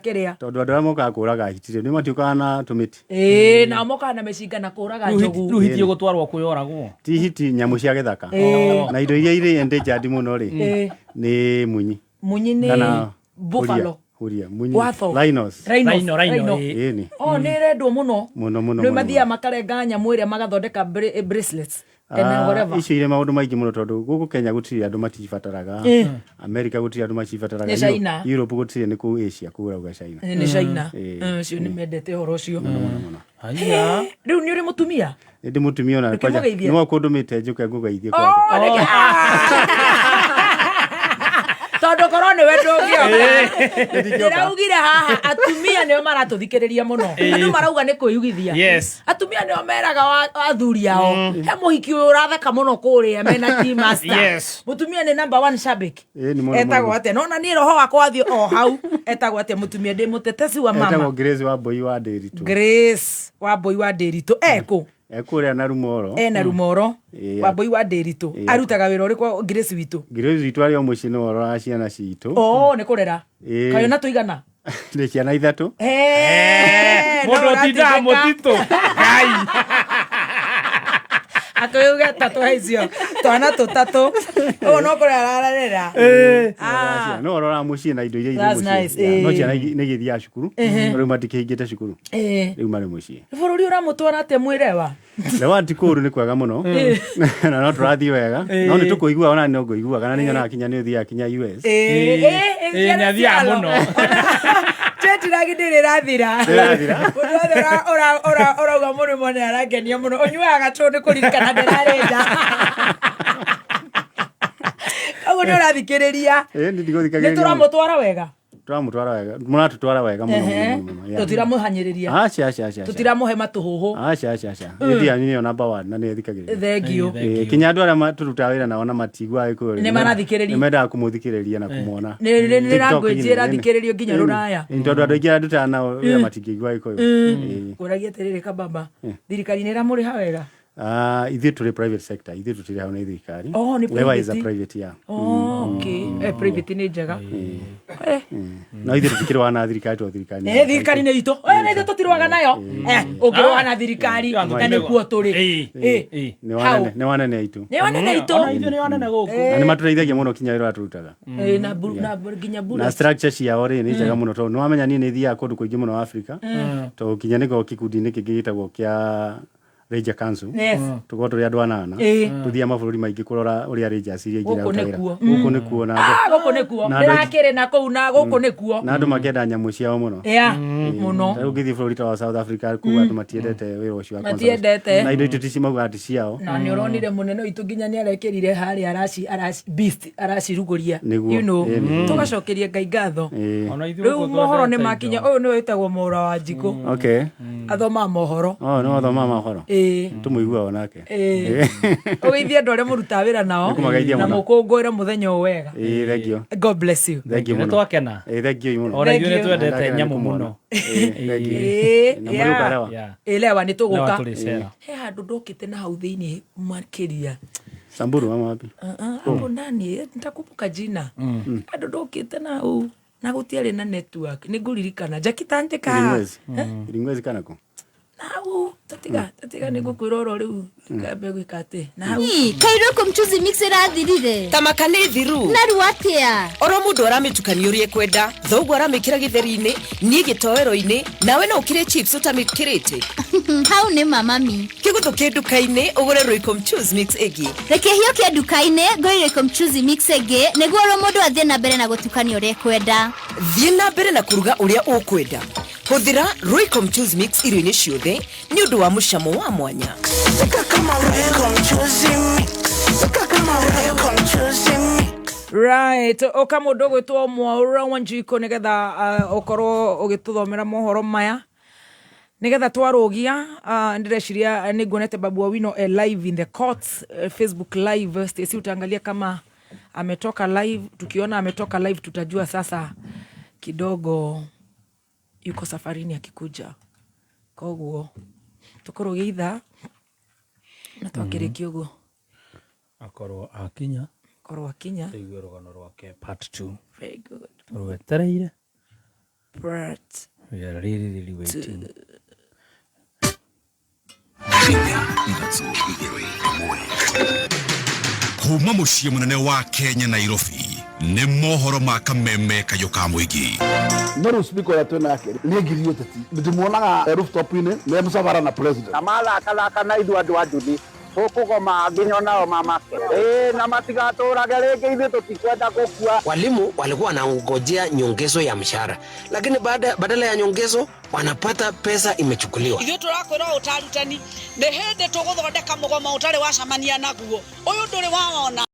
kiria tondu andu moka kuraga hitire ni matiukaga na tumiti na moka na micinga na kuraga njogu ru hitio gutwarwo kuyoragwo ti hiti nyamu cia githaka na indo iria iri endangered muno ri ni munyi ni buffalo huria munyi rhinos ni rendwo muno no mathia makarenga nyamu iria magathondeka bracelets icio ire maundu maingi muno tondu guku Kenya gutiri andu matibataraga America gutiri andu matibataraga Europe gutiri ni ku Asia kuura China ni China cio ni mendete horo ucio haya riu ni uri mutumia ndi mutumia na kwaja no kundumite njuke ngugeithie kwaja tondu korwo ni wendo ngio ndiraugire haha atumia nio maratuthikiriria muno andu marauga ni kwiyugithia atumia nio meraga athuri ao he muhiki uyu uratheka muno kuria mena team master mutumia ni number 1 shabiki etagwo ate nona ni roho wakwa athio hau etagwo ate mutumia ndi mutetesi wa mama etagwo Grace Wambui wa Ndiritu Grace Wambui wa Ndiritu kuria na Rumoro na Rumoro Wambui wa Ndiritu arutaga wira urikwa Grace witu ari o mucii no ora ciana citu ni kurera kayo na tuigana ni ciana 3 mundu tinda mutito ngai akauga tatu haicio twana tutatu no kurera rarera no orora mucii na indo iria mucii no ciana ni githia cukuru riu matikihingite cukuru riu mari mucii bururi uramutwara ate mwirewa lewa tikuru ni kwega muno na no turathii wega no ni tukuigua ona no nguigua kana ni nyona kinya ni uthia kinya US ni athia muno tirathira ora muno mone aragenia muno onyuaga tu ni kuririkana ndirarenda kago ni urathikiriria ni turamutwara wega muratutwara wega muno tutiramuhanyiriria tutiramuhe matuhuhu ndia ni number 1 na ni thikagiriria thengio kinya andu aria turutaga wira nao na matigwa aikuri ni marathikiriria ni menda kumuthikiriria na kumona ni language irathikiririo nginya ruraya tondu andu aingi andu tana wira matigwa aikuri kuragia terere kababa thirikari ni ramuriha wega ithuĩ tũrĩ private sector, ithuĩ tũtirĩ hau nĩ thirikari. Oh, nĩ private. Lewa is a private, yeah. Oh, okay. Private nĩ njega. No ithuĩ tũtikĩrũaga na thirikari tũ thirikari. Thirikari nĩ itũ. Nĩ ithuĩ tũtirũaga nayo. Ũngĩrũaga na thirikari na nĩkuo tũrĩ. Nĩ wanene aitũ. Nĩ wanene aitũ. Ithuĩ nĩ wanene gũkũ. Na nĩ matũteithagia mũno kinya wĩra turutaga. Na nginya bullets. Na structure ciao rĩ nĩ njega mũno tondũ nĩ wamenya niĩ nĩ thiaga kũndũ kũingĩ mũno Africa. Tondũ kinya nĩko gĩkundi-inĩ kĩngĩ gĩtagwo kĩa Ranger Council. Tuko turi andu anana. Tuthia mabũrũri maingĩ kurora ũrĩa Rangers iria ingĩ irautagĩra. Gũkũ nĩkuo na gũkũ nĩkuo. Ndĩrakĩrĩ na kũu na gũkũ nĩkuo. Na andũ makĩenda nyamũ ciao mũno. Mũno. Rĩu ngĩthiĩ bũrũri ta wa South Africa kuga andũ matiendete wĩra ũcio wa conservation. Matiendete. Na indo itũ cimauga ati ciao. Na nĩ ũronire mũnene witũ nginya nĩ arekĩrire harĩa beast aracirugũria. You know. Tũgacokeria Ngai ngatho. Rĩu mohoro nĩ makinya ũyũ nĩ wĩtagwo Mwaura wa Njikũ. Okay. Athoma mohoro. No athoma mohoro. tumuigua onake ogeithia ndore muruta wira nao na mukunguira muthenya wega thengio God bless you thengio muno twakena thengio muno ora yune twendete nyamu muno elewa ni tuguka he handu ndokite na hau thiini makiria Samburu mama wapi hapo ndani nitakumbuka jina handu ndokite na hau na gutiari na network ni nguririkana jakitanje ka iringwezi kanako nau tatiga ni gukwiroro riu kambe gwikate nau kairoko mchuzi mixer athirire tamaka ni thiru na ruatia oro mundu aramitukanio rie kwenda thogu aramikira githeri-ini nie gitoero-ini nawe no ukire chips utamikirite hau ni mamami kigutu kinduka-ini ugure Royco mchuzi mix egi reke hiyo kia duka-ini ngoi Royco mchuzi mix egi niguo oro mundu athie na mbere na gutukanio rie kwenda thie na mbere na kuruga uria ukwenda huthira Royco mchuzi mix irio-ini ciothe ni undu wa mucamo wa mwanya right okamundu gwitwo Mwaura Wanjiko nigetha ukorwo ugituthomera mohoro maya nigetha twarugia ndireciria ninguonete Babu Owino live in the courts Facebook live Stacy utaangalia kama ametoka live tukiona ametoka live tutajua sasa kidogo yuko safarini akikuja koguo tukurugia itha na twakirikio guo akorwo akinya igwe rugano rwake part 2 very good rwetereire part we are really waiting kuma muciĩ munene wa Kenya Nairobi nĩ mohoro ma kameme kayo ka muingi no rĩu speaker ya twena yake nĩ ngiri ũteti ndĩmuonaga rooftop-inĩ me mũcabara na president amathaka na ithu andũ a njuthi tukugoma nginya nao mamake na matigaturage rĩngĩ ithuĩ tutikwenda gũkua. Walimu walikuwa wanangojea nyongezo ya mshahara, lakini badala ya nyongezo wanapata pesa imechukuliwa. Ithuĩ turakwĩra utarutani nĩ hĩndĩ tũgũthondeka mũgomo ũtarĩ wacamania naguo ũyũ ndũrĩ wawona.